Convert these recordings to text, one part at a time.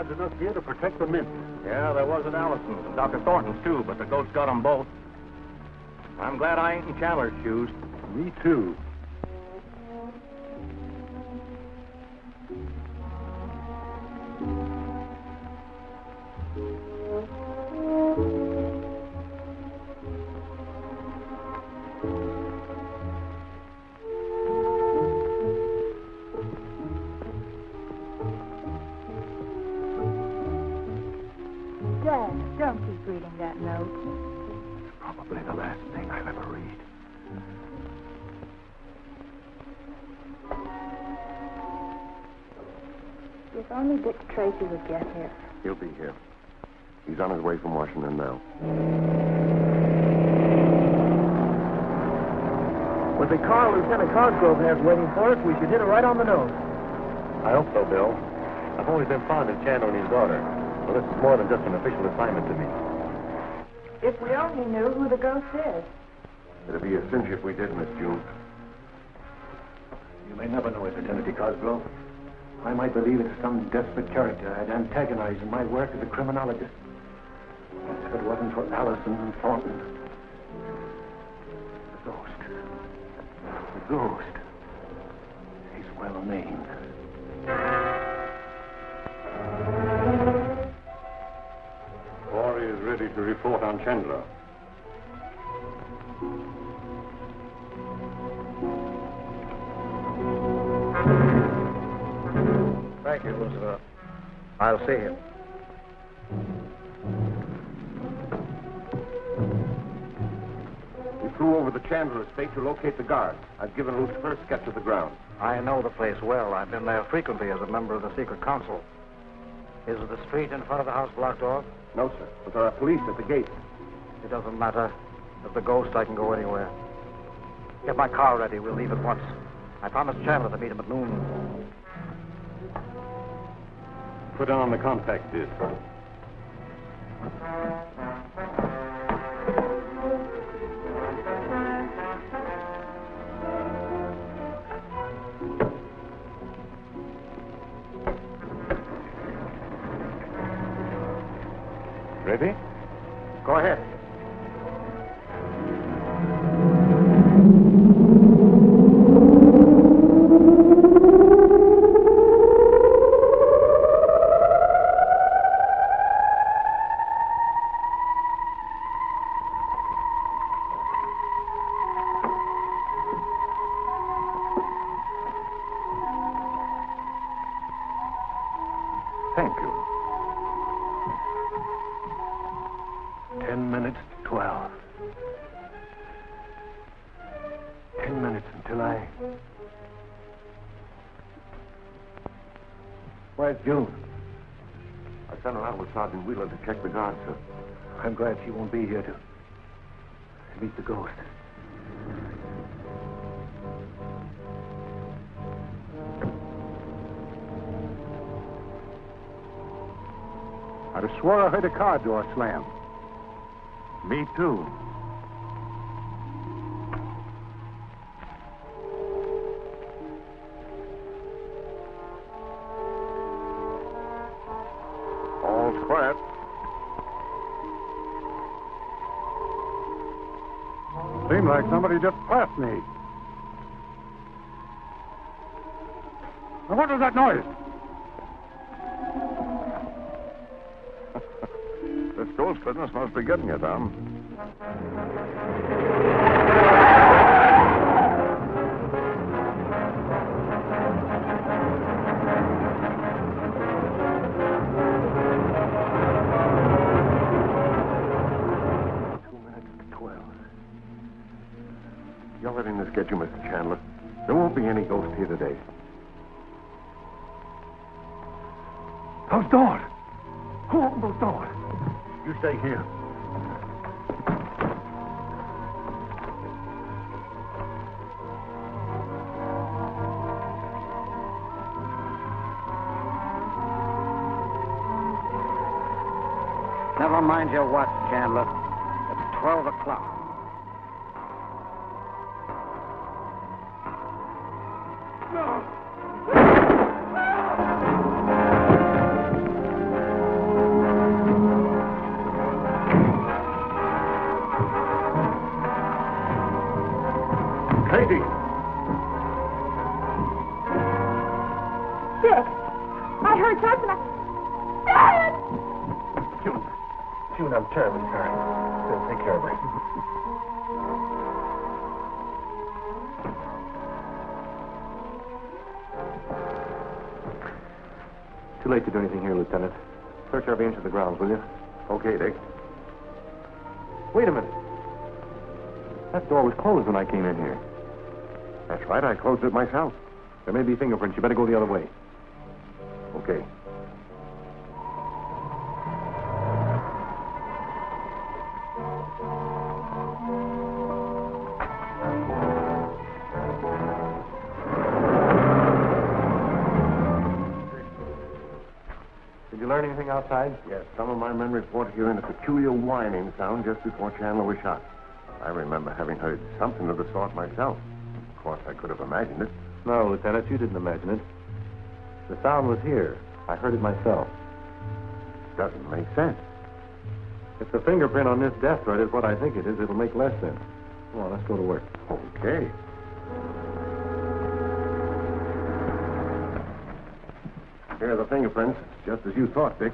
guards enough here to protect the mint. Yeah, there was at Allison's and Dr. Thornton's, too, but the ghost got them both. I'm glad I ain't in Chandler's shoes. Me too. Dad, don't keep reading that note. It's probably the last thing I'll ever read. If only Dick Tracy would get here. He'll be here. He's on his way from Washington now. With the car Lieutenant Cosgrove has waiting for us, we should hit it right on the nose. I hope so, Bill. I've always been fond of Chandler and his daughter. So this is more than just an official assignment to me. If we only knew who the ghost is. It'd be a cinch if we did, Miss June. You may never know it, Lieutenant Cosgrove. I might believe it's some desperate character I'd antagonize in my work as a criminologist. If it wasn't for Allison and Thornton. The ghost. The ghost. He's well named. Corey is ready to report on Chandler. Thank you, Lucifer. I'll see him. We flew over the Chandler estate to locate the guards. I've given Lucifer a sketch of the ground. I know the place well. I've been there frequently as a member of the secret council. Is the street in front of the house blocked off? No, sir, but there are police at the gate. It doesn't matter. With the ghost, I can go anywhere. Get my car ready. We'll leave at once. I promised Chandler to meet him at noon. Put on the compact disc. Ready? Go ahead. Thank you. 10 minutes to 12. 10 minutes until I... Where's June? I sent her out with Sergeant Wheeler to check the guards, sir. I'm glad she won't be here to meet the ghost. I swore I heard a car door slam. Me too. All's quiet. Seemed like somebody just passed me. Now, what was that noise? This ghost business must be getting you, Tom. You're letting this get you, Mr. Chandler. There won't be any ghost here today. Those doors. Who opened those doors? You stay here. Never mind your watch, Chandler. It's 12 o'clock. June, I'm terribly sorry. Bill, take care of her. Too late to do anything here, Lieutenant. Search every inch of the grounds, will you? Okay, Dick. Wait a minute. That door was closed when I came in here. That's right. I closed it myself. There may be fingerprints. You better go the other way. Okay. Did you learn anything outside? Yes, some of my men reported hearing a peculiar whining sound just before Chandler was shot. I remember having heard something of the sort myself. Of course, I could have imagined it. No, Lieutenant, you didn't imagine it. The sound was here. I heard it myself. Doesn't make sense. If the fingerprint on this death thread is what I think it is, it'll make less sense. Come on, let's go to work. Okay. Here are the fingerprints, just as you thought, Dick.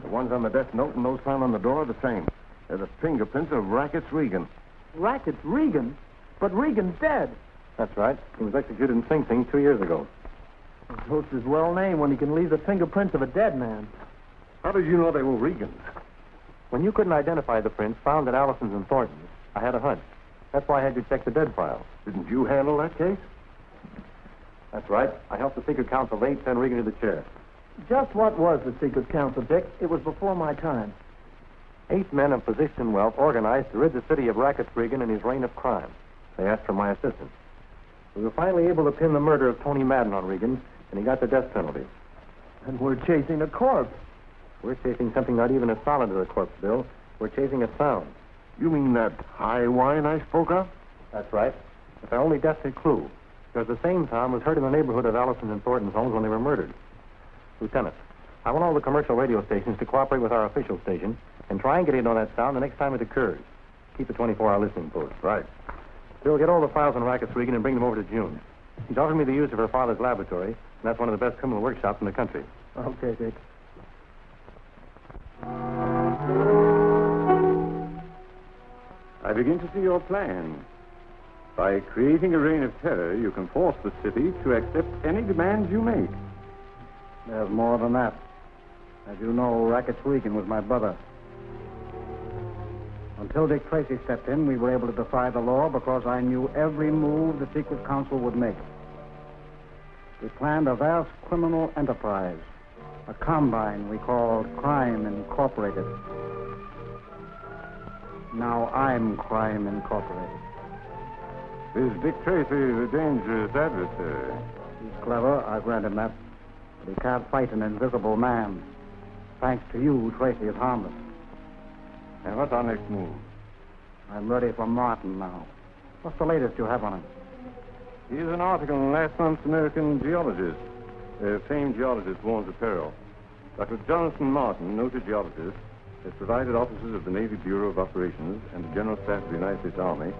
The ones on the death note and those found on the door are the same. They're the fingerprints of Rackets Regan. Rackets Regan? But Regan's dead. That's right. He was executed in Sing Sing 2 years ago. The ghost is well named when he can leave the fingerprints of a dead man. How did you know they were Regan's? When you couldn't identify the prints found at Allison's and Thornton's, I had a hunch. That's why I had you check the dead file. Didn't you handle that case? That's right. I helped the secret counsel late send Regan to the chair. Just what was the secret council, Dick? It was before my time. 8 men of position and wealth organized to rid the city of Rackets Regan and his reign of crime. They asked for my assistance. We were finally able to pin the murder of Tony Madden on Regan, and he got the death penalty. And we're chasing a corpse. We're chasing something not even as solid as a corpse, Bill. We're chasing a sound. You mean that high whine I spoke of? That's right. It's our only definite clue. Because the same sound was heard in the neighborhood of Allison and Thornton's homes when they were murdered. Lieutenant, I want all the commercial radio stations to cooperate with our official station and try and get in on that sound the next time it occurs. Keep a 24-hour listening post. Right. Bill, get all the files on Rackets Regan and bring them over to June. She's offered me the use of her father's laboratory, and that's one of the best criminal workshops in the country. Okay, Dick. I begin to see your plan. By creating a reign of terror, you can force the city to accept any demands you make. There's more than that. As you know, Rackets Regan was my brother. Until Dick Tracy stepped in, we were able to defy the law because I knew every move the secret council would make. We planned a vast criminal enterprise, a combine we called Crime Incorporated. Now I'm Crime Incorporated. Is Dick Tracy a dangerous adversary? He's clever, I grant him that. But he can't fight an invisible man. Thanks to you, Tracy is harmless. And what's our next move? I'm ready for Martin now. What's the latest you have on him? Here's an article in last month's American Geologist. A famed geologist warns of peril. Dr. Jonathan Martin, noted geologist, has provided officers of the Navy Bureau of Operations and the General Staff of the United States Army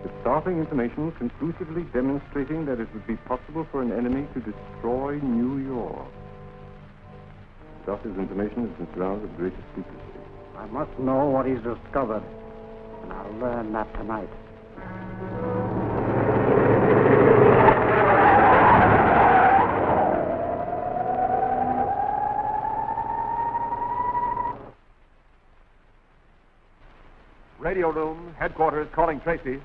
with startling information conclusively demonstrating that it would be possible for an enemy to destroy New York. The doctor's information has been surrounded with greatest secrecy. I must know what he's discovered, and I'll learn that tonight. Radio room, headquarters calling Tracy.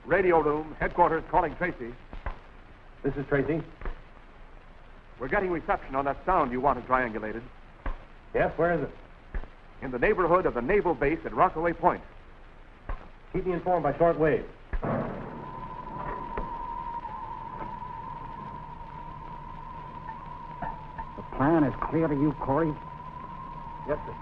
Radio room, headquarters calling Tracy. This is Tracy. We're getting reception on that sound you wanted triangulated. Yes, where is it? In the neighborhood of the naval base at Rockaway Point. Keep me informed by short wave. The plan is clear to you, Corey? Yes, sir.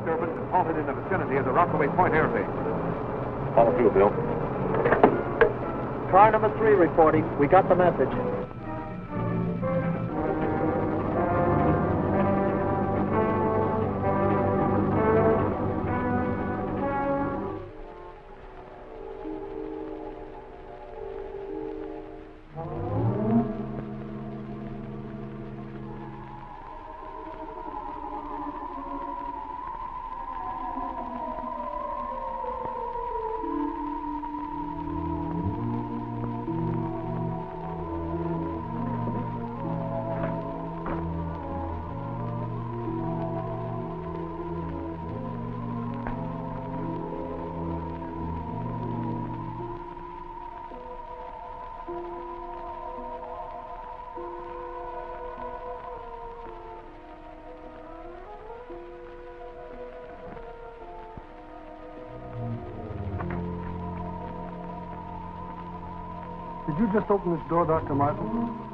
disturbance and halted in the vicinity of the Rockaway Point airbase. Follow through, Bill. Car number 3 reporting. We got the message. Did you just open this door, Dr. Martin?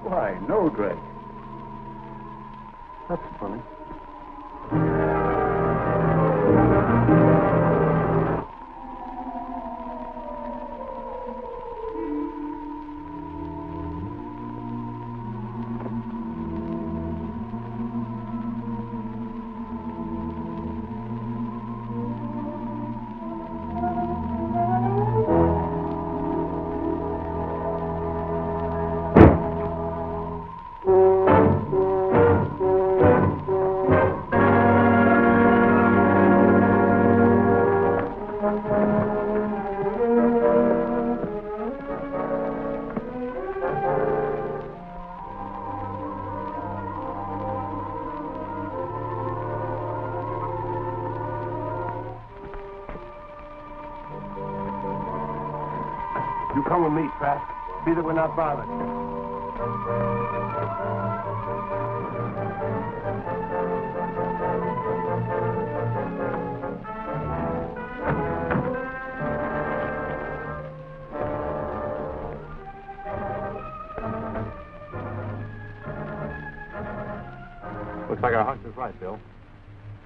Why, no, Drake. That's funny. You come with me, Trask. See that we're not bothered. Looks like our hunch is right, Bill.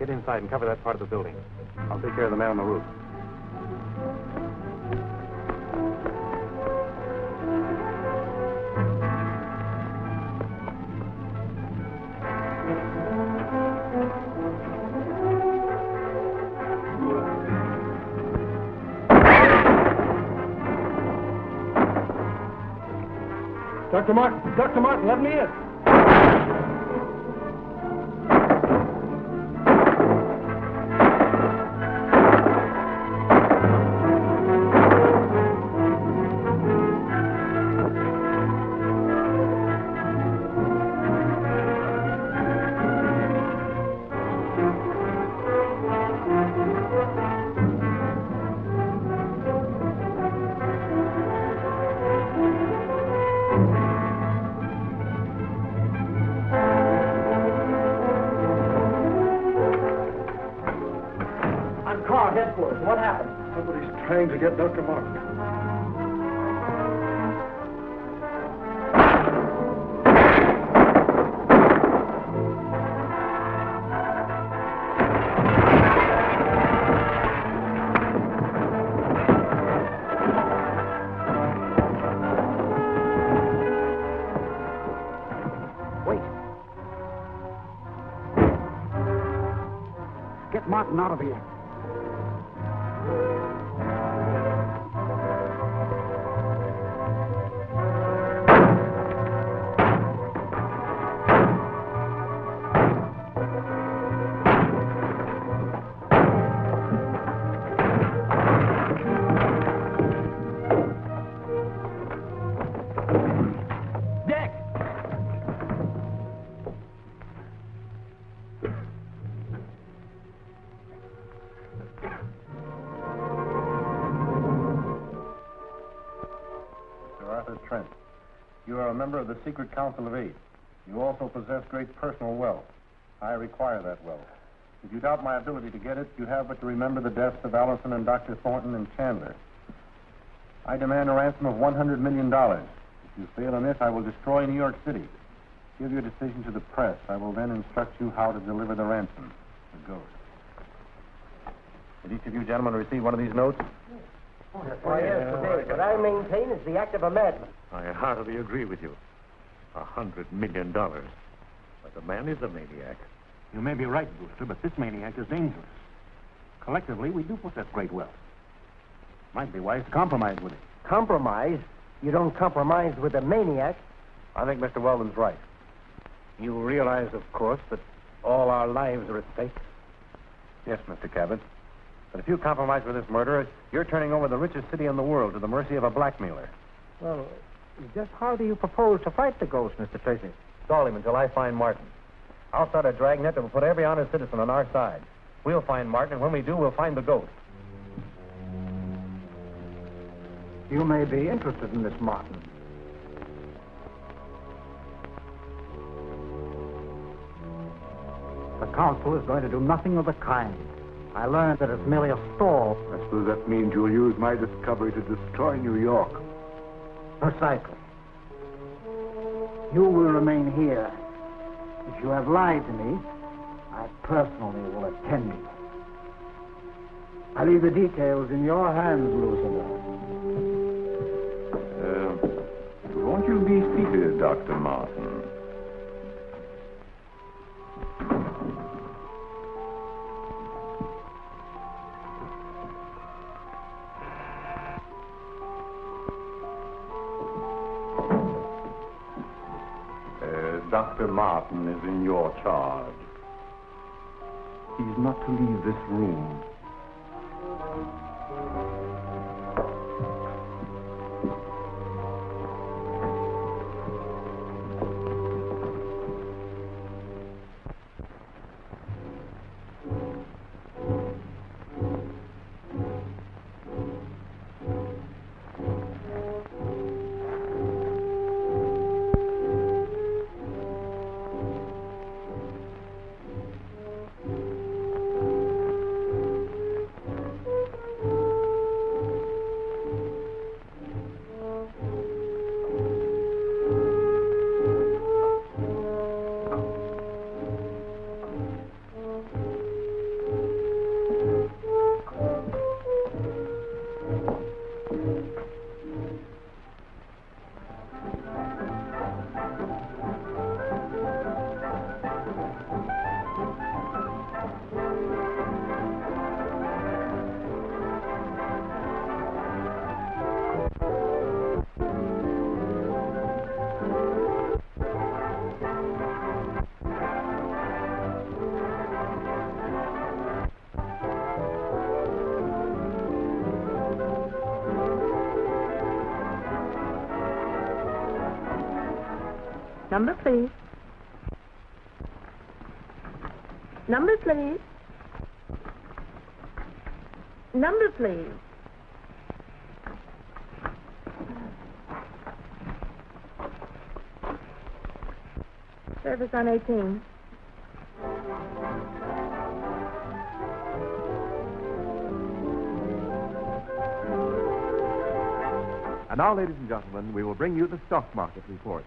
Get inside and cover that part of the building. I'll take care of the man on the roof. Dr. Martin, let me in. What happened? Somebody's trying to get Dr. Martin. Wait. Get Martin out of here. Trent, you are a member of the Secret Council of 8. You also possess great personal wealth. I require that wealth. If you doubt my ability to get it, you have but to remember the deaths of Allison and Dr. Thornton and Chandler. I demand a ransom of $100 million. If you fail in this, I will destroy New York City. Give your decision to the press. I will then instruct you how to deliver the ransom. The ghost. Did each of you gentlemen receive one of these notes? Why, yes, today. What I maintain is the act of a madman. I heartily agree with you. $100 million. But the man is a maniac. You may be right, Brewster, but this maniac is dangerous. Collectively, we do possess great wealth. Might be wise to compromise with him. Compromise? You don't compromise with a maniac. I think Mr. Weldon's right. You realize, of course, that all our lives are at stake. Yes, Mr. Cabot. But if you compromise with this murderer, you're turning over the richest city in the world to the mercy of a blackmailer. Well, just how do you propose to fight the ghost, Mr. Tracy? Stall him until I find Martin. I'll start a dragnet that will put every honest citizen on our side. We'll find Martin, and when we do, we'll find the ghost. You may be interested in this Martin. The council is going to do nothing of the kind. I learned that it's merely a stall. I suppose that means you'll use my discovery to destroy New York. Precisely. You will remain here. If you have lied to me, I personally will attend you. I leave the details in your hands, Lucifer. Won't you be seated, Dr. Martin? Dr. Martin is in your charge. He's not to leave this room. Number, please. Number, please. Number, please. Service on 18. And now, ladies and gentlemen, we will bring you the stock market report.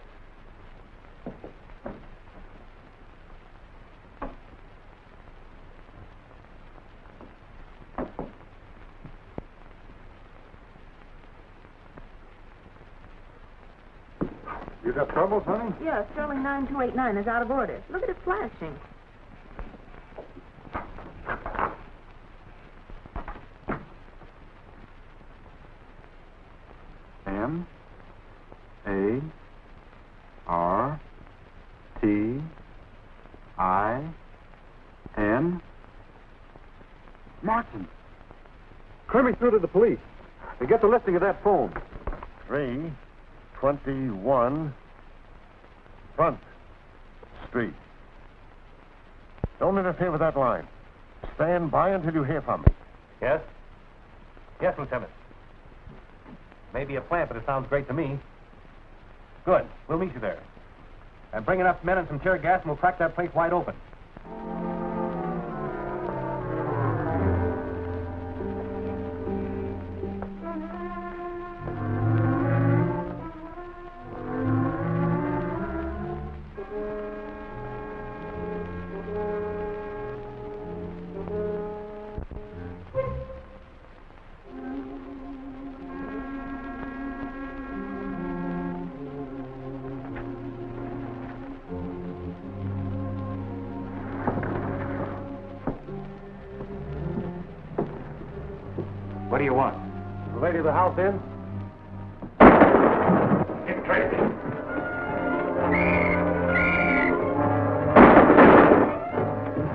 You got troubles, honey? Yeah, Sterling 9289 is out of order. Look at it flashing. M-A-R-T-I-N. Martin! Clear me through to the police. And get the listing of that phone. 321 Front Street. Don't interfere with that line. Stand by until you hear from me. Yes? Yes, Lieutenant. Maybe a plant, but it sounds great to me. Good. We'll meet you there. And bring enough men and some tear gas, and we'll crack that place wide open. What do you want? Is the lady of the house in? Dick Tracy.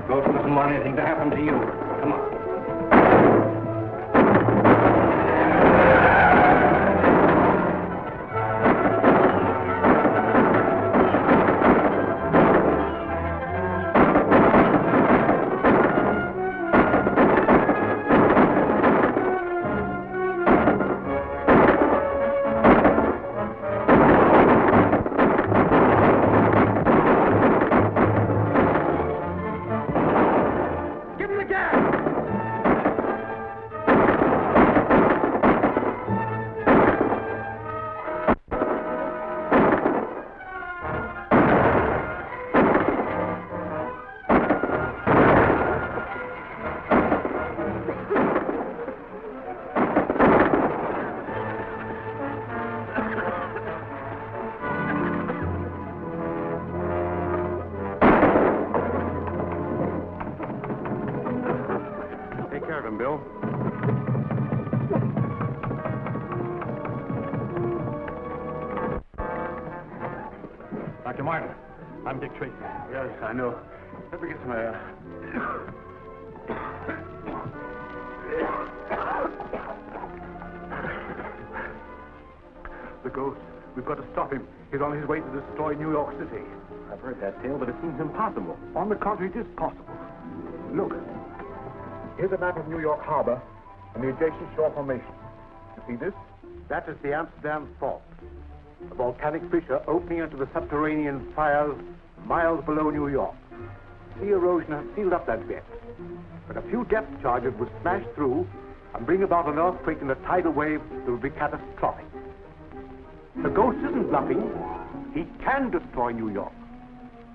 Ghost doesn't want anything to happen to you. Come on. Take care of him, Bill. Dr. Martin, I'm Dick Tracy. Yes, I know. Let me get some air. The ghost. We've got to stop him. He's on his way to destroy New York City. I've heard that tale, but it seems impossible. On the contrary, it is possible. Look. Here's a map of New York Harbor and the adjacent shore formation. You see this? That is the Amsterdam Fault. A volcanic fissure opening into the subterranean fires miles below New York. Sea erosion has sealed up that vent. But a few depth charges would smash through and bring about an earthquake and a tidal wave that would be catastrophic. The ghost isn't bluffing. He can destroy New York.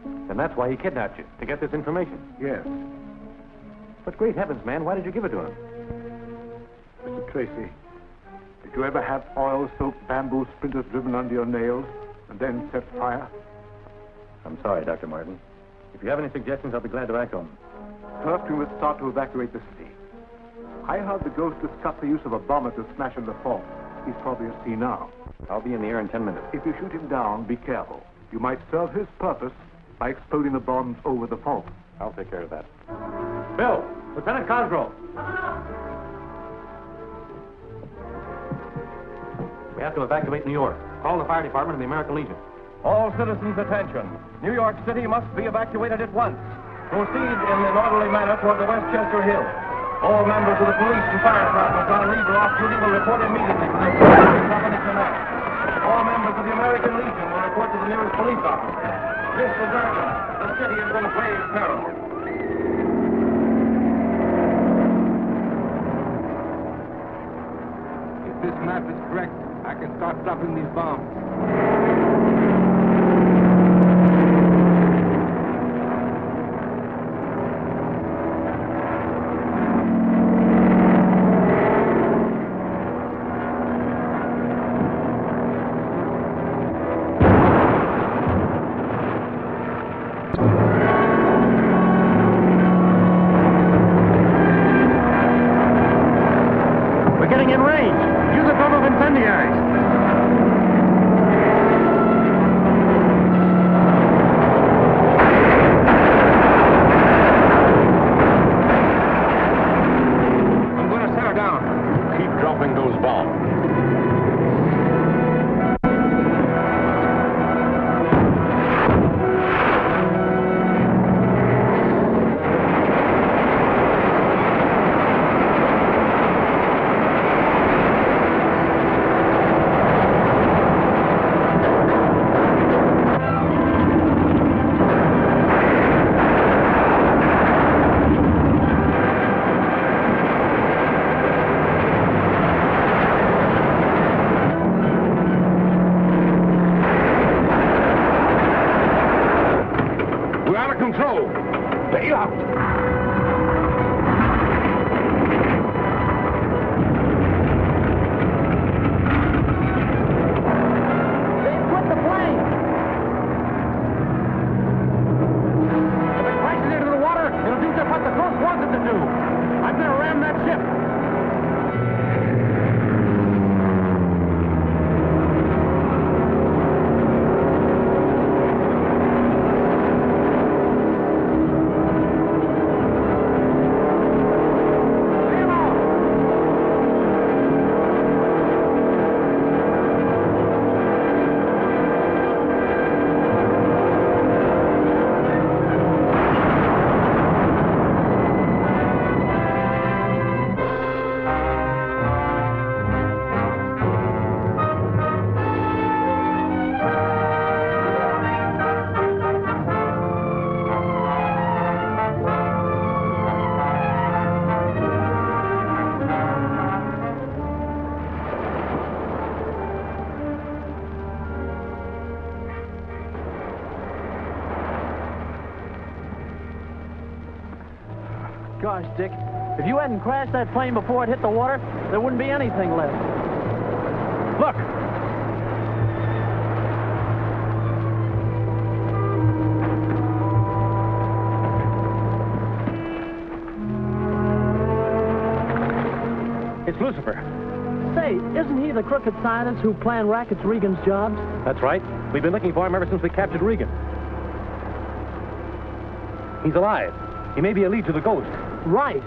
And that's why he kidnapped you, to get this information. Yes. But great heavens, man, why did you give it to him? Mr. Tracy, did you ever have oil-soaked bamboo splinters driven under your nails and then set fire? I'm sorry, Dr. Martin. If you have any suggestions, I'll be glad to act on them. First, we must start to evacuate the city. I heard the ghost discuss the use of a bomber to smash in the fault. He's probably at sea now. I'll be in the air in 10 minutes. If you shoot him down, be careful. You might serve his purpose by exploding the bombs over the fault. I'll take care of that. Bill! Lieutenant Cosgrove! We have to evacuate New York. Call the fire department and the American Legion. All citizens, attention. New York City must be evacuated at once. Proceed in an orderly manner toward the Westchester Hill. All members of the police and fire departments on leave or off duty will report immediately to the company command. All members of the American Legion will report to the nearest police officer. Mr. Durkin, the city is in grave peril. If this map is correct, I can start dropping these bombs. We're getting in range. Use a drum of incendiaries. I'm going to set her down. Keep dropping those bombs. Gosh, Dick, if you hadn't crashed that plane before it hit the water, there wouldn't be anything left. Look! It's Lucifer. Say, isn't he the crooked scientist who planned rackets Regan's jobs? That's right. We've been looking for him ever since we captured Regan. He's alive. He may be a lead to the ghost. Right.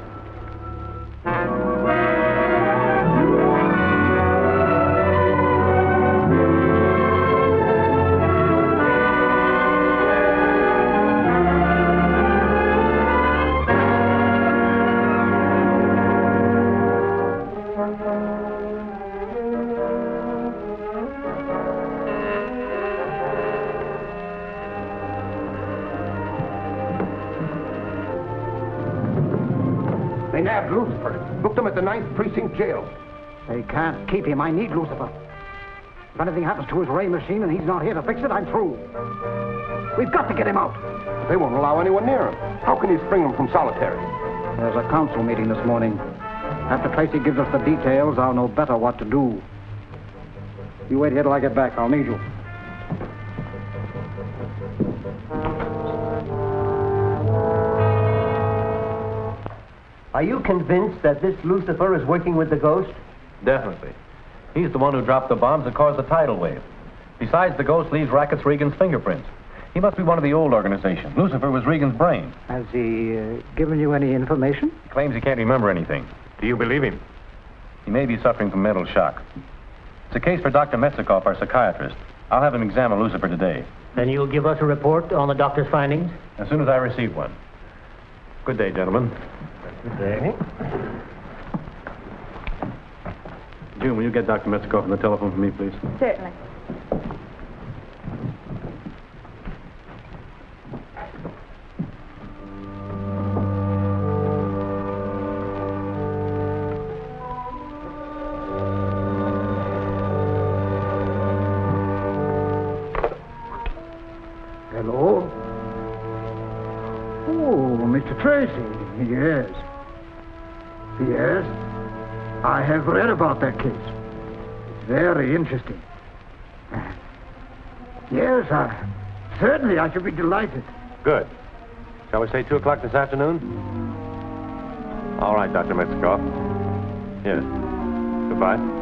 They nabbed Lucifer. Booked him at the 9th Precinct Jail. They can't keep him. I need Lucifer. If anything happens to his ray machine and he's not here to fix it, I'm through. We've got to get him out. They won't allow anyone near him. How can you spring him from solitary? There's a council meeting this morning. After Tracy gives us the details, I'll know better what to do. You wait here till I get back. I'll need you. Are you convinced that this Lucifer is working with the ghost? Definitely. He's the one who dropped the bombs that caused the tidal wave. Besides, the ghost leaves Rackets Regan's fingerprints. He must be one of the old organizations. Lucifer was Regan's brain. Has he given you any information? He claims he can't remember anything. Do you believe him? He may be suffering from mental shock. It's a case for Dr. Metzikoff, our psychiatrist. I'll have him examine Lucifer today. Then you'll give us a report on the doctor's findings? As soon as I receive one. Good day, gentlemen. Good day. June, will you get Dr. Metzikoff on the telephone for me, please? Certainly. Hello? Oh, Mr. Tracy. Yes. Yes. I have read about that case. It's very interesting. Yes, certainly I should be delighted. Good. Shall we say 2 o'clock this afternoon? All right, Dr. Metzikoff. Yes. Goodbye.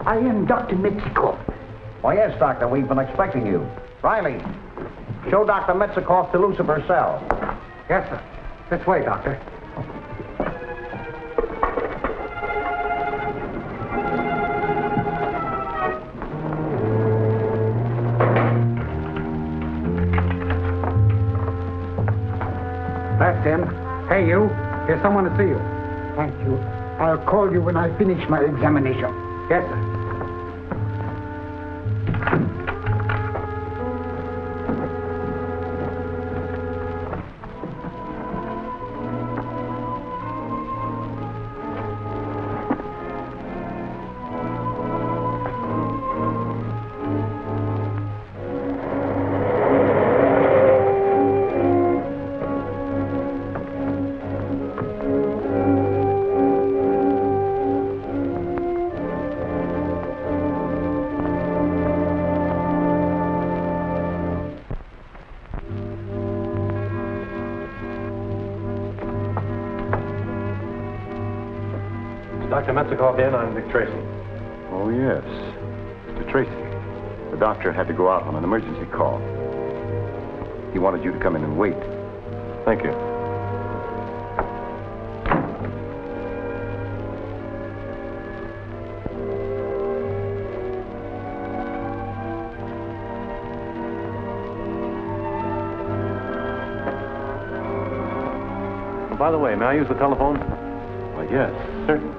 I am Dr. Metzikoff. Why, yes, Doctor. We've been expecting you. Riley, show Dr. Metzikoff to Lucifer's cell. Yes, sir. This way, Doctor. That's him. Hey, you. Here's someone to see you. Thank you. I'll call you when I finish my examination. Yes, sir. Dr. Metzikoff in. I'm Dick Tracy. Oh, yes. Mr. Tracy, the doctor had to go out on an emergency call. He wanted you to come in and wait. Thank you. Oh, by the way, may I use the telephone? Why, yes, certainly.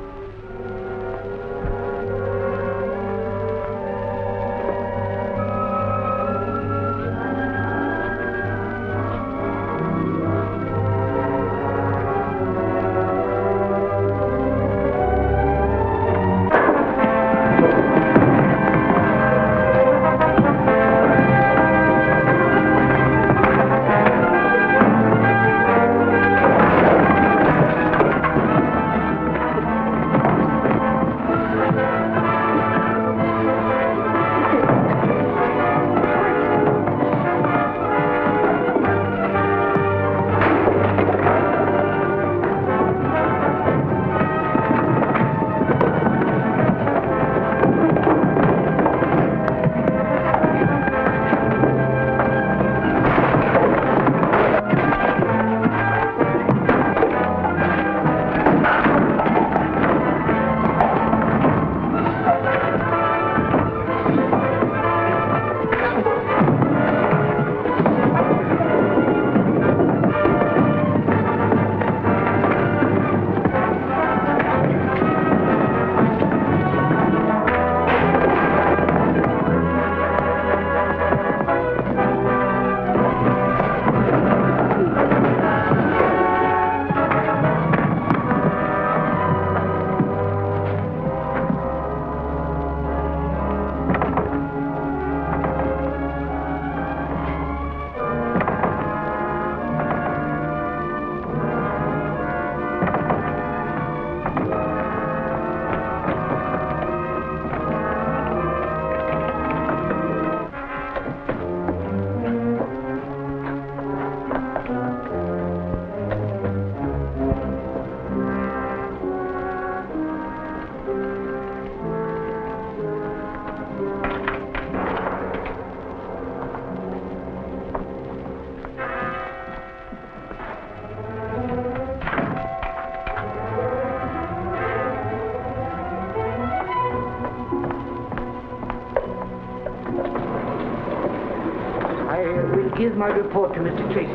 give my report to Mr. Tracy.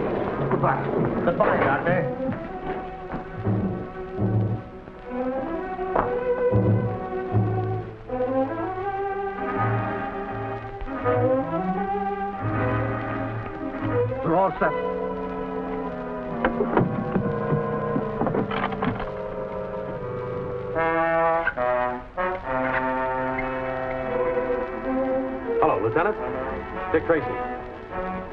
Goodbye. Goodbye, Doctor. We're all set. Hello, Lieutenant. Dick Tracy.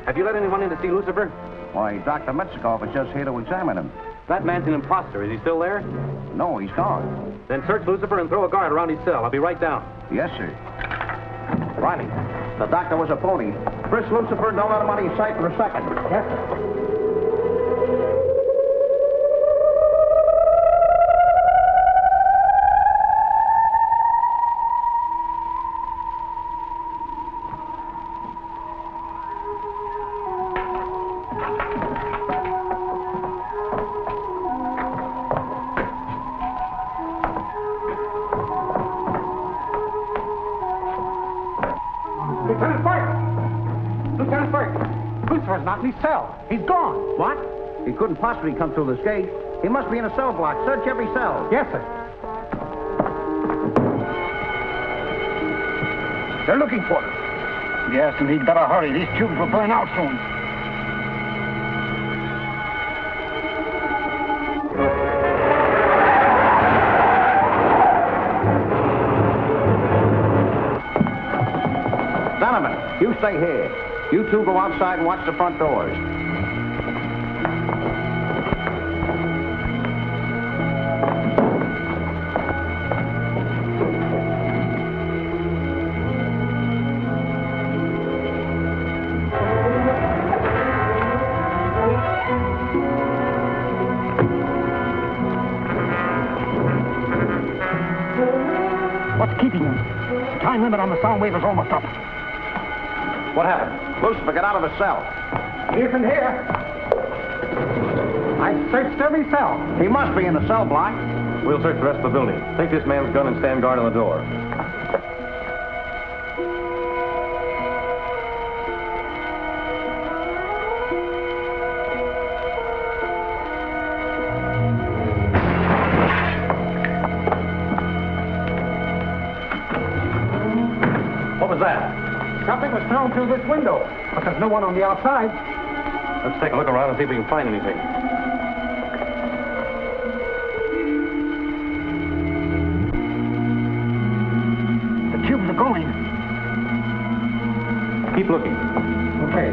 Have you let anyone in to see Lucifer? Why, Dr. Metzikoff is just here to examine him. That man's an imposter. Is he still there? No, he's gone. Then search Lucifer and throw a guard around his cell. I'll be right down. Yes, sir. Riley, the doctor was a phony. Frisk Lucifer, don't let him out of your sight for a second. Yes, sir. Lieutenant Burke! Lieutenant Burke! Lucifer's not in his cell. He's gone. What? He couldn't possibly come through this gate. He must be in a cell block. Search every cell. Yes, sir. They're looking for him. Yes, and he'd better hurry. These tubes will burn out soon. Donovan, you stay here. You two go outside and watch the front doors. What's keeping him? The time limit on the sound wave is almost up. What happened? Lucifer, get out of his cell. He isn't here. I searched every cell. He must be in the cell block. We'll search the rest of the building. Take this man's gun and stand guard on the door. What was that? Something was thrown through this window, but there's no one on the outside. Let's take a look around and see if we can find anything. The tubes are going. Keep looking. Okay.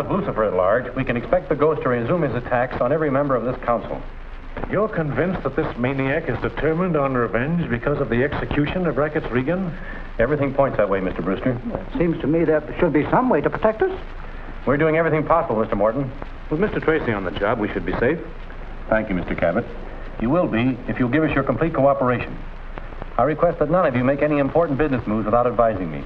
with Lucifer at large, we can expect the ghost to resume his attacks on every member of this council. You're convinced that this maniac is determined on revenge because of the execution of Rackett's Regan? Everything points that way, Mr. Brewster. It seems to me there should be some way to protect us. We're doing everything possible, Mr. Morton. With Mr. Tracy on the job, we should be safe. Thank you, Mr. Cabot. You will be if you'll give us your complete cooperation. I request that none of you make any important business moves without advising me.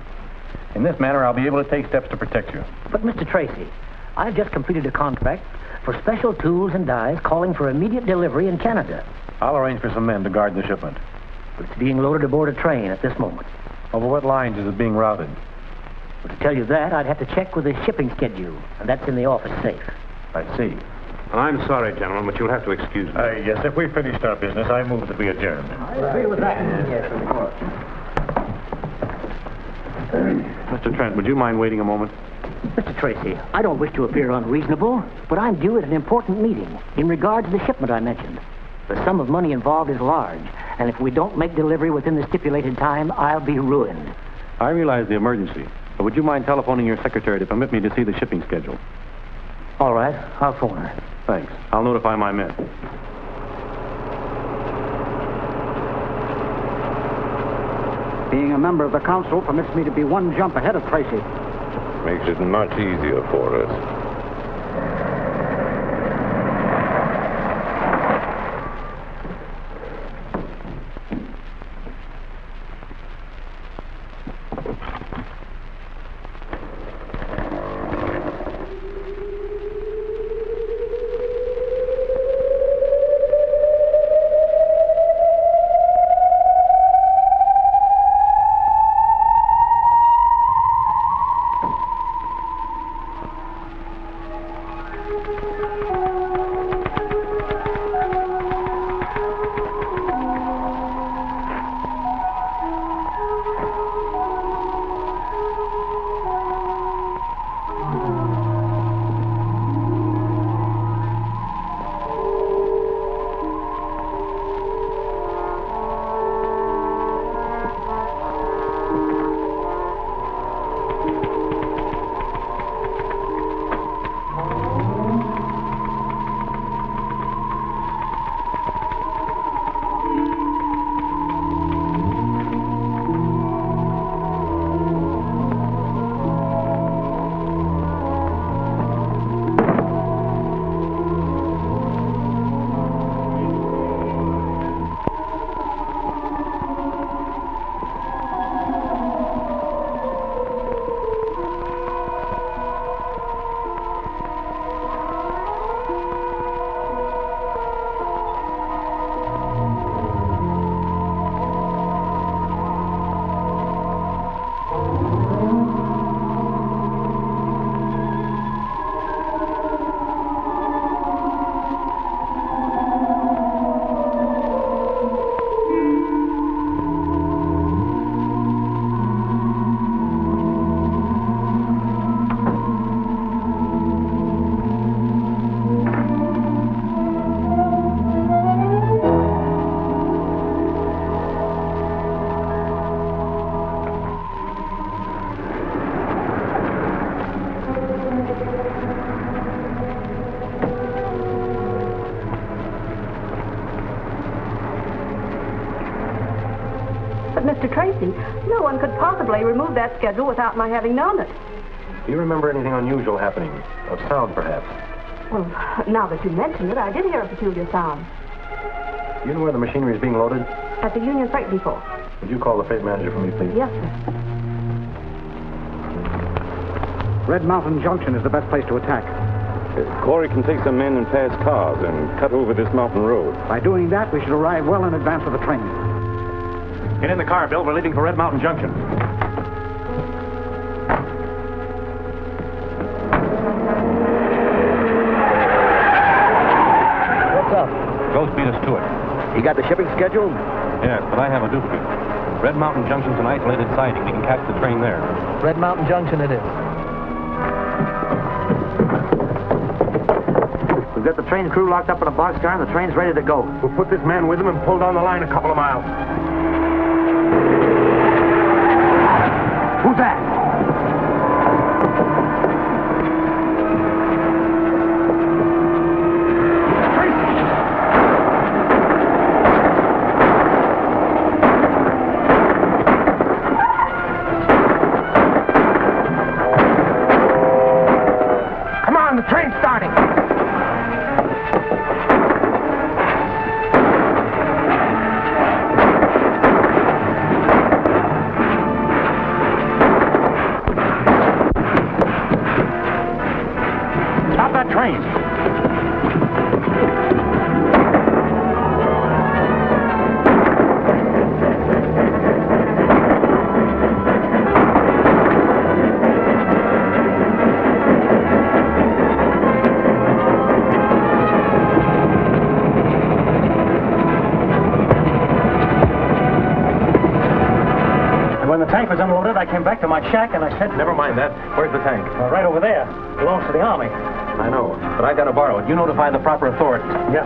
In this manner, I'll be able to take steps to protect you. But, Mr. Tracy, I've just completed a contract for special tools and dies calling for immediate delivery in Canada. I'll arrange for some men to guard the shipment. But it's being loaded aboard a train at this moment. Over what lines is it being routed? But to tell you that, I'd have to check with the shipping schedule, and that's in the office safe. I see. I'm sorry, gentlemen, but you'll have to excuse me. Yes, if we've finished our business, I move that we adjourn. I agree with that. Yes, of course. Mr. Trent, would you mind waiting a moment? Mr. Tracy, I don't wish to appear unreasonable, but I'm due at an important meeting in regard to the shipment I mentioned. The sum of money involved is large, and if we don't make delivery within the stipulated time, I'll be ruined. I realize the emergency, but would you mind telephoning your secretary to permit me to see the shipping schedule? All right, I'll phone her. Thanks. I'll notify my men. Being a member of the council permits me to be one jump ahead of Tracy. Makes it much easier for us. But, Mr. Tracy, no one could possibly remove that schedule without my having known it. Do you remember anything unusual happening? Of sound, perhaps? Well, now that you mention it, I did hear a peculiar sound. Do you know where the machinery is being loaded? At the Union Freight Depot. Would you call the freight manager for me, please? Yes, sir. Red Mountain Junction is the best place to attack. Corey can take some men and pass cars and cut over this mountain road. By doing that, we should arrive well in advance of the train. Get in the car, Bill. We're leaving for Red Mountain Junction. What's up? Ghost beat us to it. You got the shipping schedule? Yes, but I have a duplicate. Red Mountain Junction's an isolated siding. We can catch the train there. Red Mountain Junction it is. We've got the train crew locked up in a boxcar, and the train's ready to go. We'll put this man with him and pull down the line a couple of miles. Who's that? tank was unloaded, I came back to my shack and I said... Never mind that. Where's the tank? Right over there. Belongs to the Army. I know, but I gotta borrow it. You notify the proper authorities. Yeah.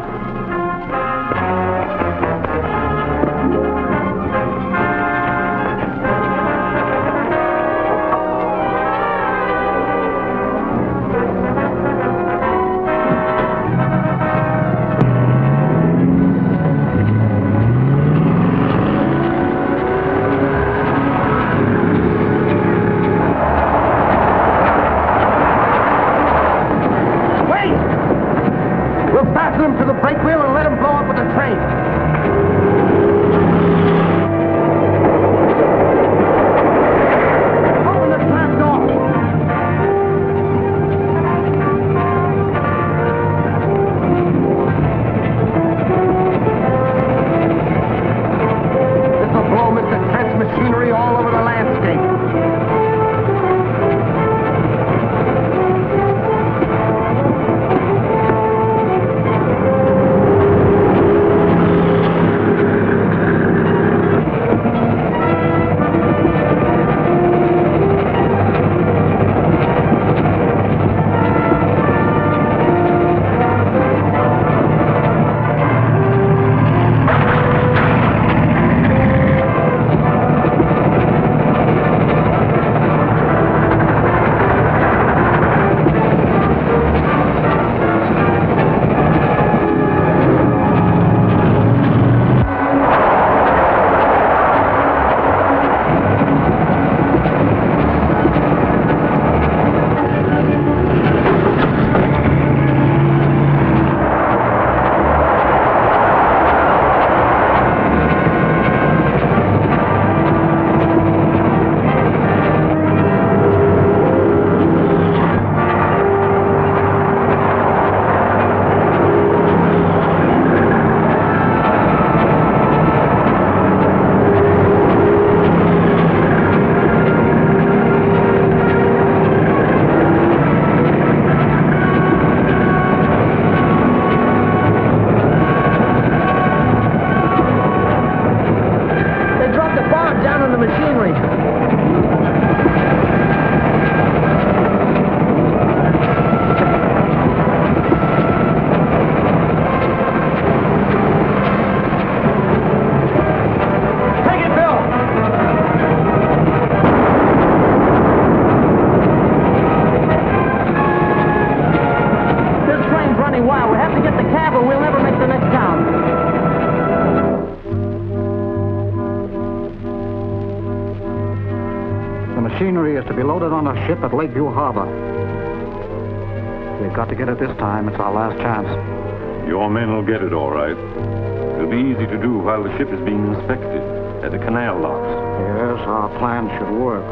Machinery is to be loaded on a ship at Lakeview Harbor. We've got to get it this time. It's our last chance. Your men will get it all right. It'll be easy to do while the ship is being inspected at the canal locks. Yes, our plan should work.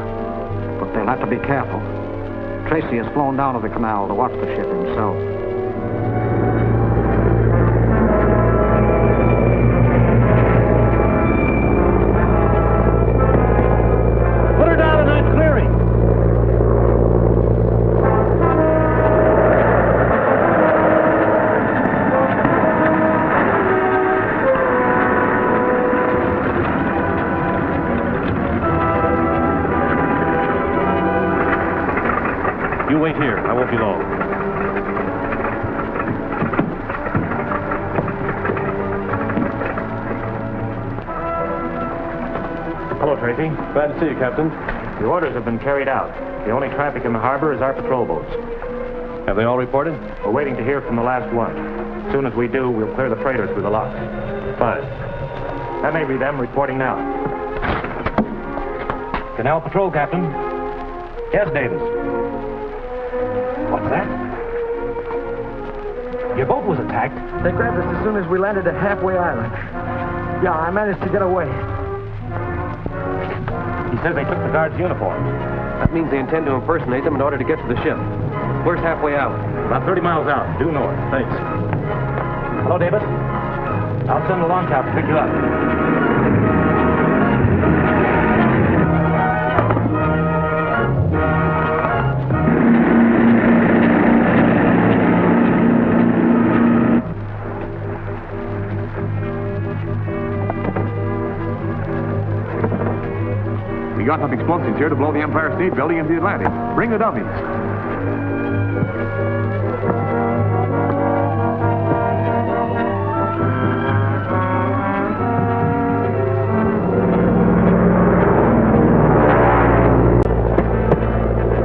But they'll have to be careful. Tracy has flown down to the canal to watch the ship himself. You wait here. I won't be long. Hello, Tracy. Glad to see you, Captain. The orders have been carried out. The only traffic in the harbor is our patrol boats. Have they all reported? We're waiting to hear from the last one. As soon as we do, we'll clear the freighters through the locks. Fine. That may be them reporting now. Canal Patrol, Captain. Yes, Davis. What's that? Your boat was attacked. They grabbed us as soon as we landed at Halfway Island. Yeah, I managed to get away. He says they took the guard's uniform. That means they intend to impersonate them in order to get to the ship. Where's Halfway Island? About 30 miles out, due north. Thanks. Hello, Davis. I'll send the launch out to pick you up. We got enough explosives here to blow the Empire State Building into the Atlantic. Bring the dummies.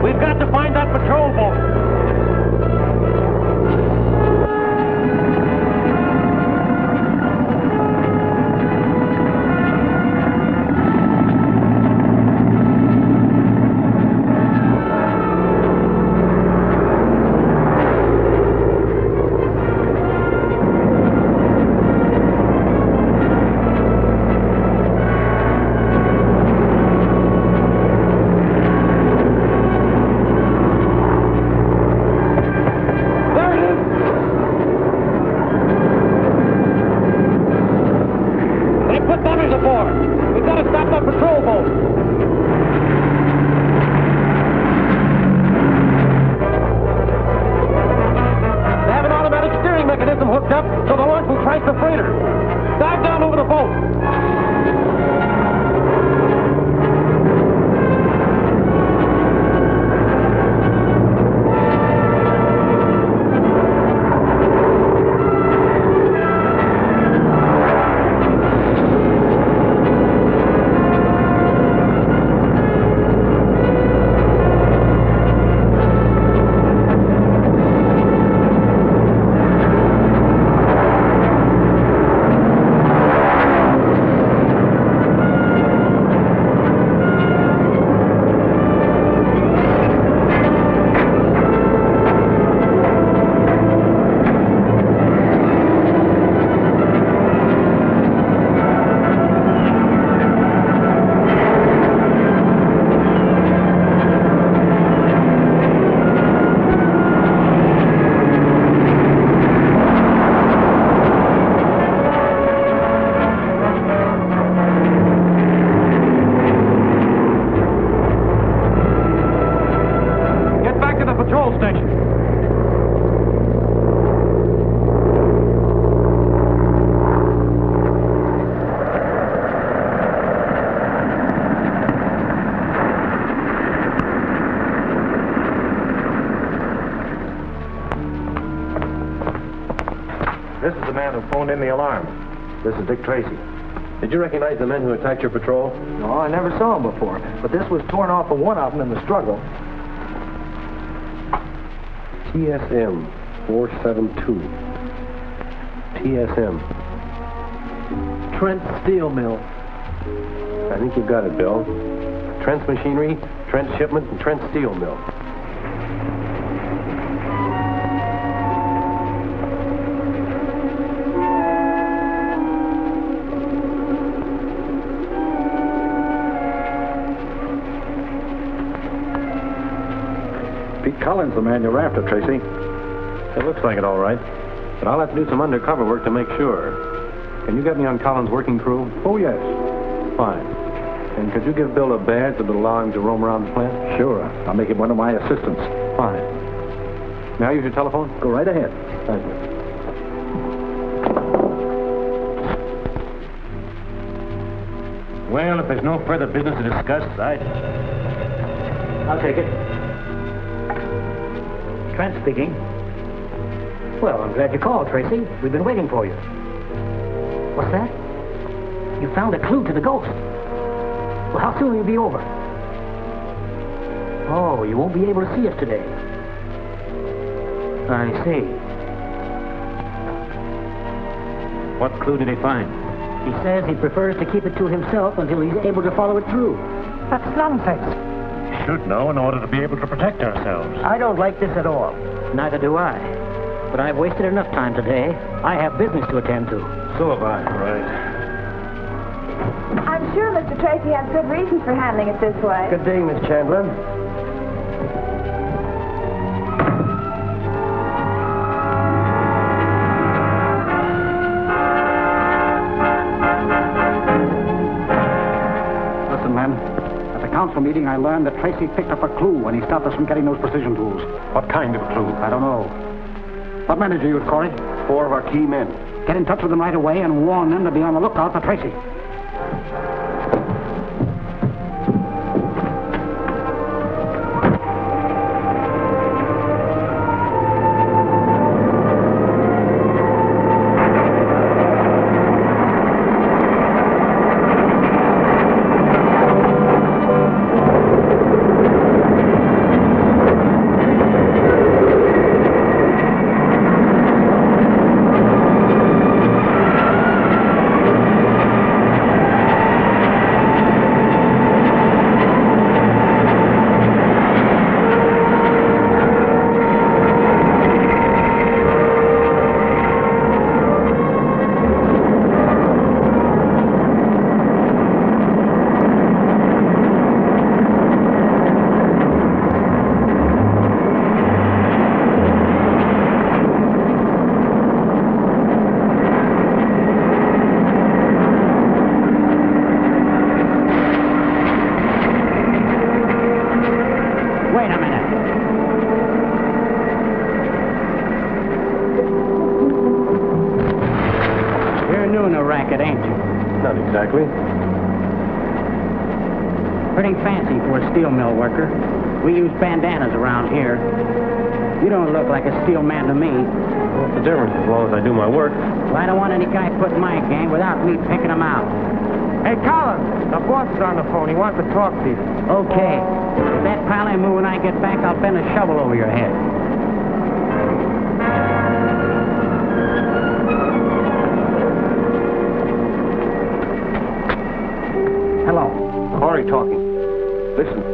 We've got to find that patrol boat. This is the man who phoned in the alarm. This is Dick Tracy. Did you recognize the men who attacked your patrol? No, I never saw them before, but this was torn off of one of them in the struggle. TSM 472. TSM. Trent Steel Mill. I think you've got it, Bill. Trent's Machinery, Trent Shipment, and Trent Steel Mill. Pete Collins, the man you're after, Tracy. It looks like it, all right. But I'll have to do some undercover work to make sure. Can you get me on Collins' working crew? Oh, yes. Fine. And could you give Bill a badge that would allow him to roam around the plant? Sure. I'll make him one of my assistants. Fine. May I use your telephone? Go right ahead. Thank you. Well, if there's no further business to discuss, I'll take it. Trent speaking. Well, I'm glad you called, Tracy. We've been waiting for you. What's that? You found a clue to the ghost. Well, how soon will you be over? Oh, you won't be able to see us today. I see. what clue did he find? He says he prefers to keep it to himself until he's able to follow it through. That's nonsense. Should know in order to be able to protect ourselves. I don't like this at all. Neither do I. But I've wasted enough time today. I have business to attend to. So have I. Right. I'm sure Mr. Tracy has good reasons for handling it this way. Good day, Miss Chandler. Listen, men. At the council meeting, I learned that Tracy picked up a clue when he stopped us from getting those precision tools. What kind of a clue? I don't know. What men did you use, Corey? 4 of our key men. Get in touch with them right away and warn them to be on the lookout for Tracy. new in the racket, ain't you? Not exactly. Pretty fancy for a steel mill worker. We use bandanas around here. You don't look like a steel man to me. What's the difference as long as I do my work? Well, I don't want any guy put in my gang without me picking him out. Hey, Collins, the boss is on the phone. He wants to talk to you. Okay. If that pile ain't move when I get back, I'll bend a shovel over your head. Hello. Corey talking. Listen.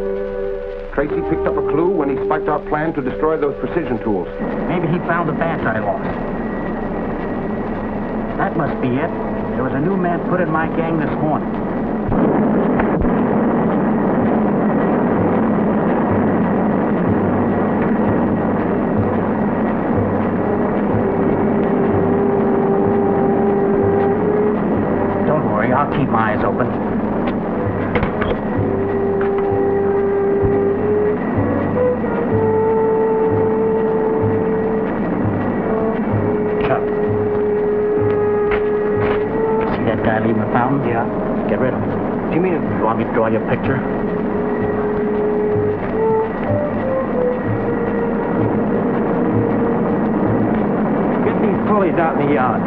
Tracy picked up a clue when he spiked our plan to destroy those precision tools. Maybe he found the badge I lost. That must be it. There was a new man put in my gang this morning. Don't worry, I'll keep my eyes open. Leaving the fountain? Yeah. Get rid of him. Do you mean you want me to draw you a picture? Get these pulleys out in the yard.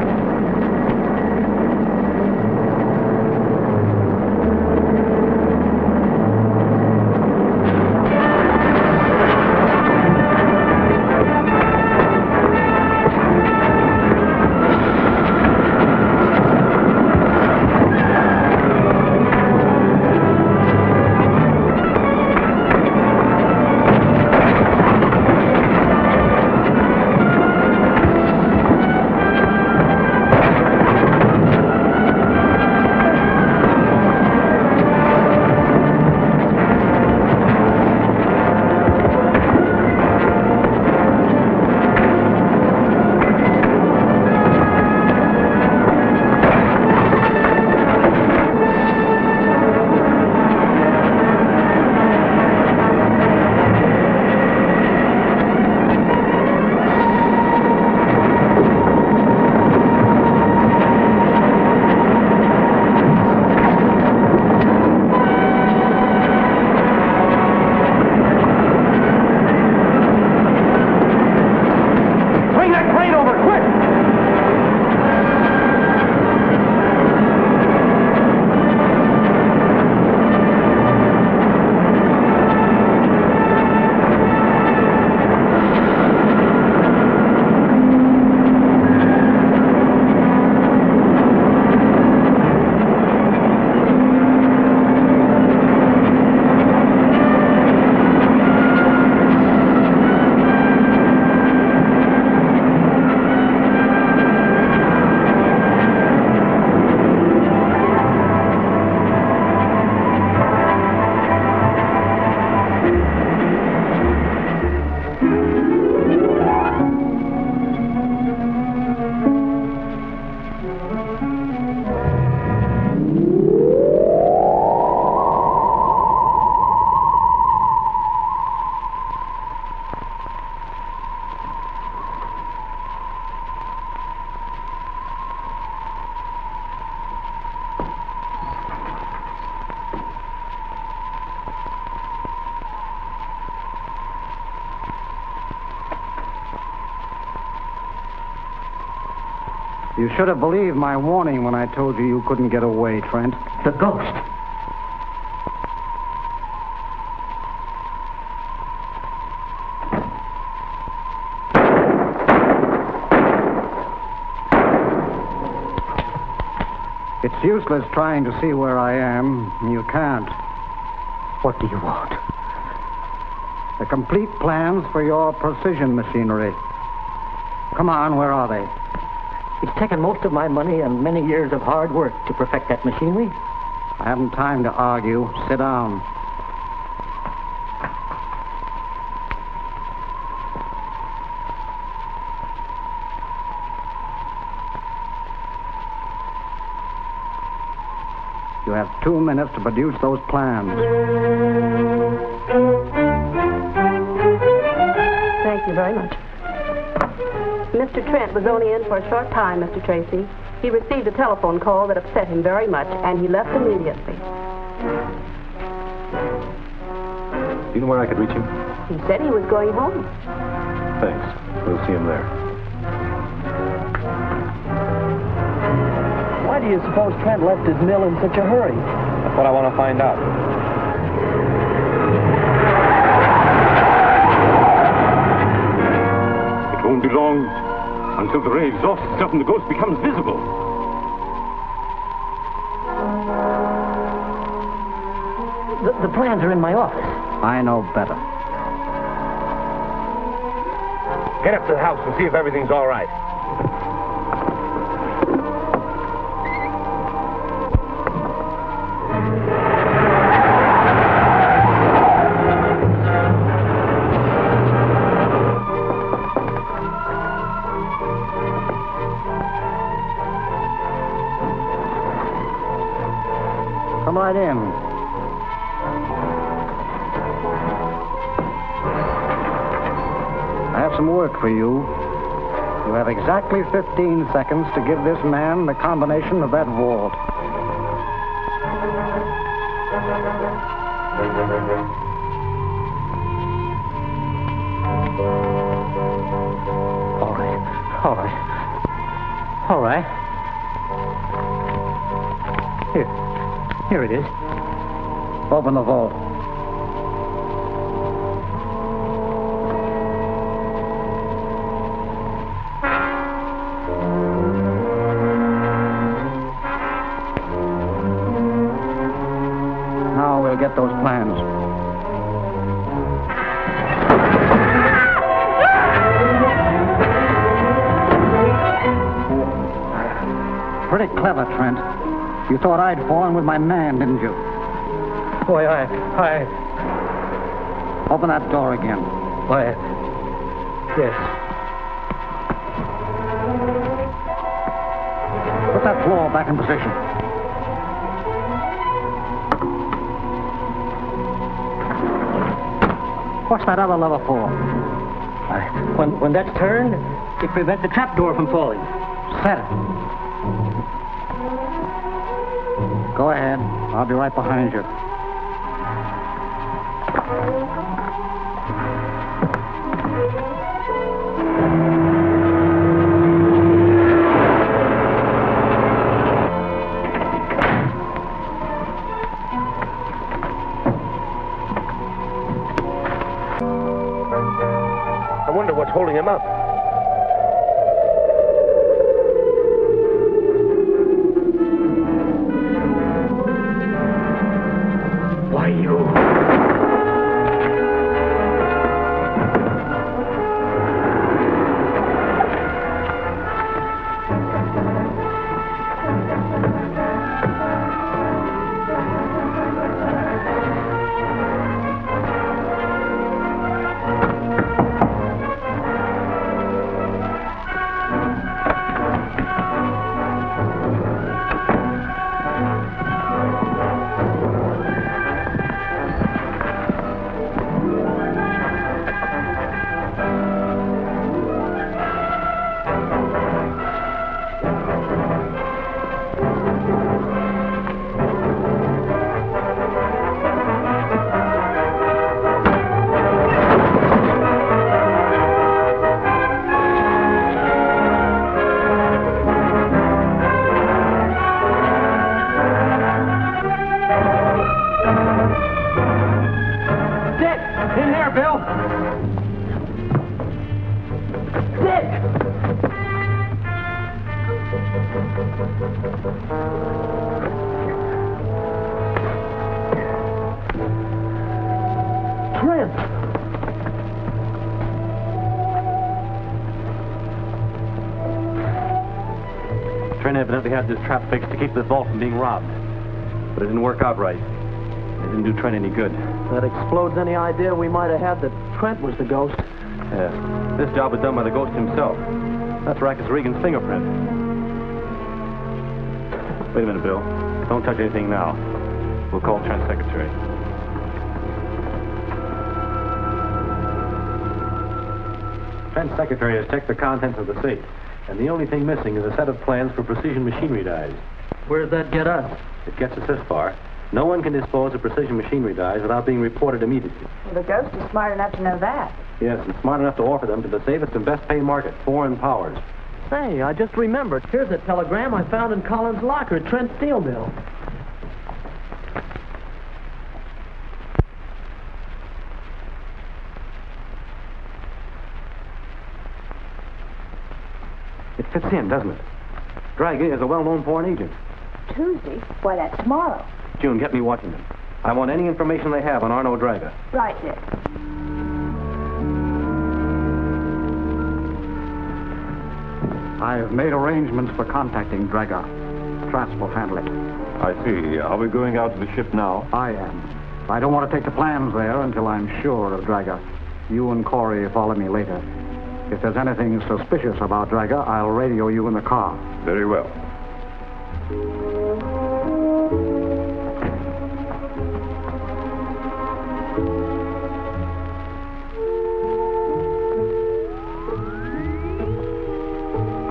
You should have believed my warning when I told you you couldn't get away, Trent. The ghost. It's useless trying to see where I am. You can't. What do you want? The complete plans for your precision machinery. Come on, where are they? It's taken most of my money and many years of hard work to perfect that machinery. I haven't time to argue. Sit down. You have 2 minutes to produce those plans. Thank you very much. Mr. Trent was only in for a short time, Mr. Tracy. He received a telephone call that upset him very much, and he left immediately. Do you know where I could reach him? He said he was going home. Thanks. We'll see him there. Why do you suppose Trent left his mill in such a hurry? That's what I want to find out. It won't be long until the ray exhausts itself and the ghost becomes visible. The plans are in my office. I know better. Get up to the house and see if everything's all right. Come right in. I have some work for you. You have exactly 15 seconds to give this man the combination of that vault. All right. Here it is. Open the vault. Now we'll get those plans. Pretty clever, Trent. You thought I'd fallen with my man, didn't you? Why, I... Open that door again. Why, yes. Put that floor back in position. What's that other lever for? When that's turned, it prevents the trapdoor from falling. Set it. Go ahead. I'll be right behind you. I wonder what's holding him up. Why, you... Trent evidently had this trap fixed to keep the vault from being robbed. But it didn't work out right. It didn't do Trent any good. That explodes any idea we might have had that Trent was the ghost. Yeah. This job was done by the ghost himself. That's Rackus Regan's fingerprint. Wait a minute, Bill. Don't touch anything now. We'll call Trent's secretary. Defense Secretary has checked the contents of the safe, and the only thing missing is a set of plans for precision machinery dies. Where does that get us? It gets us this far. No one can dispose of precision machinery dies without being reported immediately. Well, the ghost is smart enough to know that. Yes, and smart enough to offer them to the safest and best paying market, foreign powers. Say, I just remembered. Here's a telegram I found in Collins' locker at Trent Steel Mill. It fits in, doesn't it? Draga is a well-known foreign agent. Tuesday? Why, that's tomorrow. June, get me watching them. I want any information they have on Arno Draga. Right, Dick. I have made arrangements for contacting Draga. Trask will handle it. I see. Are we going out to the ship now? I am. I don't want to take the plans there until I'm sure of Draga. You and Corey follow me later. If there's anything suspicious about Draga, I'll radio you in the car. Very well.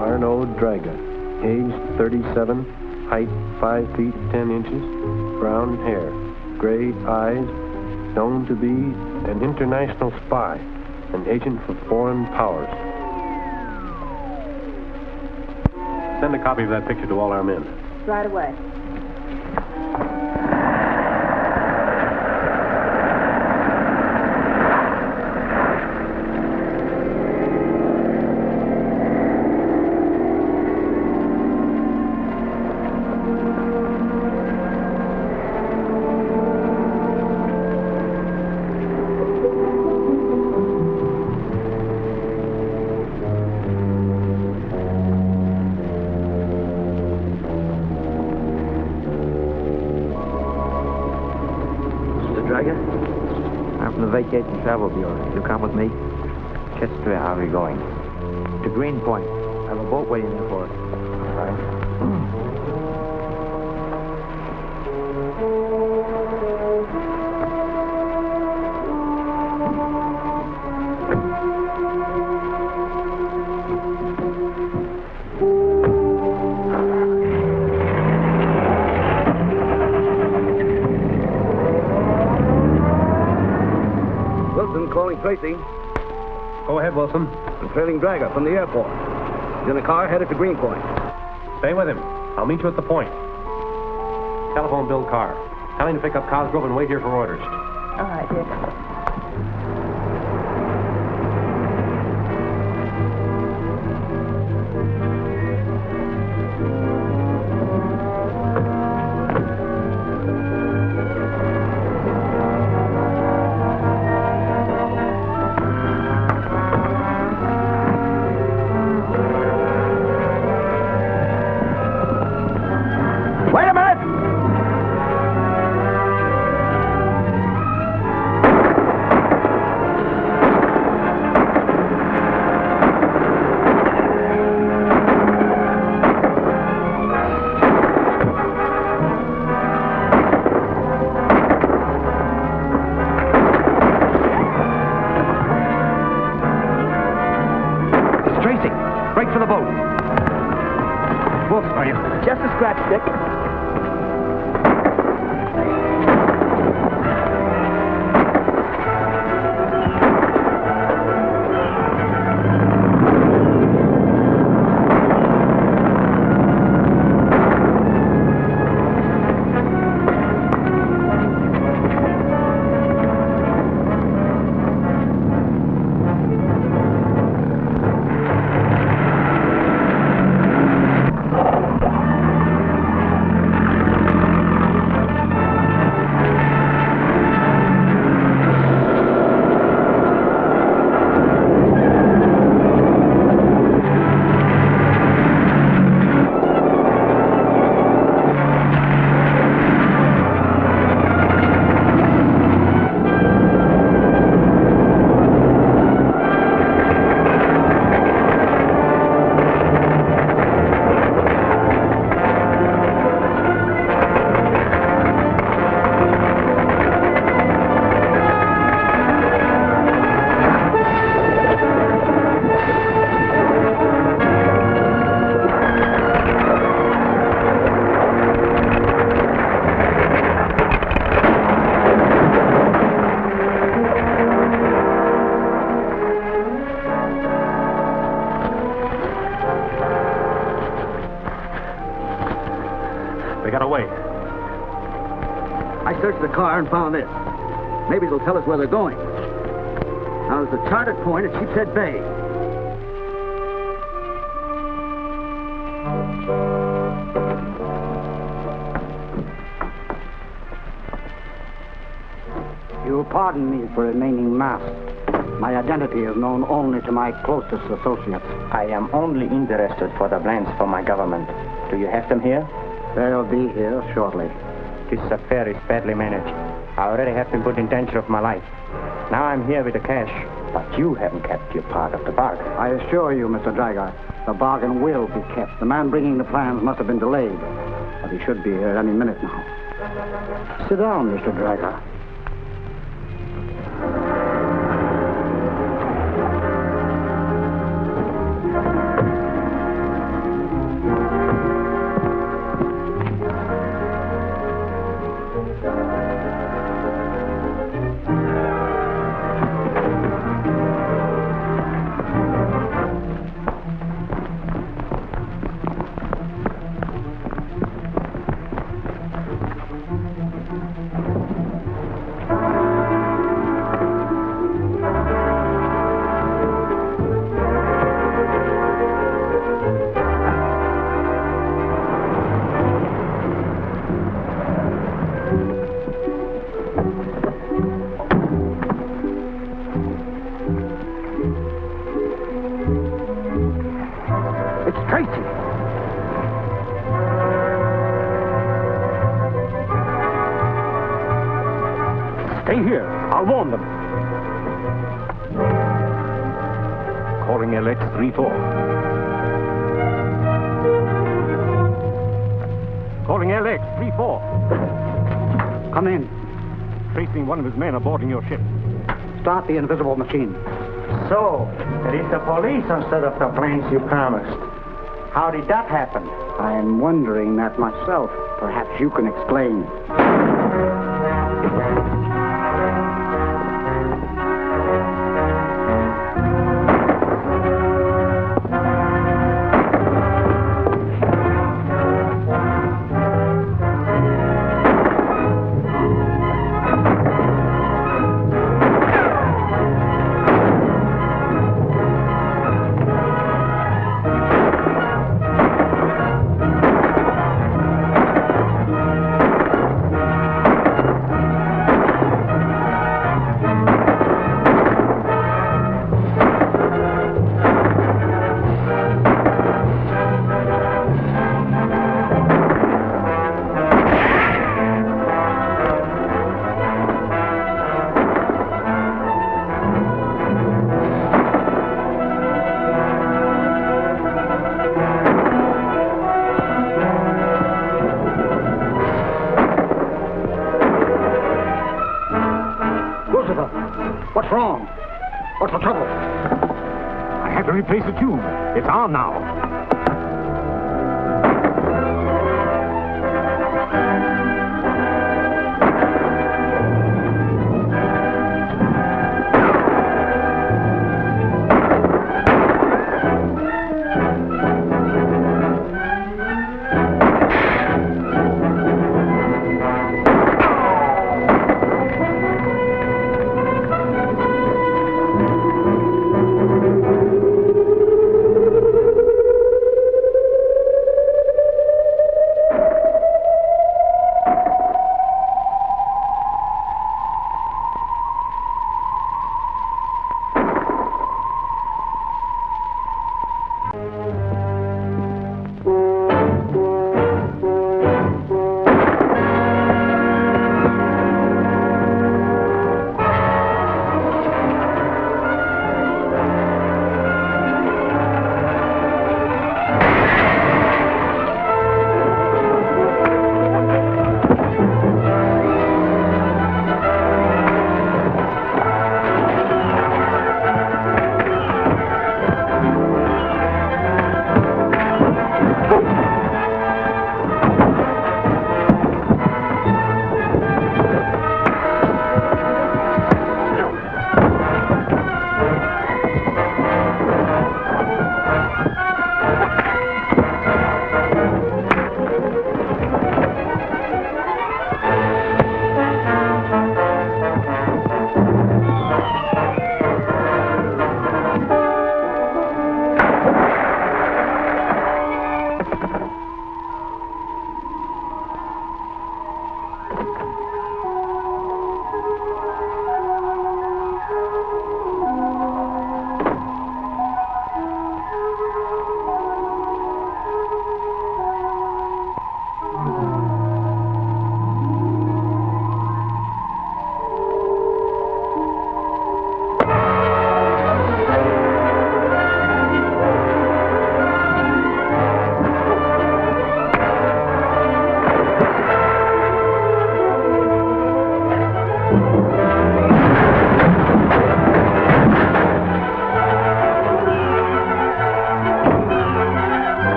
Arno Draga, age 37, height 5 feet 10 inches, brown hair, gray eyes, known to be an international spy, an agent for foreign powers. Send a copy of that picture to all our men. Right away. I'm from the Vacation Travel Bureau. You come with me? Chester, how are you going? To Greenpoint. I have a boat waiting there for us. All right. Calling Tracy. Go ahead, Wilson. I'm trailing Draga from the airport. He's in a car headed to Greenpoint. Stay with him. I'll meet you at the point. Telephone Bill Carr. Tell him to pick up Cosgrove and wait here for orders. All right, Dick. Break for the boat. Wilson, are you? Just a scratch, Dick. They got away. I searched the car and found this. Maybe it'll tell us where they're going. Now, there's a charted point at Sheepshead Bay. You'll pardon me for remaining masked. My identity is known only to my closest associates. I am only interested for the plans for my government. Do you have them here? They'll be here shortly. This affair is badly managed. I already have been put in danger of my life. Now I'm here with the cash, but you haven't kept your part of the bargain. I assure you, Mr. Drager, the bargain will be kept. The man bringing the plans must have been delayed, but he should be here any minute now. Sit down, Mr. Drager. Stay here. I'll warn them. Calling LX 34. Calling LX 34. Come in. Tracing one of his men aboarding your ship. Start the invisible machine. So, it is the police instead of the planes you promised. How did that happen? I'm wondering that myself. Perhaps you can explain. What's wrong? What's the trouble? I had to replace the tube. It's on now.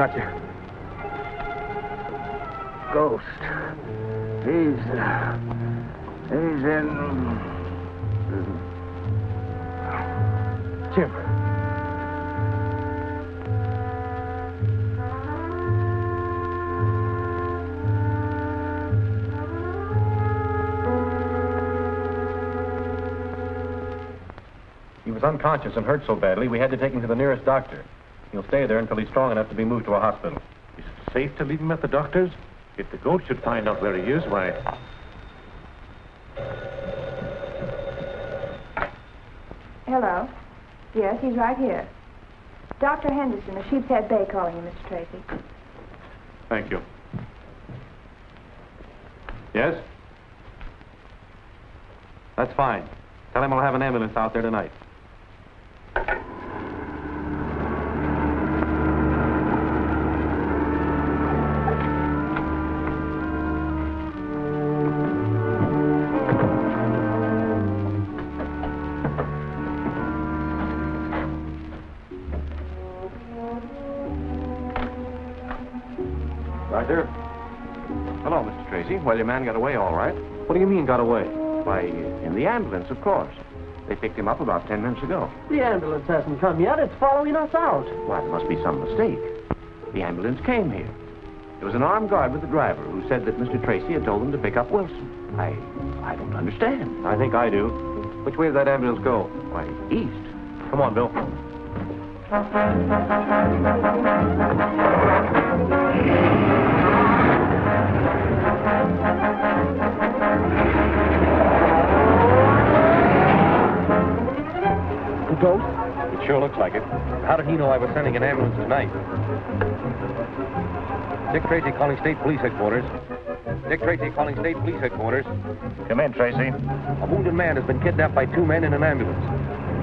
got you. Ghost. He's in... Jim. He was unconscious and hurt so badly, we had to take him to the nearest doctor. He'll stay there until he's strong enough to be moved to a hospital. Is it safe to leave him at the doctor's? If the ghost should find out where he is, why... Hello. Yes, he's right here. Dr. Henderson of Sheepshead Bay calling you, Mr. Tracy. Thank you. Yes? That's fine. Tell him I'll have an ambulance out there tonight. Doctor? Hello, Mr. Tracy. Well, your man got away all right. What do you mean, got away? Why, in the ambulance, of course. They picked him up about 10 minutes ago. The ambulance hasn't come yet. It's following us out. Why, there must be some mistake. The ambulance came here. There was an armed guard with the driver who said that Mr. Tracy had told them to pick up Wilson. I don't understand. I think I do. Which way did that ambulance go? Why, east. Come on, Bill. The ghost? It sure looks like it. How did he know I was sending an ambulance tonight? Dick Tracy calling State Police Headquarters. Dick Tracy calling State Police Headquarters. Come in, Tracy. A wounded man has been kidnapped by two men in an ambulance.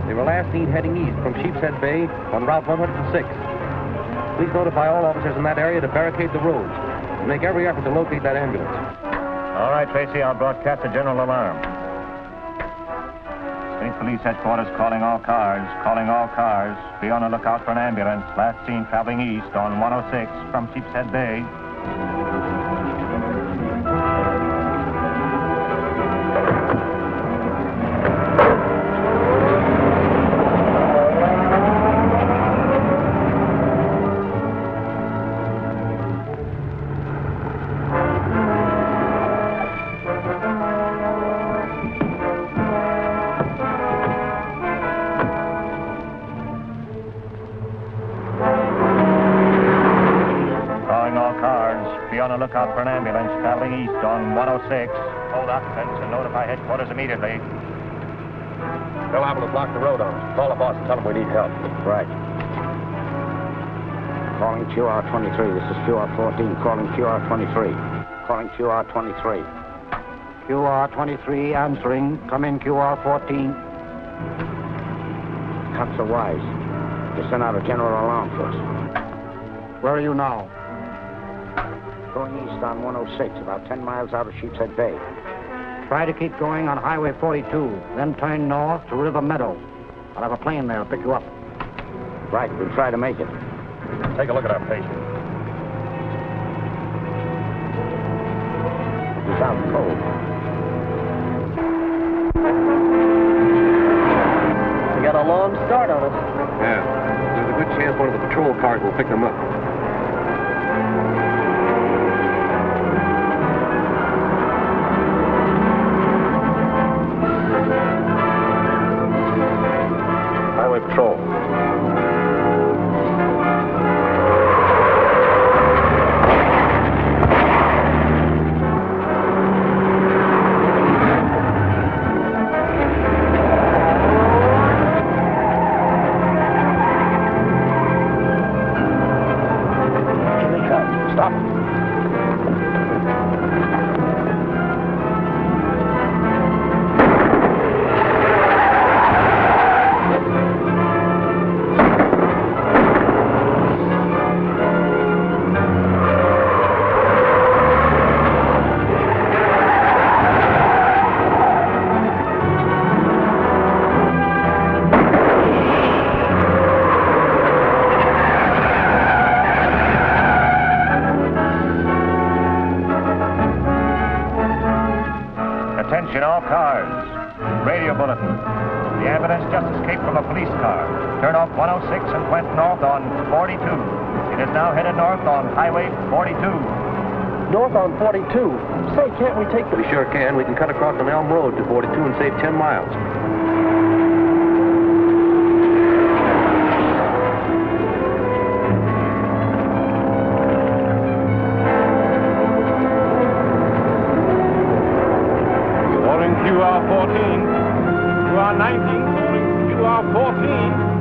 They were last seen heading east from Sheepshead Bay on Route 106. Please notify all officers in that area to barricade the roads and make every effort to locate that ambulance. All right, Tracy, I'll broadcast a general alarm. State Police Headquarters calling all cars. Be on the lookout for an ambulance. Last seen traveling east on 106 from Sheepshead Bay. Lookout for an ambulance traveling east on 106. Hold occupants and notify headquarters immediately. They'll have to block the road on us. Call the boss and tell him we need help. Right. Calling QR-23. This is QR-14. Calling QR-23. Calling QR-23. QR-23 answering. Come in, QR-14. Cops are wise. They sent out a general alarm for us. Where are you now? Going east on 106, about 10 miles out of Sheepshead Bay. Try to keep going on Highway 42, then turn north to River Meadow. I'll have a plane there to pick you up. Right, we'll try to make it. Take a look at our patient. He's out cold. We got a long start on us. Yeah. There's a good chance one of the patrol cars will pick them up. Highway Patrol. Attention all cars. Radio bulletin. The ambulance just escaped from a police car. Turned off 106 and went north on 42. It is now headed north on Highway 42. North on 42. Say, can't we take... We sure can. We can cut across an Elm Road to 42 and save 10 miles. Calling QR 14. QR 19. Calling QR 14.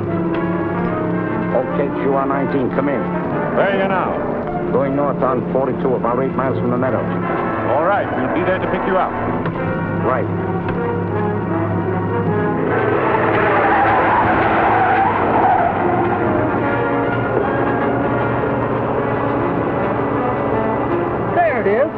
Okay, QR 19, come in. Where are you now? Going north on 42, about 8 miles from the meadows. All right, we'll be there to pick you up. Right. There it is.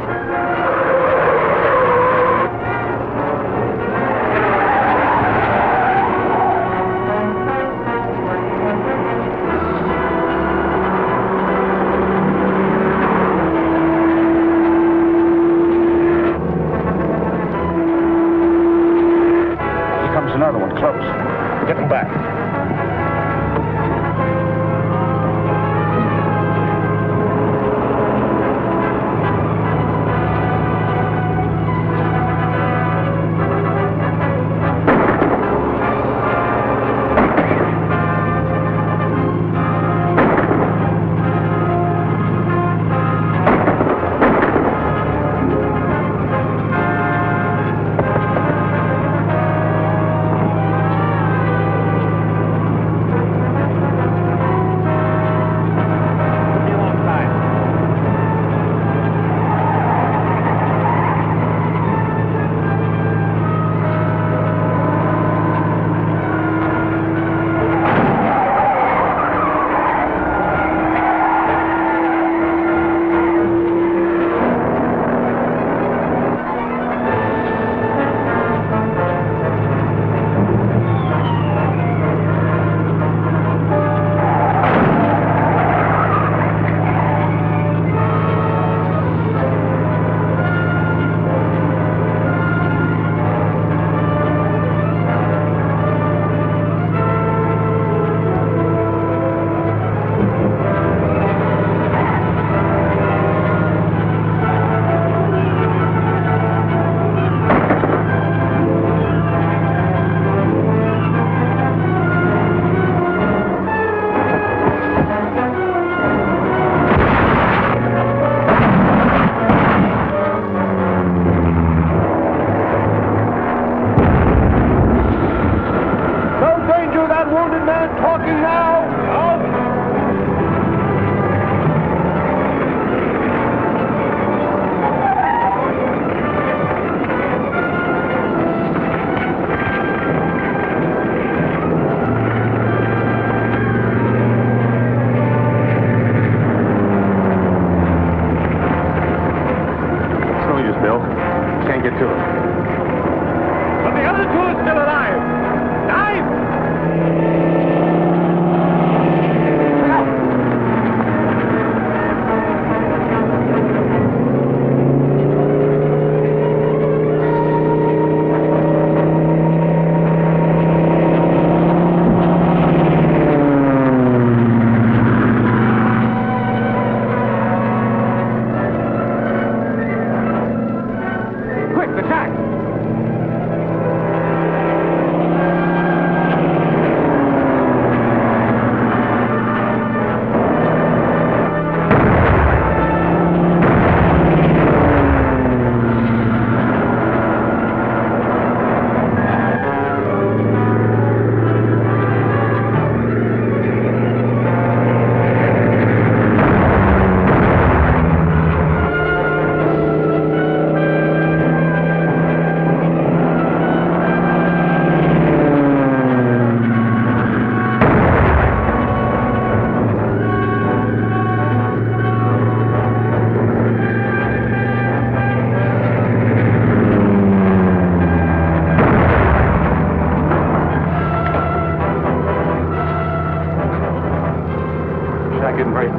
Another one, close. Get them back.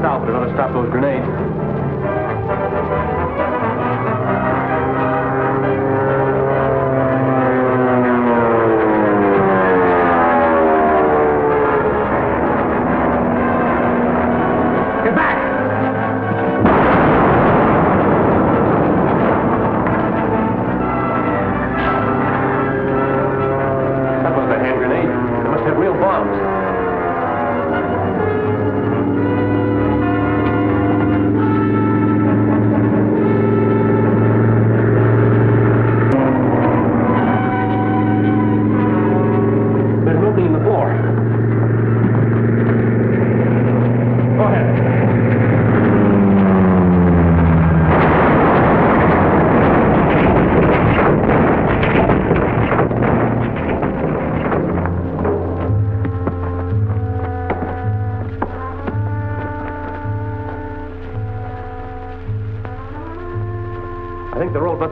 south, but it ought to stop those grenades.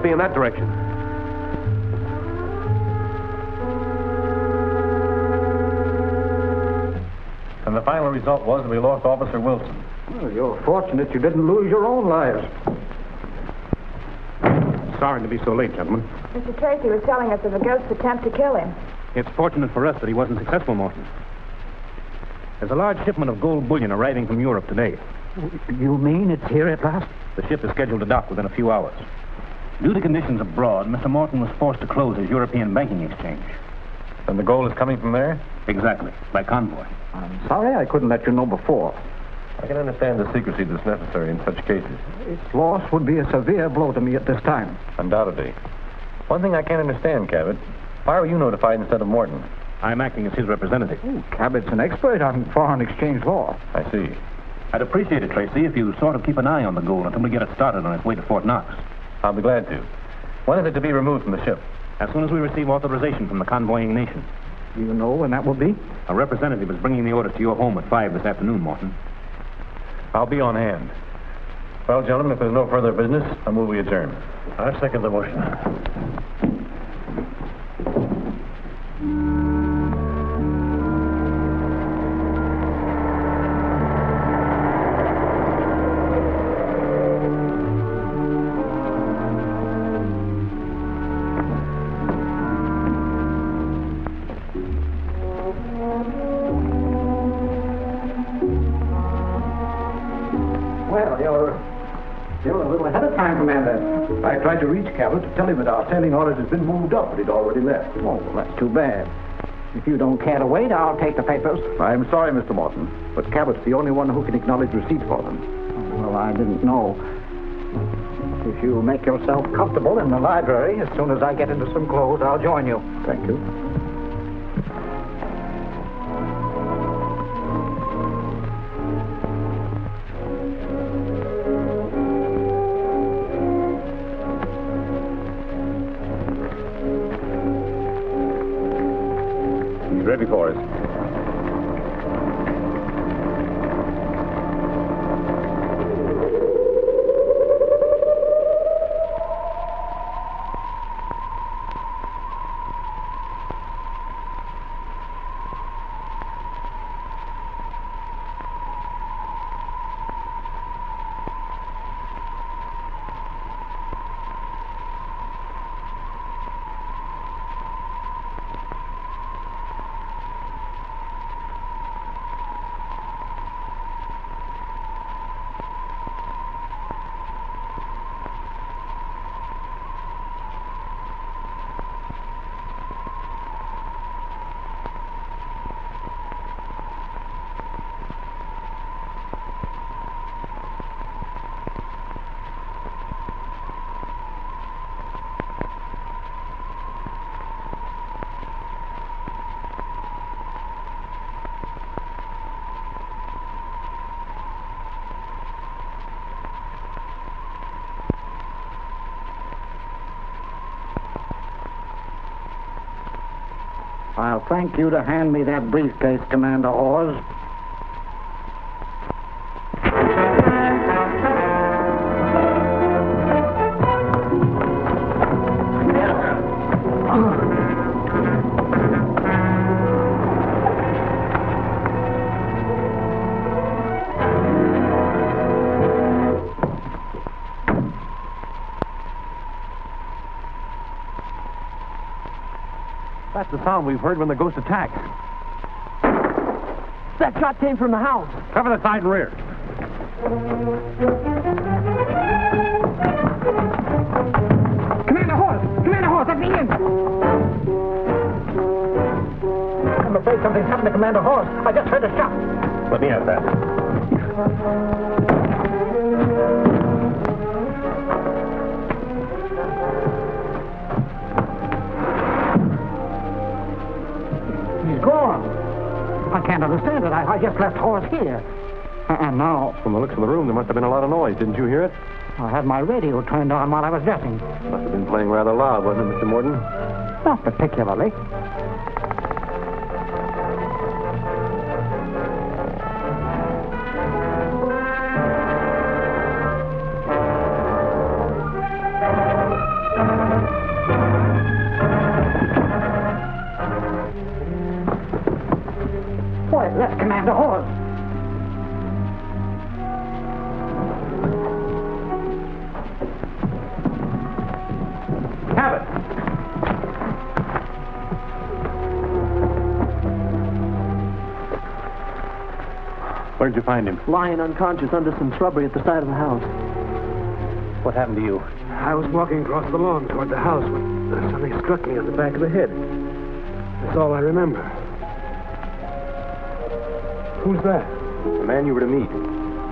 must be in that direction. And the final result was that we lost Officer Wilson. Well, you're fortunate you didn't lose your own lives. Sorry to be so late, gentlemen. Mr. Tracy was telling us of a ghost's attempt to kill him. It's fortunate for us that he wasn't successful, Morton. There's a large shipment of gold bullion arriving from Europe today. You mean it's here at last? The ship is scheduled to dock within a few hours. Due to conditions abroad, Mr. Morton was forced to close his European banking exchange. And the gold is coming from there? Exactly, by convoy. I'm sorry I couldn't let you know before. I can understand the secrecy that's necessary in such cases. Its loss would be a severe blow to me at this time. Undoubtedly. One thing I can't understand, Cabot. Why were you notified instead of Morton? I'm acting as his representative. Oh, Cabot's an expert on foreign exchange law. I see. I'd appreciate it, Tracy, if you sort of keep an eye on the gold until we get it started on its way to Fort Knox. I'll be glad to. When is it to be removed from the ship? As soon as we receive authorization from the convoying nation. Do you know when that will be? A representative is bringing the order to your home at 5 this afternoon, Morton. I'll be on hand. Well, gentlemen, if there's no further business, I move we adjourn. I second the motion. You're a little ahead of time, Commander. I tried to reach Cabot to tell him that our sailing orders had been moved up, but he'd already left. Oh, well, that's too bad. If you don't care to wait, I'll take the papers. I'm sorry, Mr. Morton, but Cabot's the only one who can acknowledge receipt for them. Oh, well, I didn't know. If you make yourself comfortable in the library, as soon as I get into some clothes, I'll join you. Thank you. He's ready for us. I'll thank you to hand me that briefcase, Commander Hawes. That's the sound we've heard when the ghost attacked. That shot came from the house. Cover the side and rear. Commander Hawes, let me in. I'm afraid something's happened to Commander Hawes. I just heard a shot. Let me have that. I can't understand it. I just left Horace here. And now... From the looks of the room, there must have been a lot of noise. Didn't you hear it? I had my radio turned on while I was dressing. Must have been playing rather loud, wasn't it, Mr. Morton? Not particularly. There's a horse. Cabot! Where'd you find him? Lying unconscious under some shrubbery at the side of the house. What happened to you? I was walking across the lawn toward the house when something struck me on the back of the head. That's all I remember. Who's that? The man you were to meet.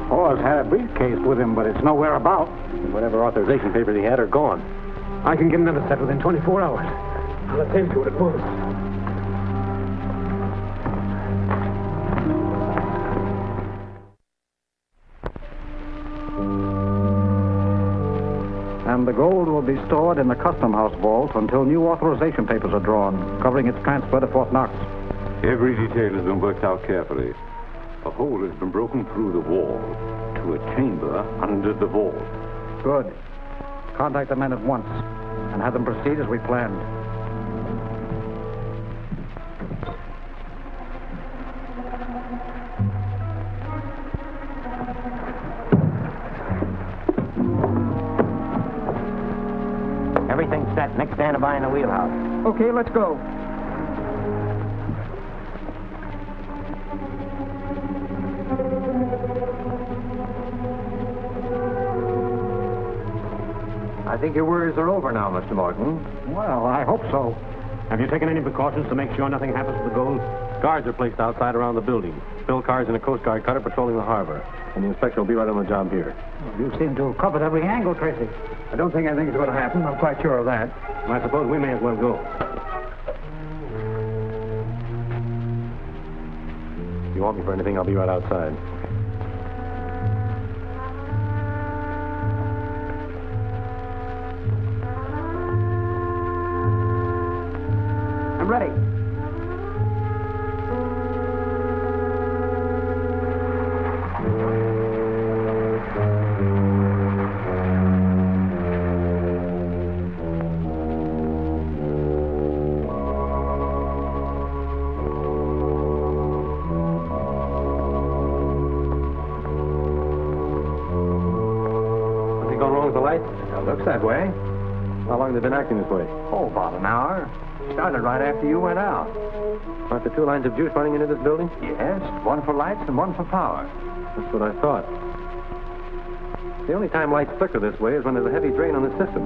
Horse had a briefcase with him, but it's nowhere about. And whatever authorization papers he had are gone. I can get another set within 24 hours. I'll attend to it at once. And the gold will be stored in the Custom House vault until new authorization papers are drawn, covering its transfer to Fort Knox. Every detail has been worked out carefully. A hole has been broken through the wall to a chamber under the vault. Good. Contact the men at once and have them proceed as we planned. Everything's set. Next stand by in the wheelhouse. Okay, let's go. I think your worries are over now, Mr. Morton. Well, I hope so. Have you taken any precautions to make sure nothing happens to the gold? Guards are placed outside around the building. Bill cars and a Coast Guard cutter patrolling the harbor. And the inspector will be right on the job here. You seem to have covered every angle, Tracy. I don't think anything's going to happen. I'm quite sure of that. I suppose we may as well go. If you want me for anything, I'll be right outside. I'm ready. Looks that way. How long have they been acting this way? Oh, about an hour. Started right after you went out. Aren't there two lines of juice running into this building? Yes, one for lights and one for power. That's what I thought. The only time lights flicker this way is when there's a heavy drain on the system.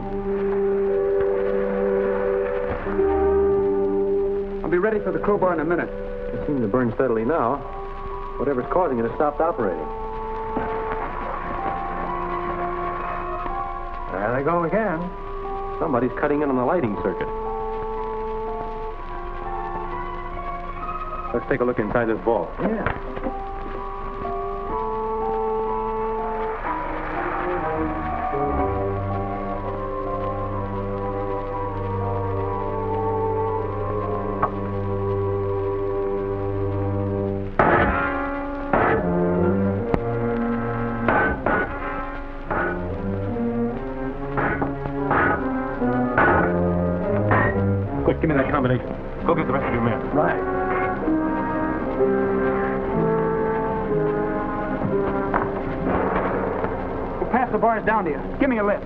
I'll be ready for the crowbar in a minute. It seems to burn steadily now. Whatever's causing it has stopped operating. There they go again. Somebody's cutting in on the lighting circuit. Let's take a look inside this vault. Yeah. Quick, give me that combination. Go get the rest of your men. Right. We'll pass the bars down to you. Give me a lift.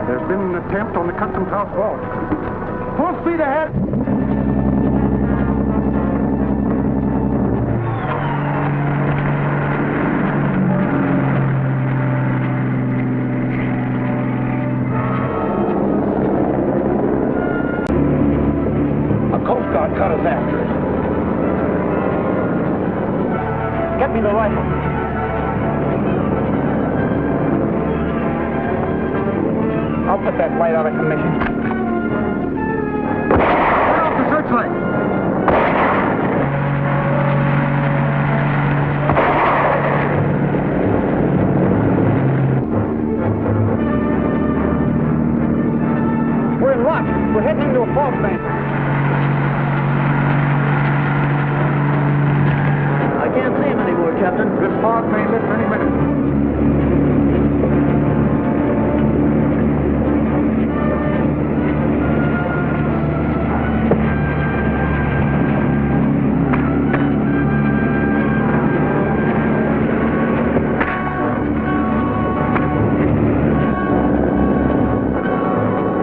There's been an attempt on the customs house vault. Full speed ahead. A Coast Guard cut us after us. Get me the rifle. I'll put that light out of commission. Turn off the searchlight. We're in luck. We're heading into a fog bank. I can't see him anymore, Captain. This fog may lift any minute.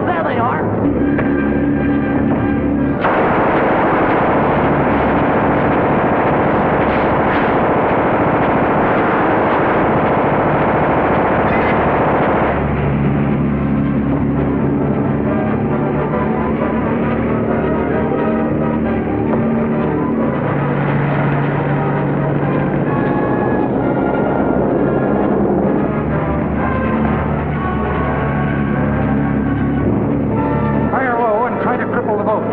There they are. Fire low and try to cripple the boat.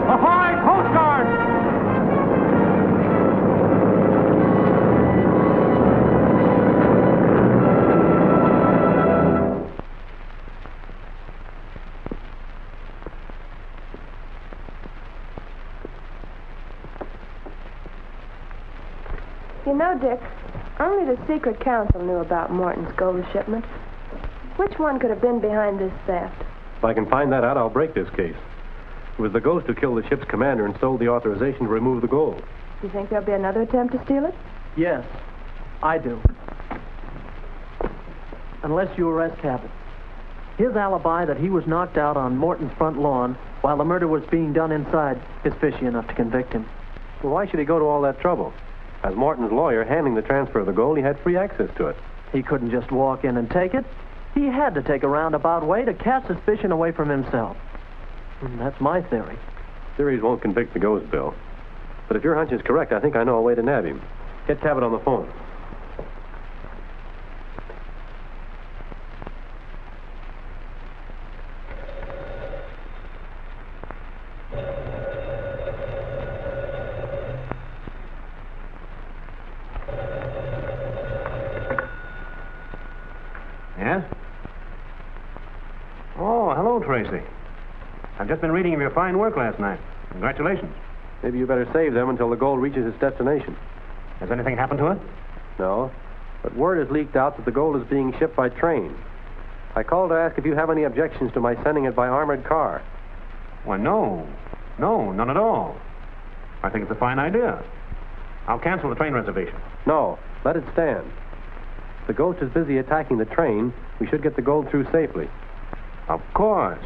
Ahoy, Coast Guard! You know, Dick, only the secret council knew about Morton's gold shipment. Which one could have been behind this theft? If I can find that out, I'll break this case. It was the ghost who killed the ship's commander and sold the authorization to remove the gold. Do you think there'll be another attempt to steal it? Yes, I do. Unless you arrest Cabot. His alibi that he was knocked out on Morton's front lawn while the murder was being done inside is fishy enough to convict him. Well, why should he go to all that trouble? As Morton's lawyer handling the transfer of the gold, he had free access to it. He couldn't just walk in and take it. He had to take a roundabout way to cast suspicion away from himself. And that's my theory. Theories won't convict the ghost, Bill. But if your hunch is correct, I think I know a way to nab him. Get Cabot on the phone. Yes? Oh, hello, Tracy. I've just been reading of your fine work last night. Congratulations. Maybe you better save them until the gold reaches its destination. Has anything happened to it? No, but word has leaked out that the gold is being shipped by train. I called to ask if you have any objections to my sending it by armored car. Why, no. No, none at all. I think it's a fine idea. I'll cancel the train reservation. No, let it stand. If the ghost is busy attacking the train, we should get the gold through safely. Of course.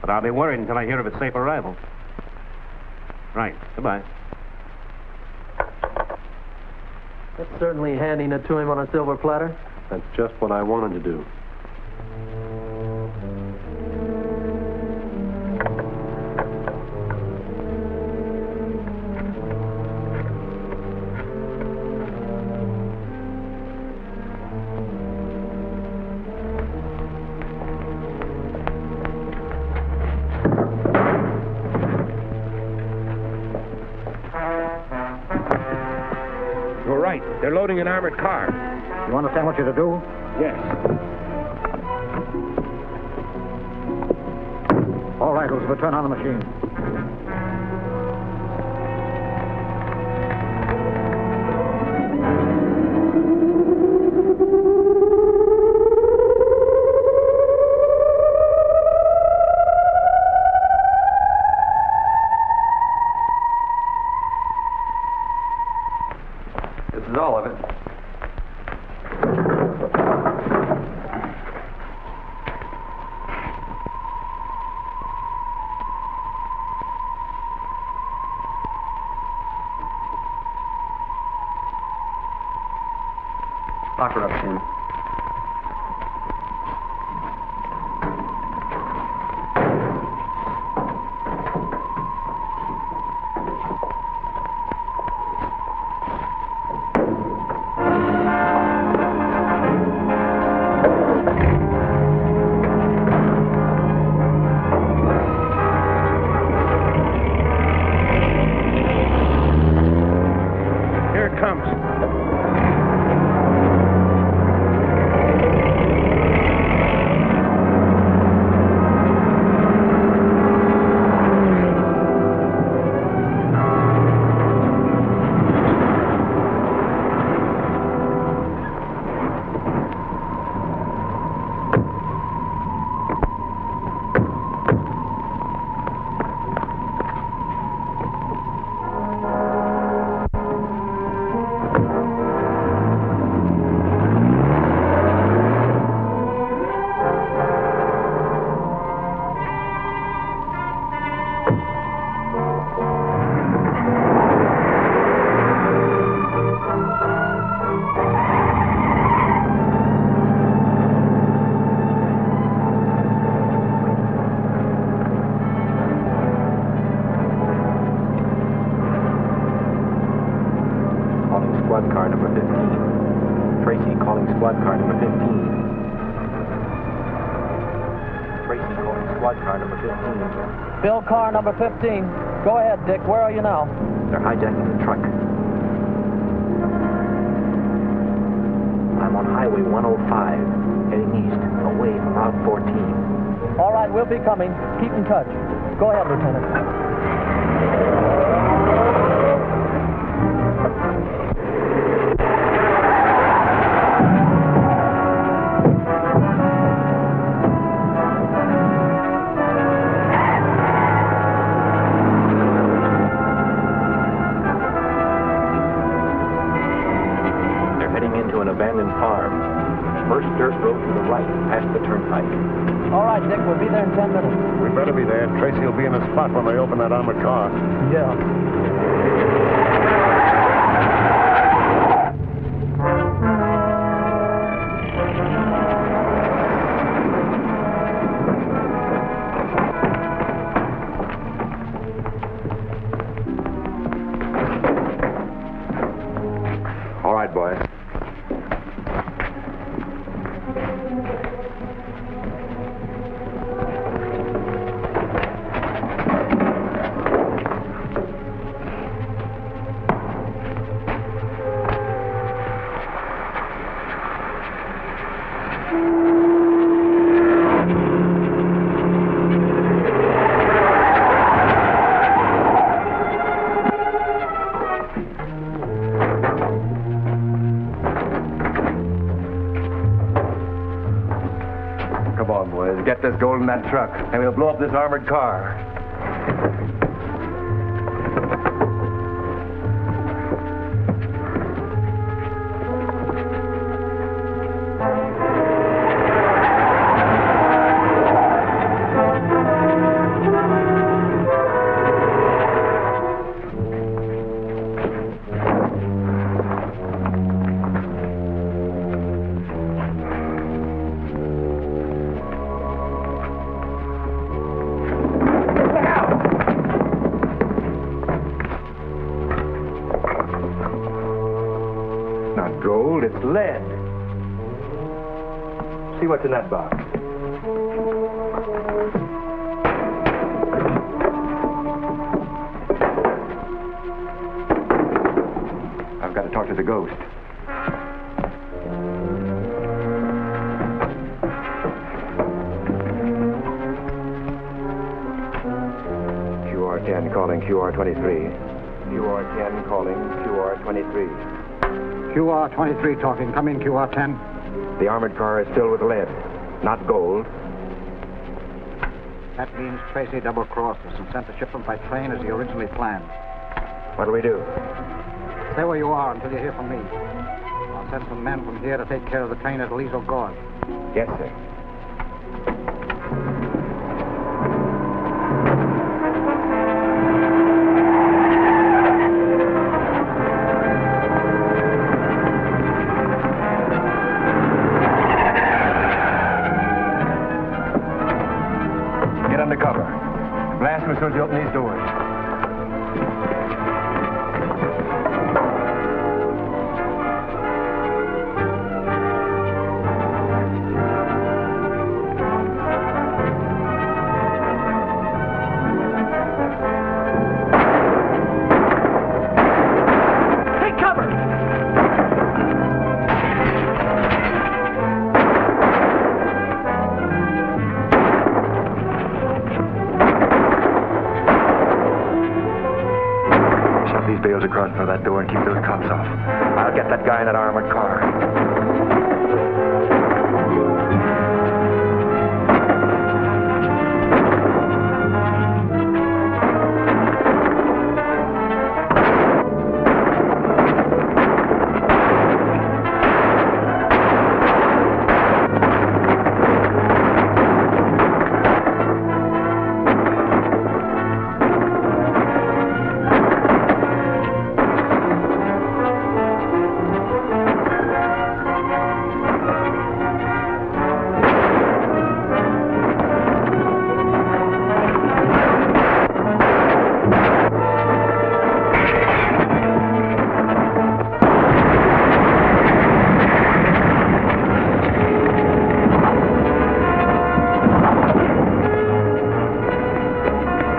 But I'll be worried until I hear of its safe arrival. Right. Goodbye. That's certainly handing it to him on a silver platter. That's just what I wanted to do. You're right. They're loading an armored car. You understand what you're to do? Yes. All right, Elizabeth, turn on the machine. This is all of it. Lock her up, Tim. Here it comes. Squad car number 15. Tracy calling squad car number 15. Tracy calling squad car number 15. Bill car number 15. Go ahead, Dick. Where are you now? They're hijacking the truck. I'm on Highway 105, heading east, away from Route 14. All right, we'll be coming. Keep in touch. Go ahead, Lieutenant. Abandoned farm. First dirt road to the right, past the turnpike. All right, Dick, we'll be there in 10 minutes. We better be there. Tracy will be in the spot when they open that armored car. Yeah. All right, boys. Come on, boys. Get this gold in that truck, and we'll blow up this armored car. Gold, it's lead. See what's in that box. I've got to talk to the ghost. QR-10 calling QR-23. QR-10 calling QR-23. QR-23 talking. Come in, QR-10. The armored car is filled with lead, not gold. That means Tracy double-crossed us and sent the shipment by train as he originally planned. What'll we do? Stay where you are until you hear from me. I'll send some men from here to take care of the train at Aliso Gorge. Yes, sir. Get under cover. Blast them as soon as you open these doors. Take cover! Shove these bales across in front of that door and keep those cops off. I'll get that guy in that armored car.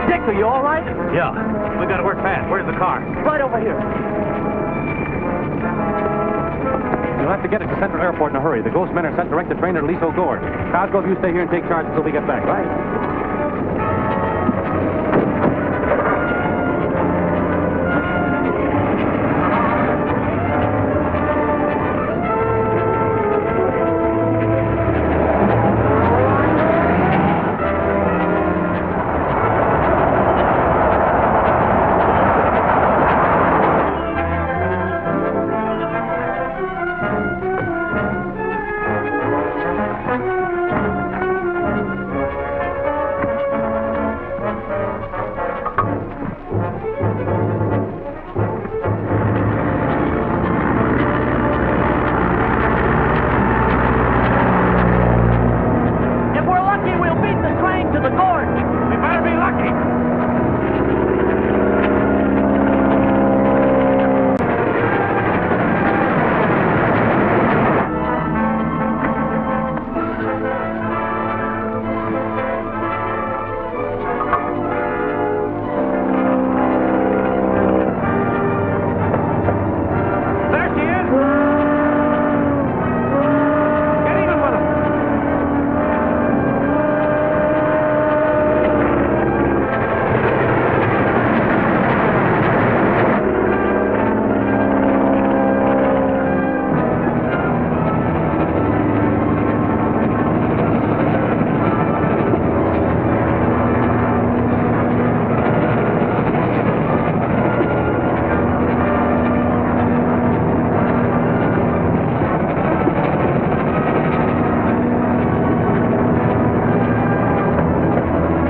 Dick, are you all right? Yeah. We gotta work fast. Where's the car? Right over here. You'll have to get it to Central Airport in a hurry. The ghost men are sent direct to train at Aliso Gorge. Cosgrove, you stay here and take charge until we get back. Right. If we're lucky, we'll beat the train to the gorge. We better be lucky. There she is. Get even with him.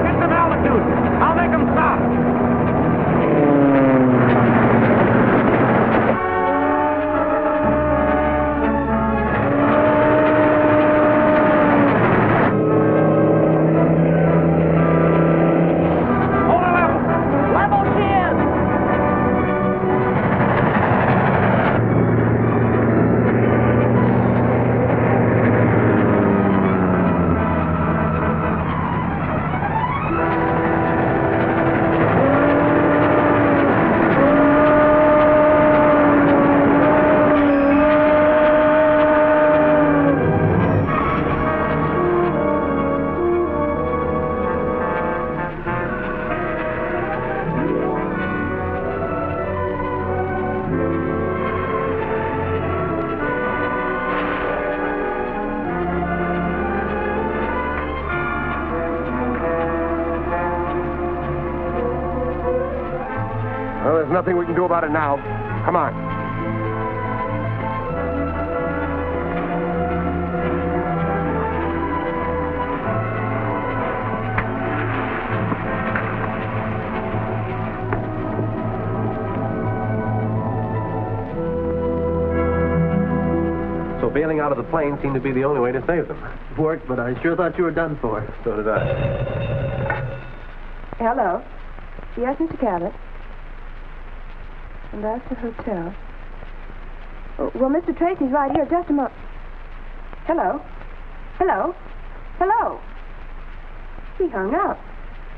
Get some altitude. I'll make them stop. Hold it level. Level she is. Well, there's nothing we can do about it now. Come on. bailing out of the plane seemed to be the only way to save them. Worked, but I sure thought you were done for. So did I. Hello. Yes, Mr. Cabot. And that's the hotel. Oh, well, Mr. Tracy's right here. Just a moment. Hello? Hello? Hello? He hung up.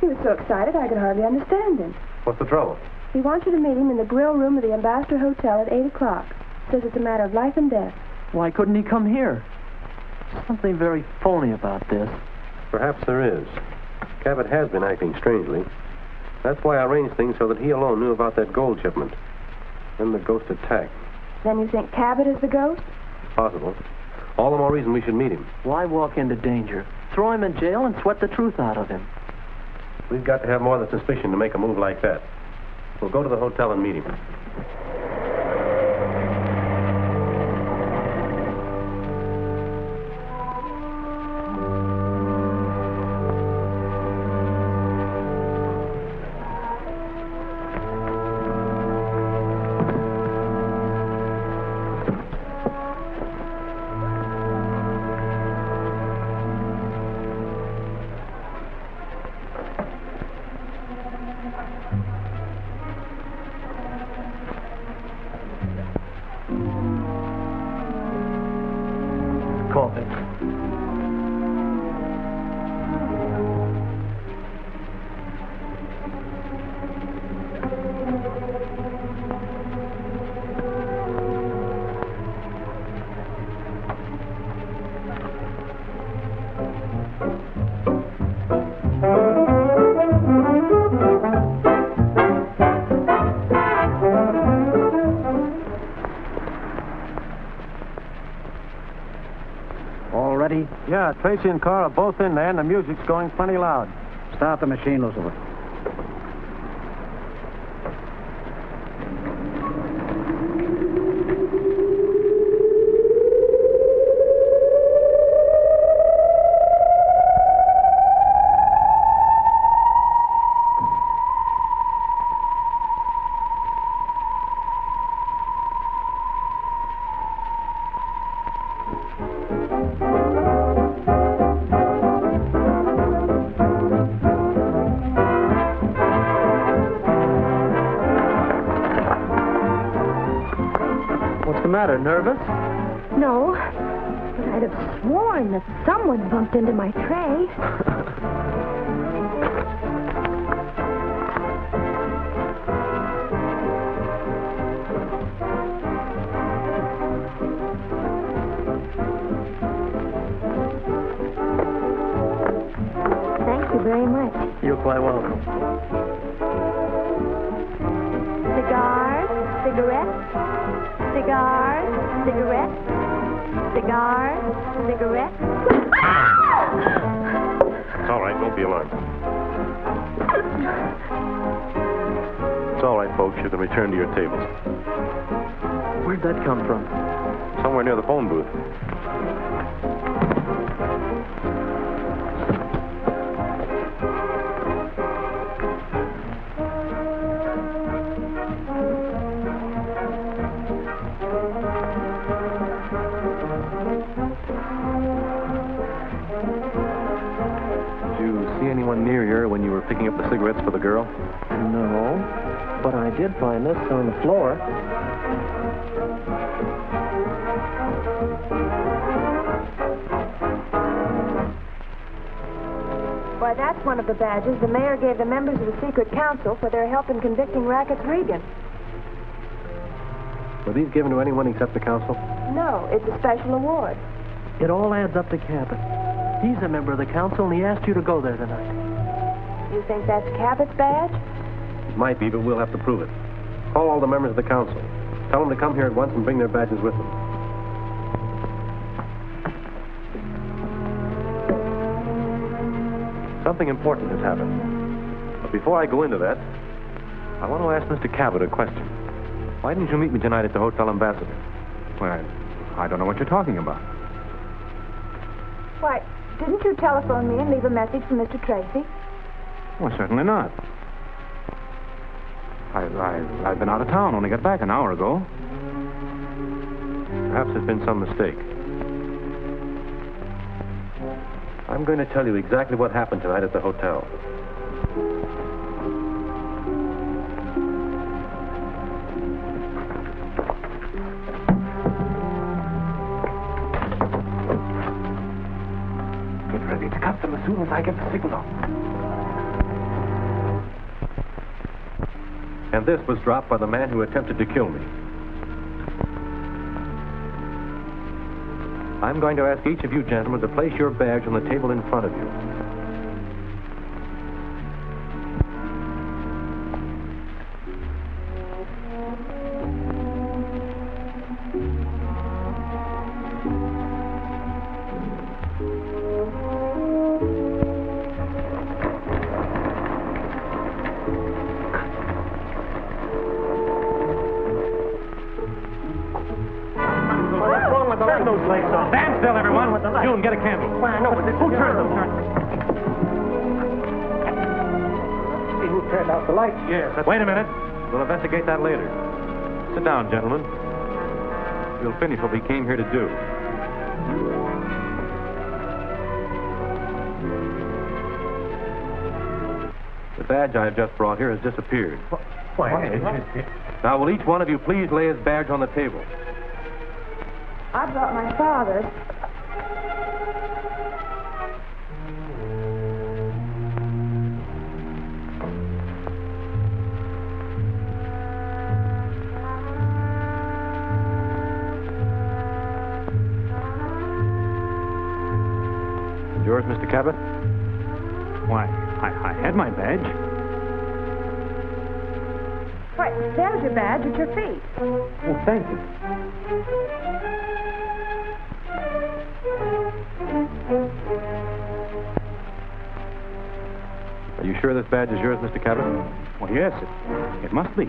He was so excited I could hardly understand him. What's the trouble? He wants you to meet him in the grill room of the Ambassador Hotel at 8 o'clock. Says it's a matter of life and death. Why couldn't he come here? Something very phony about this. Perhaps there is. Cabot has been acting strangely. That's why I arranged things so that he alone knew about that gold shipment. Then the ghost attack. Then you think Cabot is the ghost? Possible. All the more reason we should meet him. Why walk into danger? Throw him in jail and sweat the truth out of him. We've got to have more than suspicion to make a move like that. We'll go to the hotel and meet him. Call me. Ready? Yeah, Tracy and Carr are both in there, and the music's going plenty loud. Start the machine, Lucifer. What's the matter, nervous? No, but I'd have sworn that someone bumped into my tray. Thank you very much. You're quite welcome. Cigars, cigarettes, cigars, cigarettes, cigars, cigarettes. It's all right. Don't be alarmed. It's all right, folks. You can return to your tables. Where'd that come from? Somewhere near the phone booth. Near here when you were picking up the cigarettes for the girl? No, but I did find this on the floor. Why, that's one of the badges the mayor gave the members of the secret council for their help in convicting Rackets Regan. Were these given to anyone except the council? No, it's a special award. It all adds up to Cabot. He's a member of the council, and he asked you to go there tonight. You think that's Cabot's badge? It might be, but we'll have to prove it. Call all the members of the council. Tell them to come here at once and bring their badges with them. Something important has happened. But before I go into that, I want to ask Mr. Cabot a question. Why didn't you meet me tonight at the Hotel Ambassador? Well, I don't know what you're talking about. Why, didn't you telephone me and leave a message for Mr. Tracy? Well, certainly not. I've been out of town, only got back an hour ago. Perhaps there's been some mistake. I'm going to tell you exactly what happened tonight at the hotel. Get ready to cut them as soon as I get the signal. And this was dropped by the man who attempted to kill me. I'm going to ask each of you gentlemen to place your badge on the table in front of you. Stand still, everyone. June, get a candle. Who turned them? See who turned out the lights? Yes. Wait a minute. We'll investigate that later. Sit down, gentlemen. We'll finish what we came here to do. The badge I've just brought here has disappeared. Now, will each one of you please lay his badge on the table? I brought my father's. And yours, Mr. Cabot? Why, I had my badge. Right, there's your badge at your feet. Oh, thank you. Are you sure this badge is yours, Mr. Cabot? Well, yes, it must be.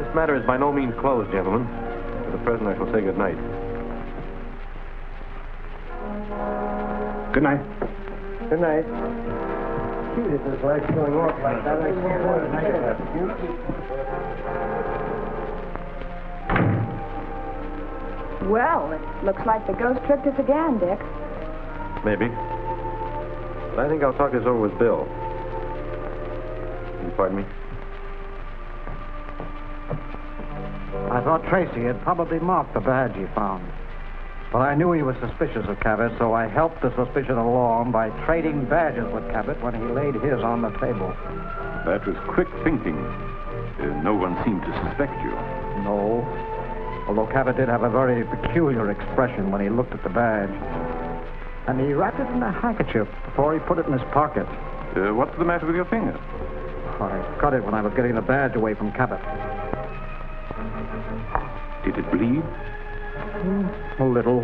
This matter is by no means closed, gentlemen. For the present, I shall say good night. Good night. Good night. Gee, if this light's going off like that, I can't hold it. Well, it looks like the ghost tricked us again, Dick. Maybe. But I think I'll talk this over with Bill. You pardon me? I thought Tracy had probably marked the badge he found. But I knew he was suspicious of Cabot, so I helped the suspicion along by trading badges with Cabot when he laid his on the table. That was quick thinking. No one seemed to suspect you. No. Although Cabot did have a very peculiar expression when he looked at the badge. And he wrapped it in a handkerchief before he put it in his pocket. What's the matter with your finger? I cut it when I was getting the badge away from Cabot. Did it bleed? A little.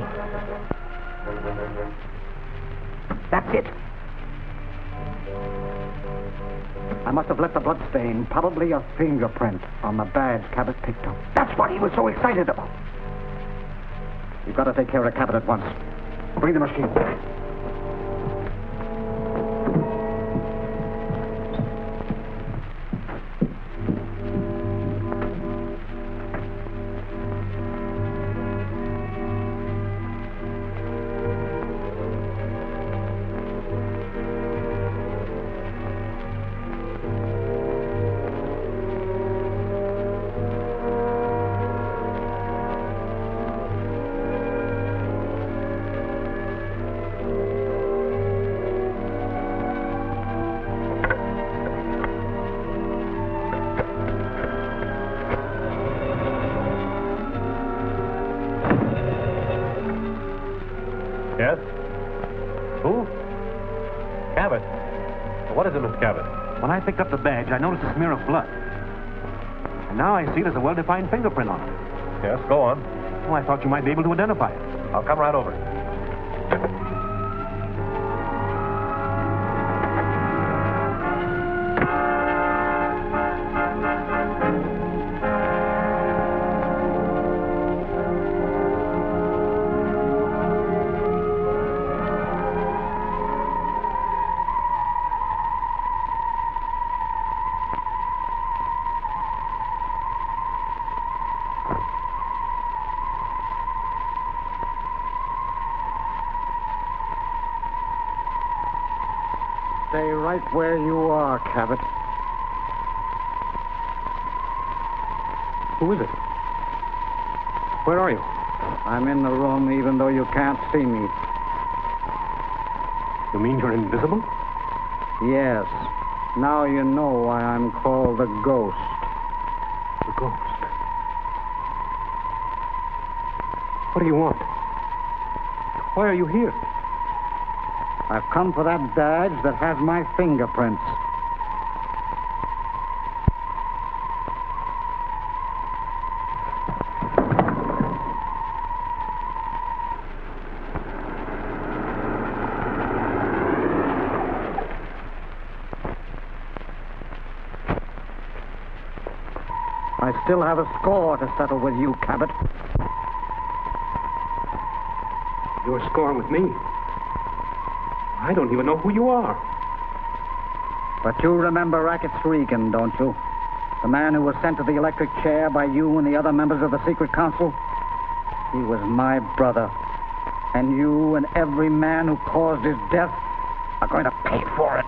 That's it. I must have left a blood stain, probably a fingerprint, on the badge Cabot picked up. That's what he was so excited about. You've got to take care of Cabot at once. Bring the machine. Yes? Who? Cabot. What is it, Miss Cabot? When I picked up the badge, I noticed a smear of blood. And now I see there's a well-defined fingerprint on it. Yes, go on. Oh, I thought you might be able to identify it. I'll come right over. Stay right where you are, Cabot. Who is it? Where are you? I'm in the room even though you can't see me. You mean you're invisible? Yes. Now you know why I'm called the Ghost. The Ghost? What do you want? Why are you here? I've come for that badge that has my fingerprints. I still have a score to settle with you, Cabot. You're scoring with me. I don't even know who you are. But you remember Rackets Regan, don't you? The man who was sent to the electric chair by you and the other members of the secret council? He was my brother. And you and every man who caused his death are going to pay for it.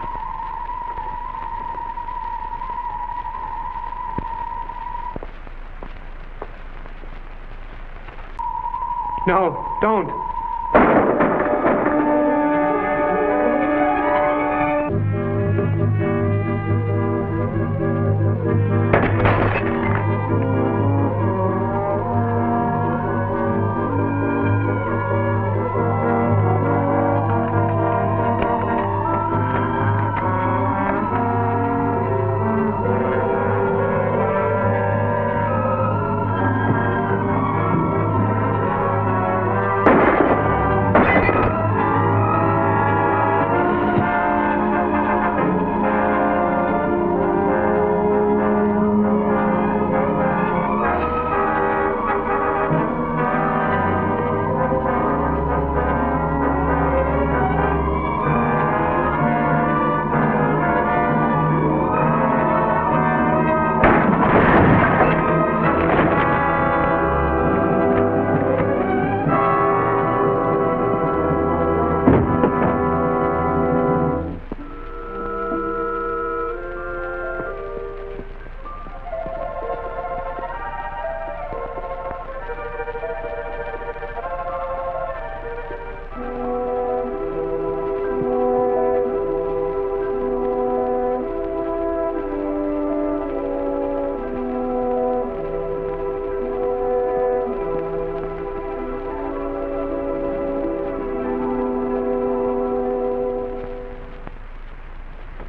No, don't.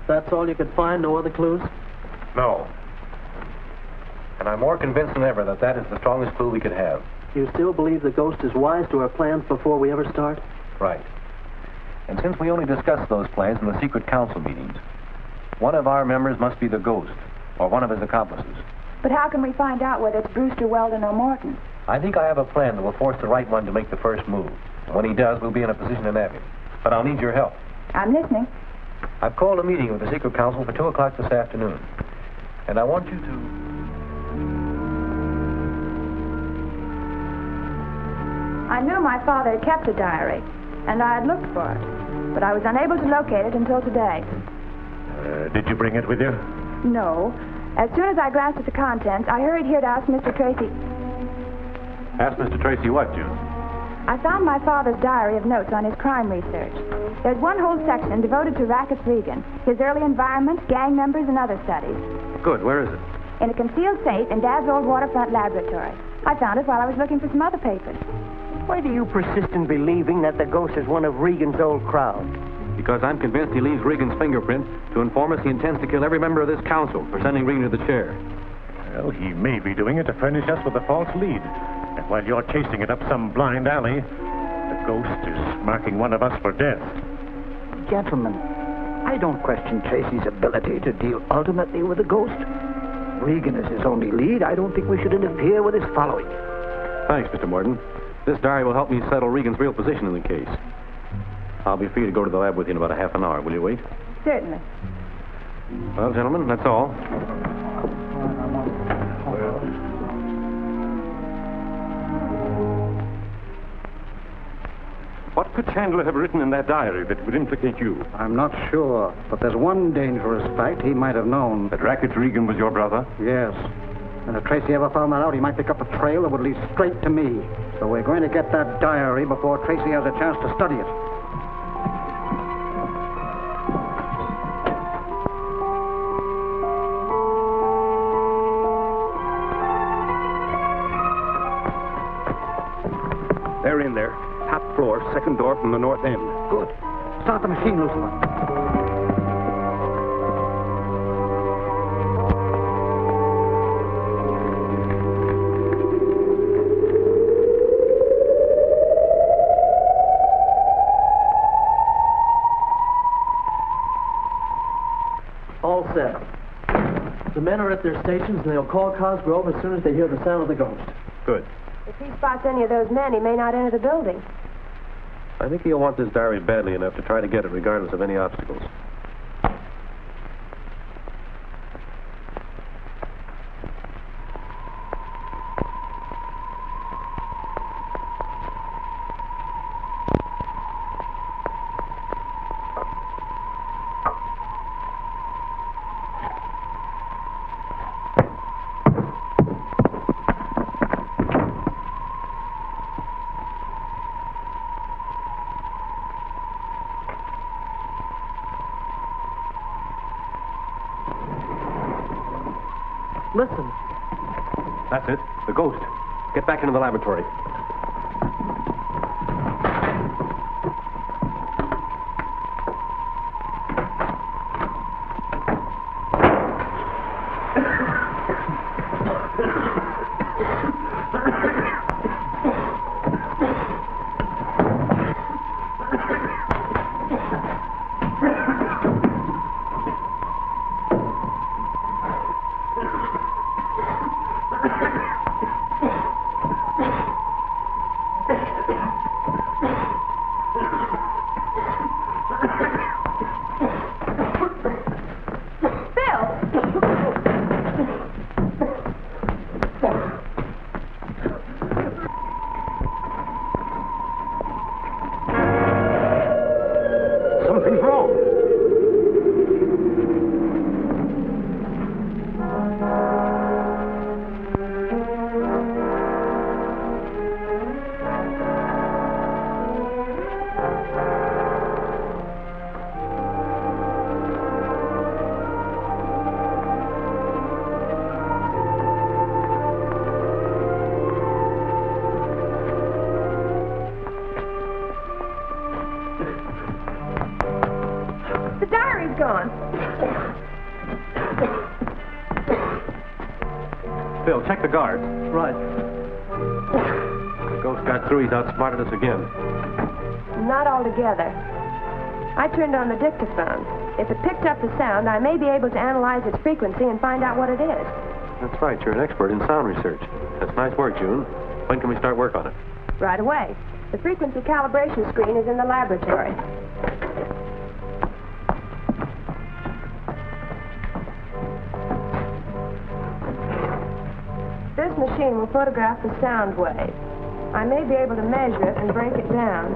That's all you could find? No other clues? No. And I'm more convinced than ever that that is the strongest clue we could have. You still believe the Ghost is wise to our plans before we ever start? Right. And since we only discussed those plans in the secret council meetings, one of our members must be the Ghost, or one of his accomplices. But how can we find out whether it's Brewster, Weldon, or Morton? I think I have a plan that will force the right one to make the first move. When he does, we'll be in a position to nab him. But I'll need your help. I'm listening. I've called a meeting with the secret council for 2 o'clock this afternoon. And I want you to... I knew my father had kept a diary, and I had looked for it, but I was unable to locate it until today. Did you bring it with you? No. As soon as I glanced at the contents, I hurried here to ask Mr. Tracy. Ask Mr. Tracy what, June? I found my father's diary of notes on his crime research. There's one whole section devoted to Rackets Regan, his early environment, gang members, and other studies. Good. Where is it? In a concealed safe in Dad's old waterfront laboratory. I found it while I was looking for some other papers. Why do you persist in believing that the Ghost is one of Regan's old crowd? Because I'm convinced he leaves Regan's fingerprint to inform us he intends to kill every member of this council for sending Regan to the chair. Well, he may be doing it to furnish us with a false lead. And while you're chasing it up some blind alley, the Ghost is marking one of us for death. Gentlemen, I don't question Tracy's ability to deal ultimately with the Ghost. Regan is his only lead. I don't think we should interfere with his following. Thanks, Mr. Morton. This diary will help me settle Regan's real position in the case. I'll be free to go to the lab with you in about a half an hour. Will you wait? Certainly. Well, gentlemen, that's all. What could could Chandler have written in that diary that would implicate you? I'm not sure, but there's one dangerous fact he might have known. That Racket Regan was your brother? Yes. And if Tracy ever found that out, he might pick up a trail that would lead straight to me. So we're going to get that diary before Tracy has a chance to study it. They're in there. Top floor, second door from the north end. Good. Start the machine, Lucifer. All set. The men are at their stations, and they'll call Cosgrove as soon as they hear the sound of the ghost. Good. If he spots any of those men, he may not enter the building. I think he'll want this diary badly enough to try to get it regardless of any obstacles. Listen. That's it. The ghost. Get back into the laboratory. Something's wrong. The diary's gone. Phil, check the guards. Right. The ghost got through. He's outsmarted us again. Not altogether. I turned on the dictaphone. If it picked up the sound, I may be able to analyze its frequency and find out what it is. That's right. You're an expert in sound research. That's nice work, June. When can we start work on it? Right away. The frequency calibration screen is in the laboratory. This machine will photograph the sound wave. I may be able to measure it and break it down.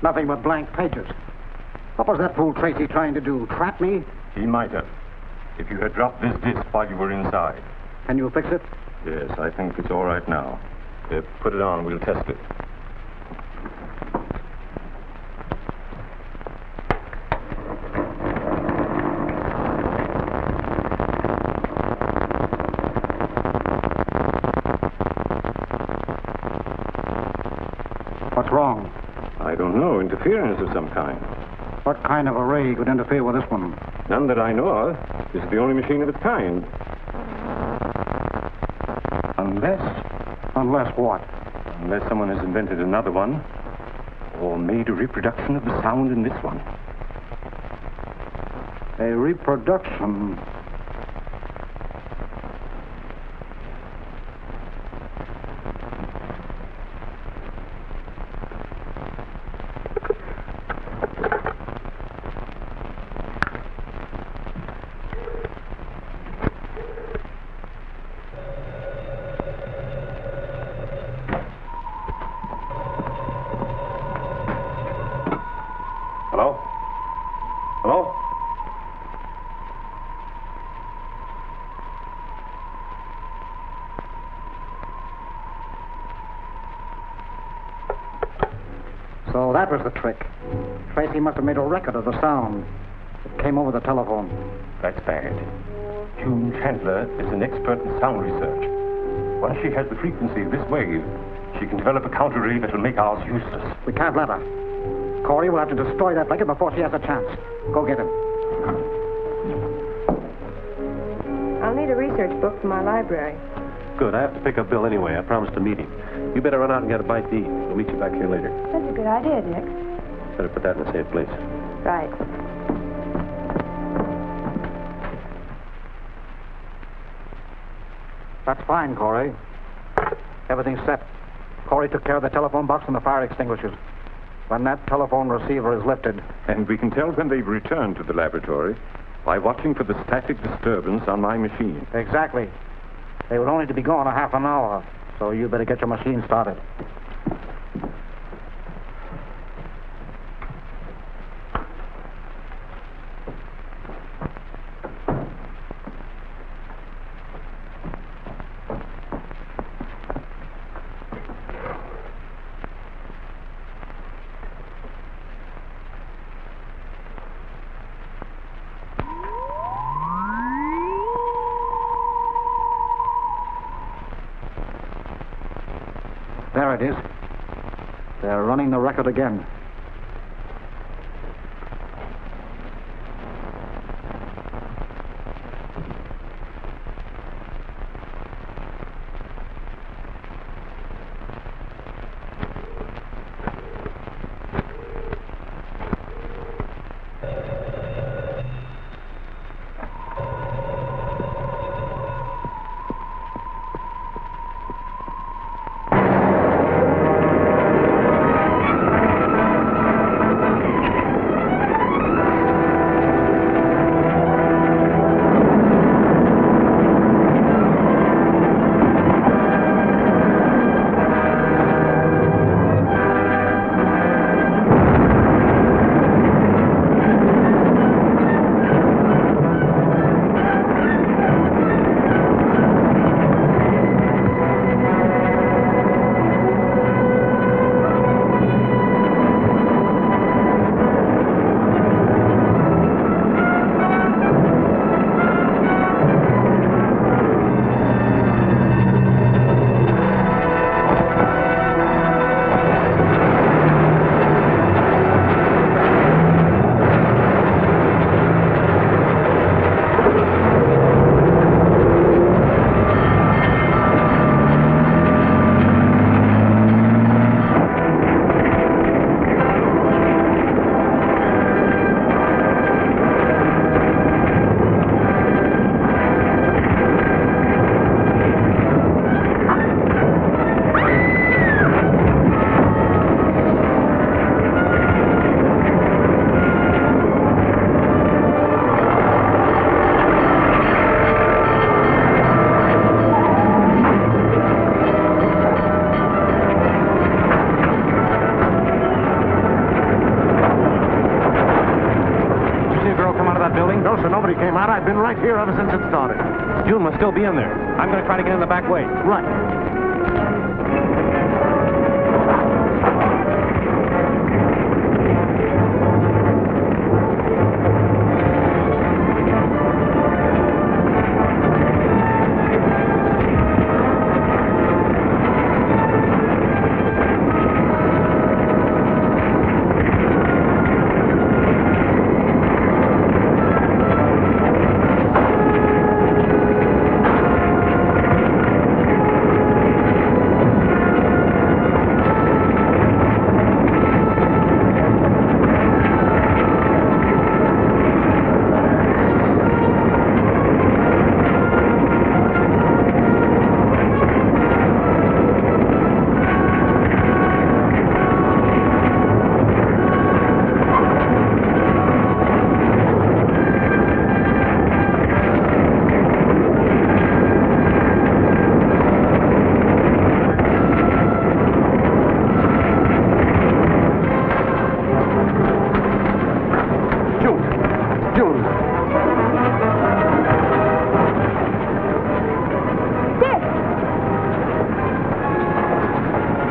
Nothing but blank pages. What was that fool Tracy trying to do? Trap me? He might have. If you had dropped this disc while you were inside. Can you fix it? Yes, I think it's all right now. Put it on. We'll test it. What's wrong? I don't know. Interference of some kind. What kind of array could interfere with this one? None that I know of. This is the only machine of its kind. Unless what? Unless someone has invented another one, or made a reproduction of the sound in this one. A reproduction? So that was the trick. Tracy must have made a record of the sound. It came over the telephone. That's bad. June Chandler is an expert in sound research. Once she has the frequency of this wave, she can develop a counter-ray that'll make ours useless. We can't let her. Corey will have to destroy that record before she has a chance. Go get him. I'll need a research book for my library. Good. I have to pick up Bill anyway. I promised to meet him. You better run out and get a bite to eat. We'll meet you back here later. That's a good idea, Dick. Better put that in a safe place. Right. That's fine, Corey. Everything's set. Corey took care of the telephone box and the fire extinguishers. When that telephone receiver is lifted... And we can tell when they've returned to the laboratory by watching for the static disturbance on my machine. Exactly. They would only to be gone a half an hour, so you better get your machine started. There it is. They're running the record again. I've been right here ever since it started. June must still be in there. I'm going to try to get in the back way. Right.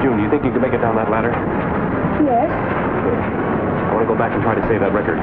June, do you think you can make it down that ladder? Yes? I want to go back and try to save that record.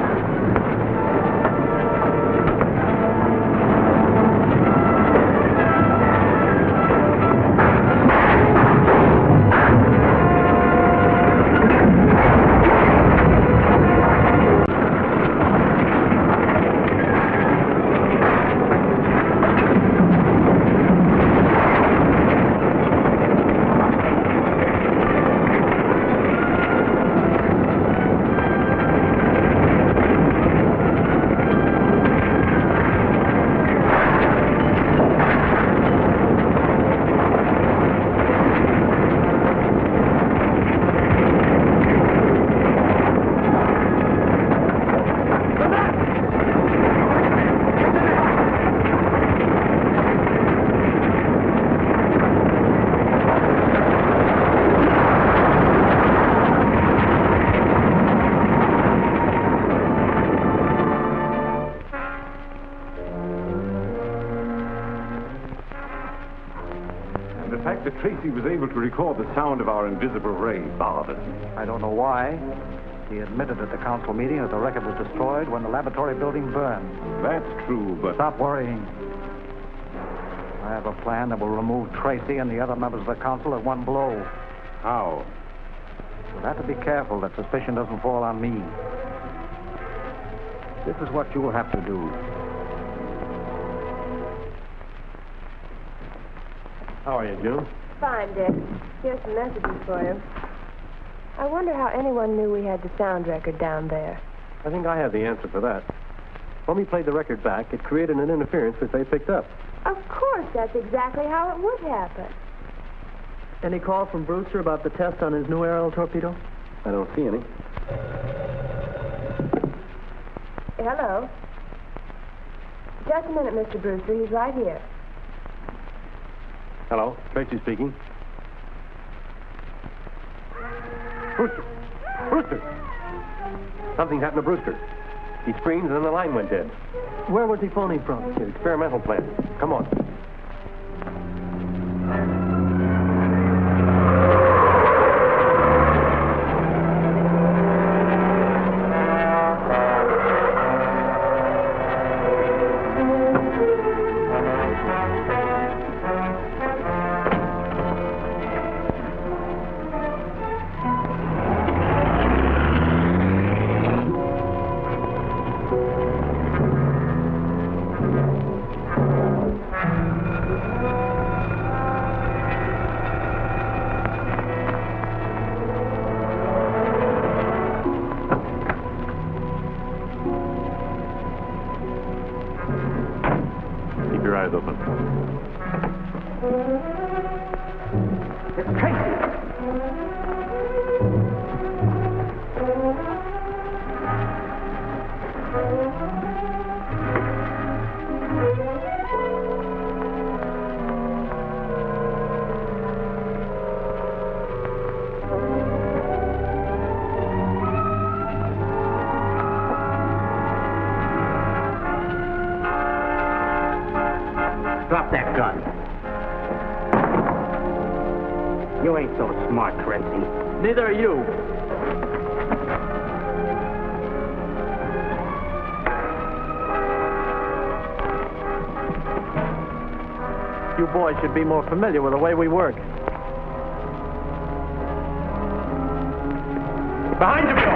The fact that Tracy was able to record the sound of our invisible ray bothered me. I don't know why. He admitted at the council meeting that the record was destroyed when the laboratory building burned. That's true, but... Stop worrying. I have a plan that will remove Tracy and the other members of the council at one blow. How? We'll have to be careful that suspicion doesn't fall on me. This is what you will have to do. How are you, June? Fine, Dick. Here's some messages for you. I wonder how anyone knew we had the sound record down there. I think I have the answer for that. When we played the record back, it created an interference which they picked up. Of course, that's exactly how it would happen. Any call from Brewster about the test on his new aerial torpedo? I don't see any. Hello. Just a minute, Mr. Brewster. He's right here. Hello, Tracy speaking. Brewster! Brewster! Something happened to Brewster. He screamed and then the line went dead. Where was he phoning from? His experimental plant. Come on. Your eyes open. It's Tracy. Drop that gun. You ain't so smart, Tracy. Neither are you. You boys should be more familiar with the way we work. Behind you, Bill!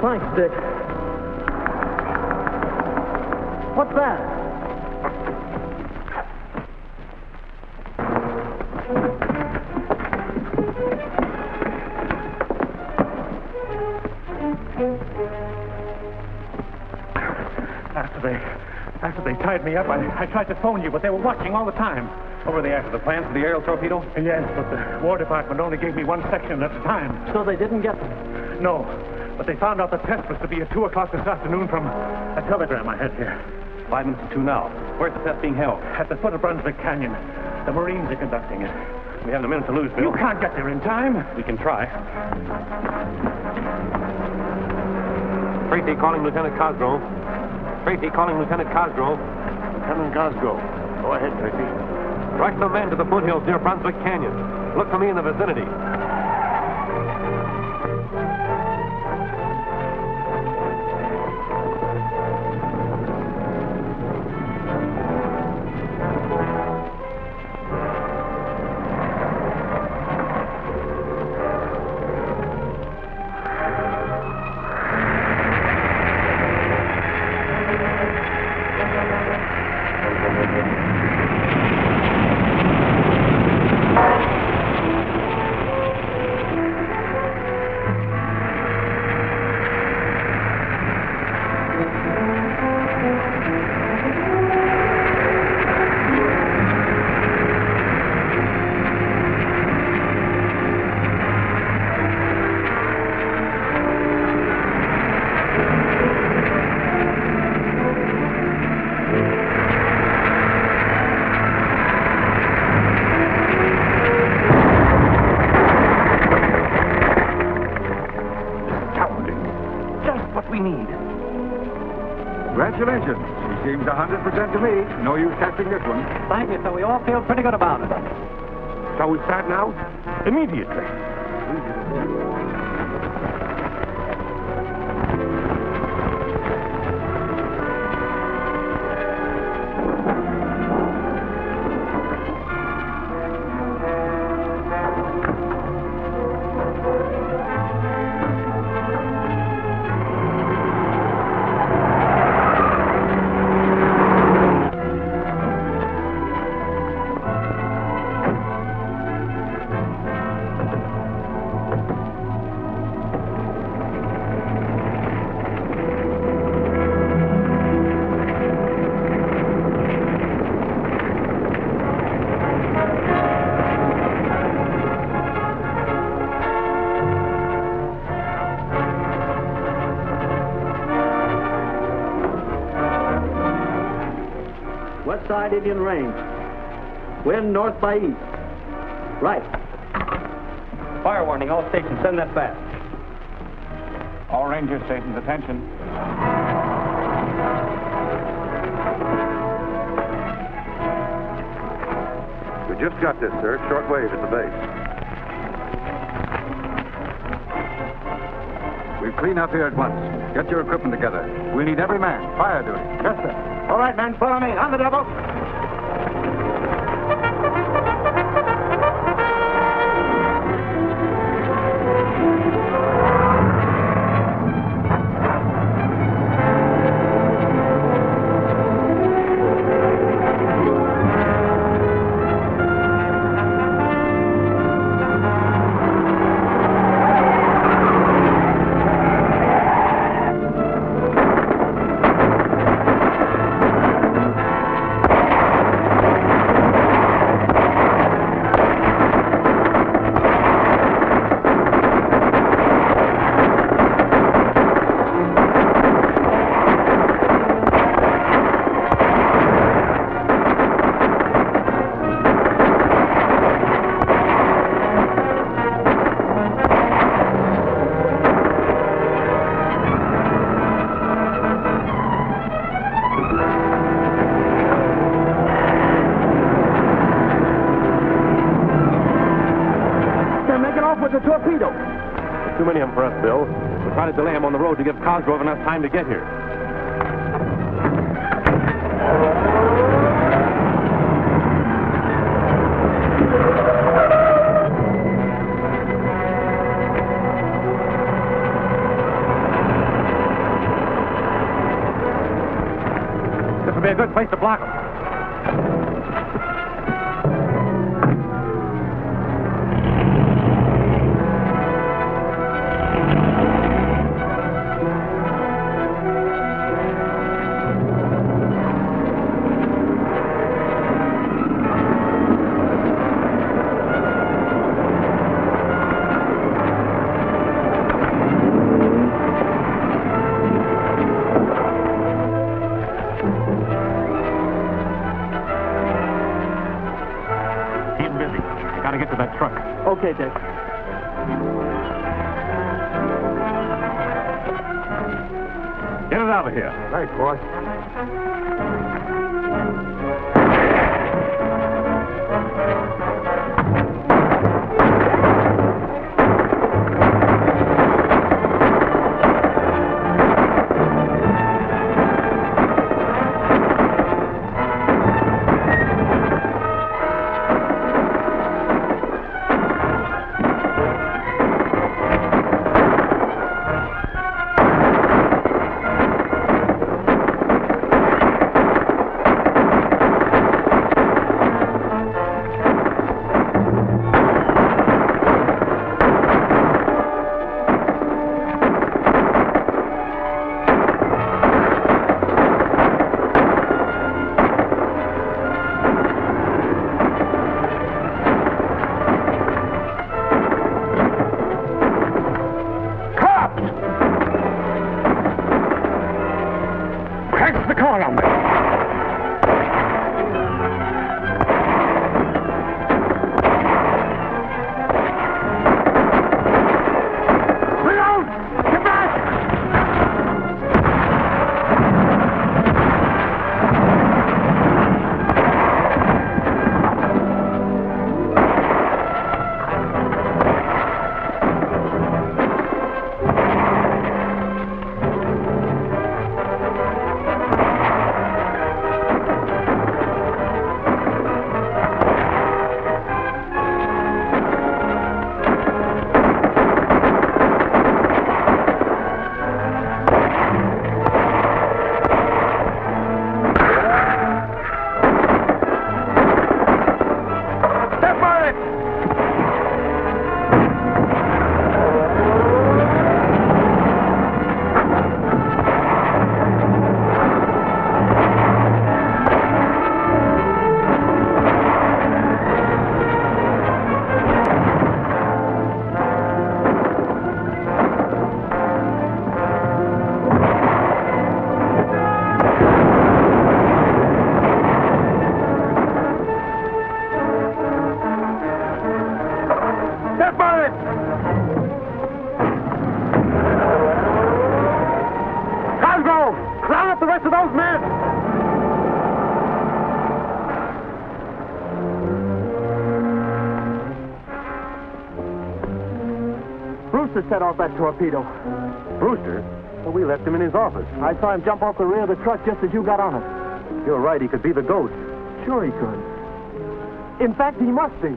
Thanks, Dick. What's that? After they tied me up, I tried to phone you, but they were watching all the time. What were they after, the plans for the aerial torpedo? Yes, but the War Department only gave me one section at a time. So they didn't get them? No, but they found out the test was to be at 2 o'clock this afternoon from a telegram I had here. 5 minutes to 2 now. Where's the test being held? At the foot of Brunswick Canyon. The Marines are conducting it. We haven't a minute to lose, Bill. You can't get there in time. We can try. Tracy calling Lieutenant Cosgrove. Tracy calling Lieutenant Cosgrove. Lieutenant Cosgrove. Go ahead, Tracy. Direct the men to the foothills near Brunswick Canyon. Look for me in the vicinity. Congratulations. She seems 100% to me. No use testing this one. Thank you, so we all feel pretty good about it. Shall we start now? Immediately. Side Indian Range. Wind north by east. Right. Fire warning, all stations. Send that back. All ranger stations, attention. We just got this, sir. Short wave at the base. We'll clean up here at once. Get your equipment together. We need every man. Fire duty. Yes, sir. All right, men, follow me. On the double. With the torpedo. Too many of them for us, Bill. We'll try to delay them on the road to give Cosgrove enough time to get here. be a good place to block them. Okay, Dick. Get it out of here. Right, boss. Set off that torpedo. Brewster? Well, we left him in his office. I saw him jump off the rear of the truck just as you got on it. You're right, he could be the ghost. Sure he could. In fact, he must be.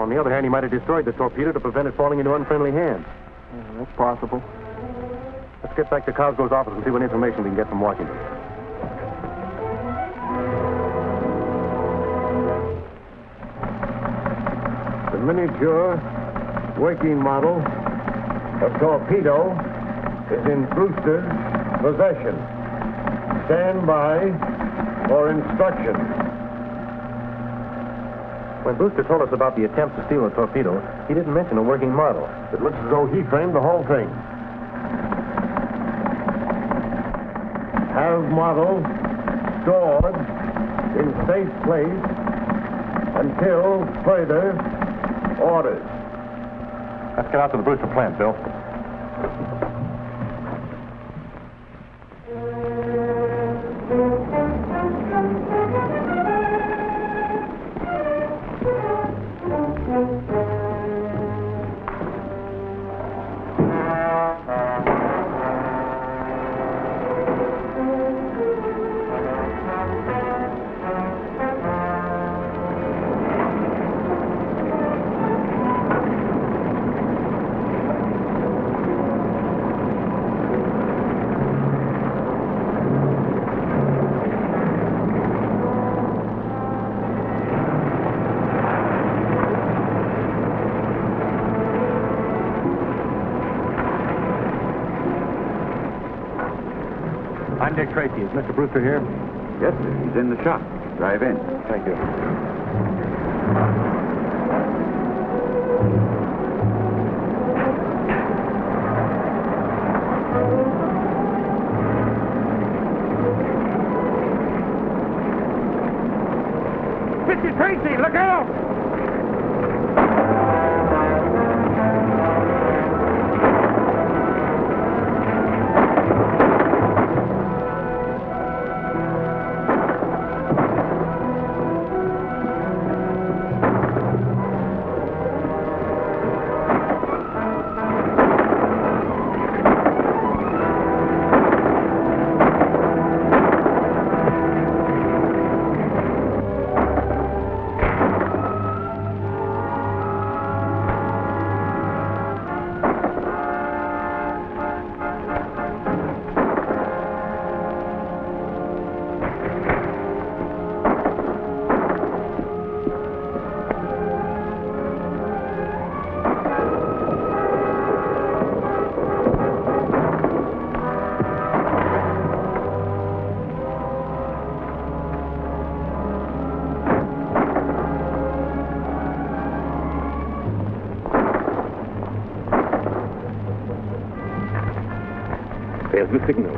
On the other hand, he might have destroyed the torpedo to prevent it falling into unfriendly hands. Yeah, that's possible. Let's get back to Cosgrove's office and see what information we can get from Washington. The miniature working model of torpedo is in Brewster's possession. Stand by for instructions. When Brewster told us about the attempt to steal a torpedo, he didn't mention a working model. It looks as though he framed the whole thing. Have model stored in safe place until further orders. Let's get out to the Brewster plant, Bill. Dick Tracy. Is Mr. Brewster here? Yes, sir. He's in the shop. Drive in. Thank you. Mr. Tracy, look out! There's the signal.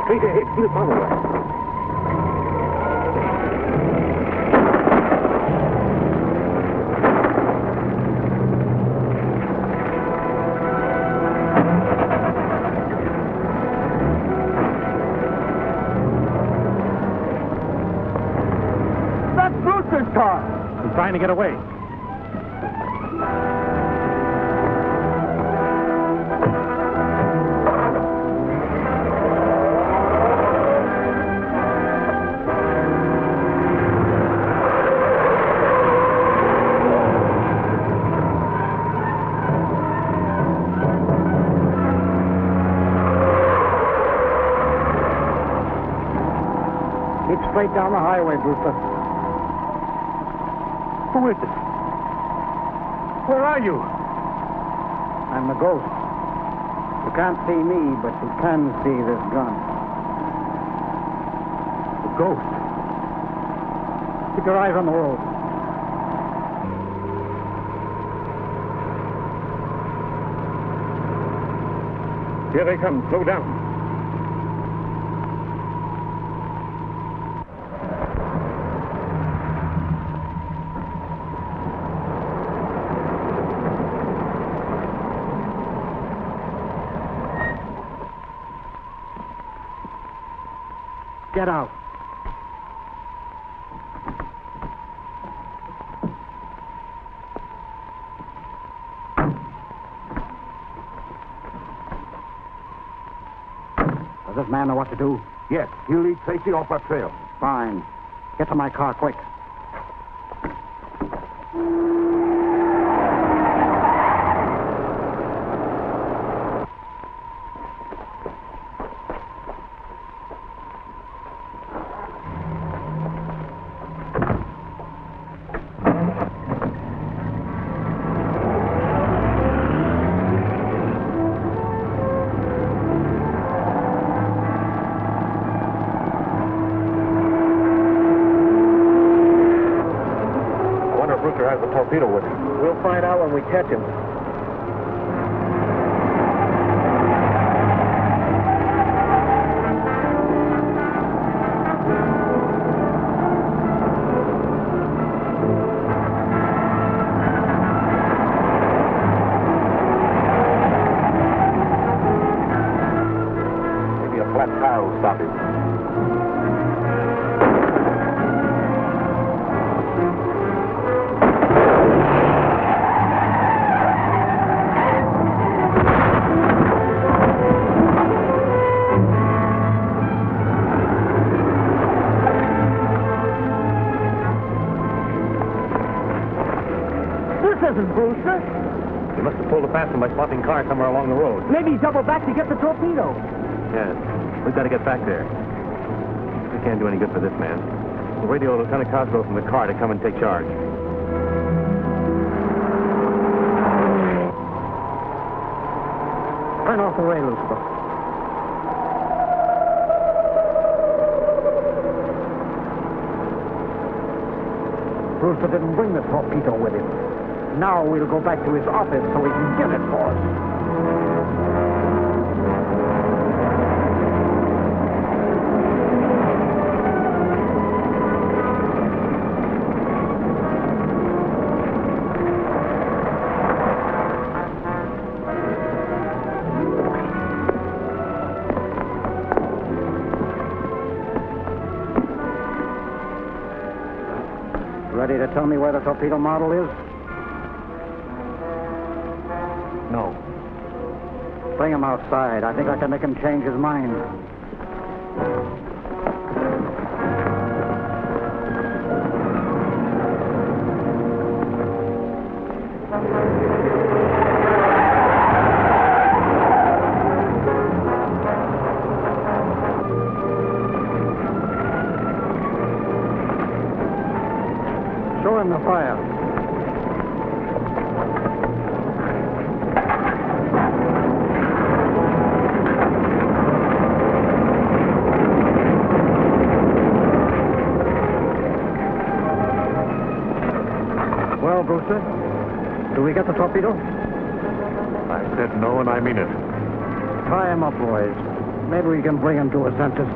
Straight ahead, we'll follow her. That's Brewster's car. He's trying to get away. Keep straight down the highway, Brewster. Who is it? Where are you? I'm the ghost. You can't see me, but you can see this gun. The ghost. Keep your eyes on the road. Here they come. Slow down. Get out. Does this man know what to do? Yes, he'll lead Tracy off our trail. Fine. Get to my car, quick. Brewster has the torpedo with him. We'll find out when we catch him. Maybe a flat tire will stop him. Brewster? He must have pulled a fast one by swapping cars somewhere along the road. Maybe he doubled back to get the torpedo. Yes. We've got to get back there. We can't do any good for this man. We'll radio Lieutenant Cosgrove from the car to come and take charge. Turn off the ray, Lucifer. Brewster didn't bring the torpedo with him. Now we'll go back to his office so he can get it for us. Ready to tell me where the torpedo model is? No. Bring him outside. I think I can make him change his mind. Show him the fire. Well, Brewster, do we get the torpedo? I said no, and I mean it. Tie him up, boys. Maybe we can bring him to his senses.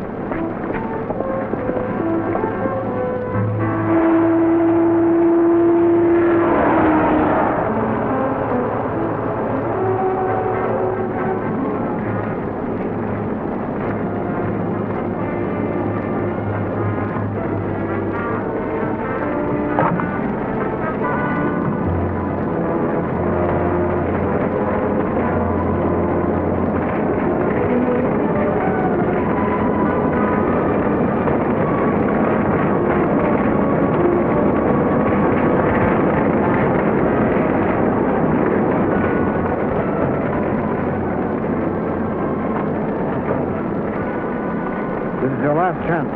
This is your last chance.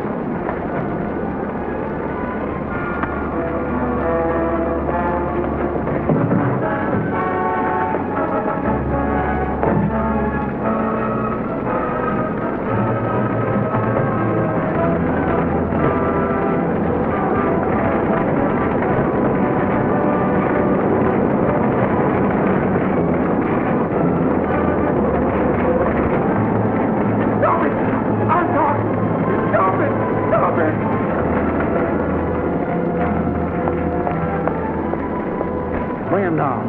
Bring him down.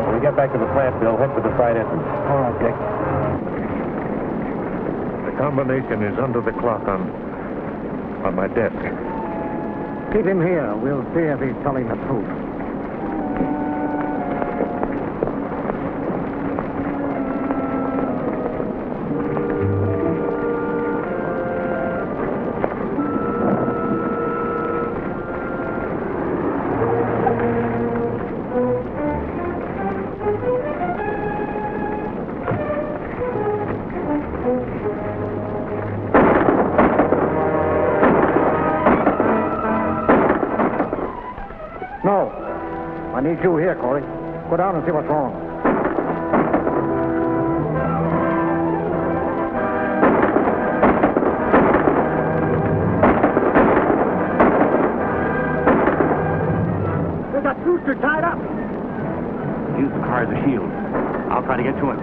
When we get back to the plant, Bill, head for the side entrance. All right, Dick. The combination is under the clock on my desk. Keep him here. We'll see if he's telling the truth. No. I need you here, Corey. Go down and see what's wrong. They got Brewster tied up. Use the car as a shield. I'll try to get to him.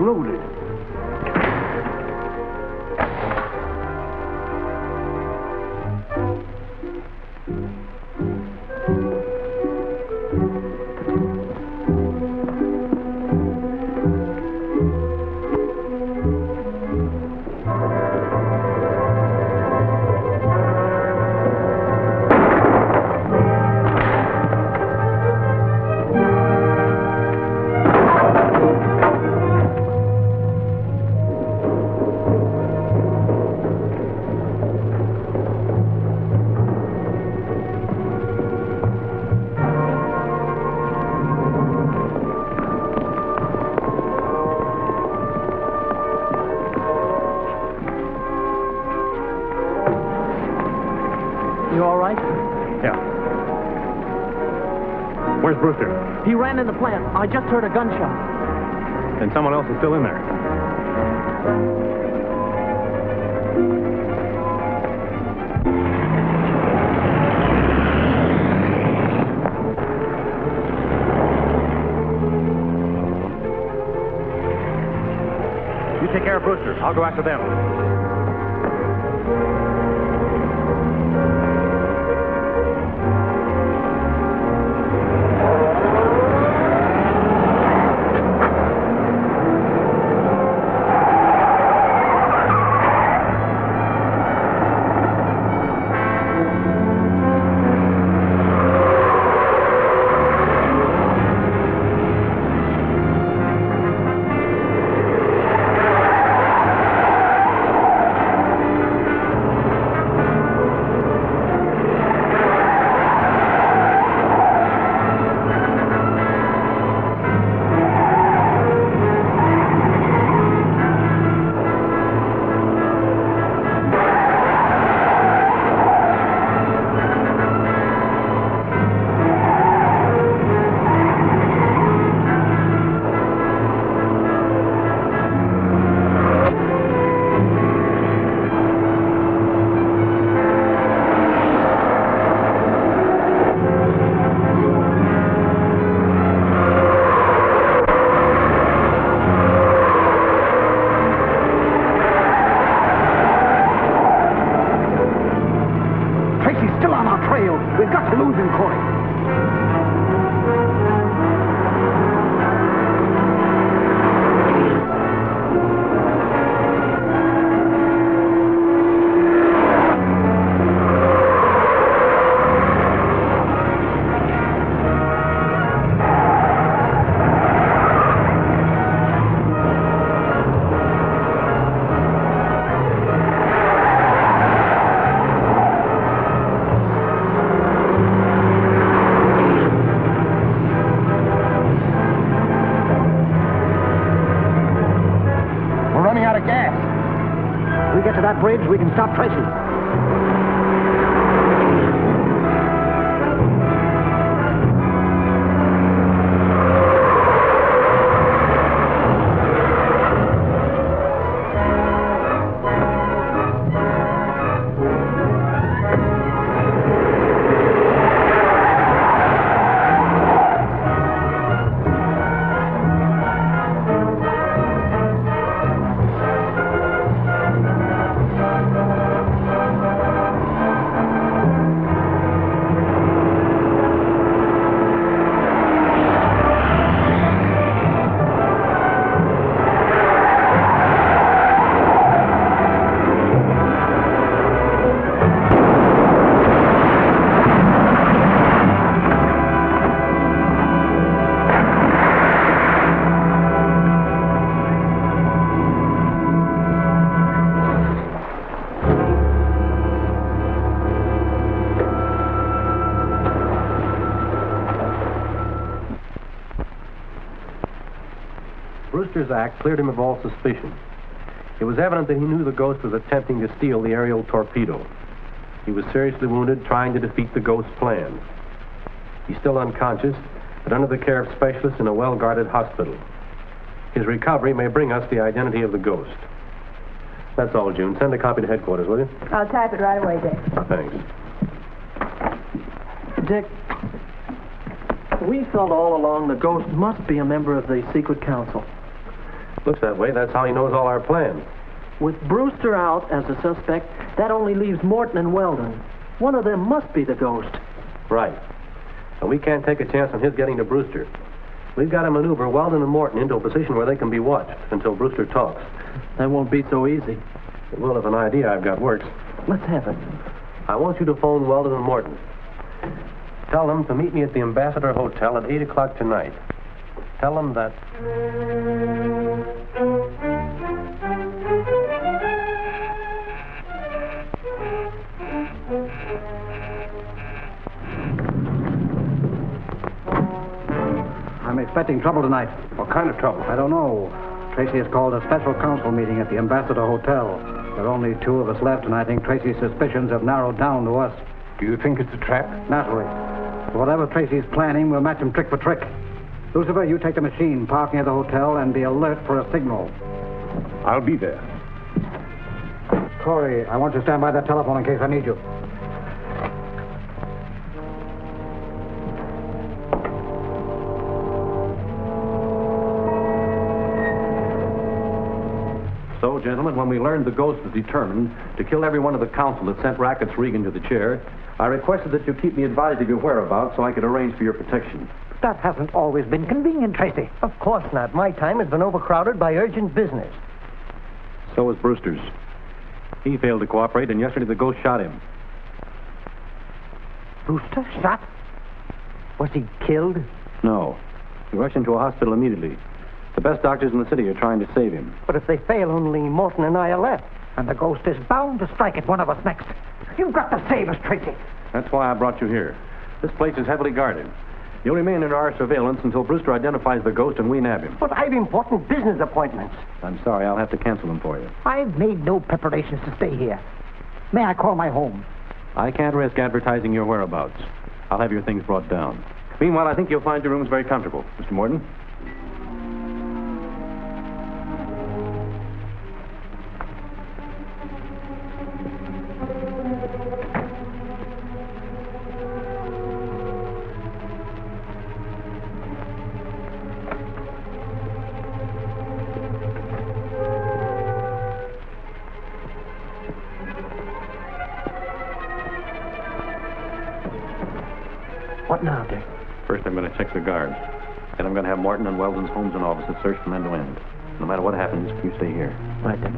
loaded. You all right? Yeah. Where's Brewster? He ran in the plant. I just heard a gunshot. And someone else is still in there. You take care of Brewster. I'll go after them. We've got to lose him, Corey. We get to that bridge, we can stop Tracy. Brewster's act cleared him of all suspicion. It was evident that he knew the ghost was attempting to steal the aerial torpedo. He was seriously wounded trying to defeat the ghost's plan. He's still unconscious, but under the care of specialists in a well-guarded hospital. His recovery may bring us the identity of the ghost. That's all, June. Send a copy to headquarters, will you? I'll type it right away, Dick. Thanks. Dick, we felt all along the ghost must be a member of the secret council. Looks that way. That's how he knows all our plans. With Brewster out as a suspect, that only leaves Morton and Weldon. One of them must be the ghost. Right. And we can't take a chance on his getting to Brewster. We've got to maneuver Weldon and Morton into a position where they can be watched until Brewster talks. That won't be so easy. It will if an idea I've got works. Let's have it. I want you to phone Weldon and Morton. Tell them to meet me at the Ambassador Hotel at 8 o'clock tonight. Tell them that... I'm expecting trouble tonight. What kind of trouble? I don't know. Tracy has called a special council meeting at the Ambassador Hotel. There are only 2 of us left, and I think Tracy's suspicions have narrowed down to us. Do you think it's a trap? Naturally. So whatever Tracy's planning, we'll match him trick for trick. Lucifer, you take the machine, park near the hotel, and be alert for a signal. I'll be there. Corey, I want you to stand by that telephone in case I need you. So, gentlemen, when we learned the ghost was determined to kill every one of the council that sent Rackets Regan to the chair, I requested that you keep me advised of your whereabouts so I could arrange for your protection. That hasn't always been convenient, Tracy. Of course not. My time has been overcrowded by urgent business. So was Brewster's. He failed to cooperate, and yesterday the ghost shot him. Brewster shot? Was he killed? No. He rushed into a hospital immediately. The best doctors in the city are trying to save him. But if they fail, only Morton and I are left. And the ghost is bound to strike at one of us next. You've got to save us, Tracy. That's why I brought you here. This place is heavily guarded. You'll remain under our surveillance until Brewster identifies the ghost and we nab him. But I've important business appointments. I'm sorry, I'll have to cancel them for you. I've made no preparations to stay here. May I call my home? I can't risk advertising your whereabouts. I'll have your things brought down. Meanwhile, I think you'll find your rooms very comfortable. Mr. Morton? What now, Dick? First, I'm going to check the guards. Then I'm going to have Morton and Weldon's homes and offices searched from end to end. No matter what happens, you stay here. Right, Dick.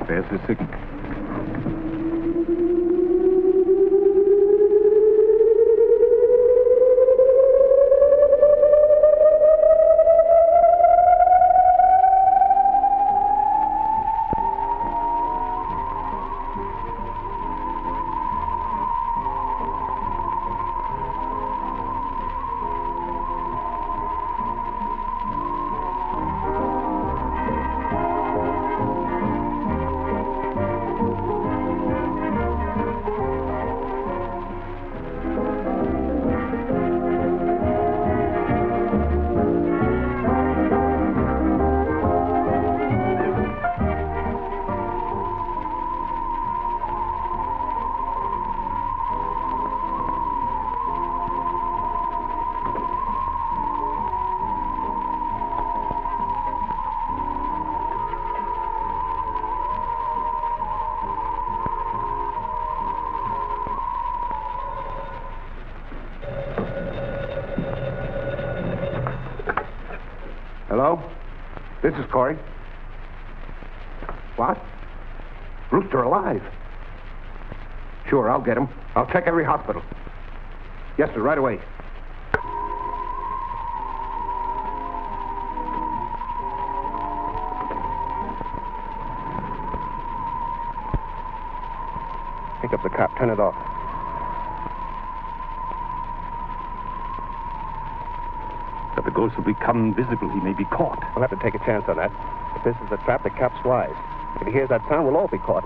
There's the signal. Hello? This is Corey. What? Brewster alive? Sure, I'll get him. I'll check every hospital. Yes, sir, right away. pick up the cop. Turn it off. But the ghost will become invisible. He may be caught. We'll have to take a chance on that. If this is a trap, the cap's wise. If he hears that sound, we'll all be caught.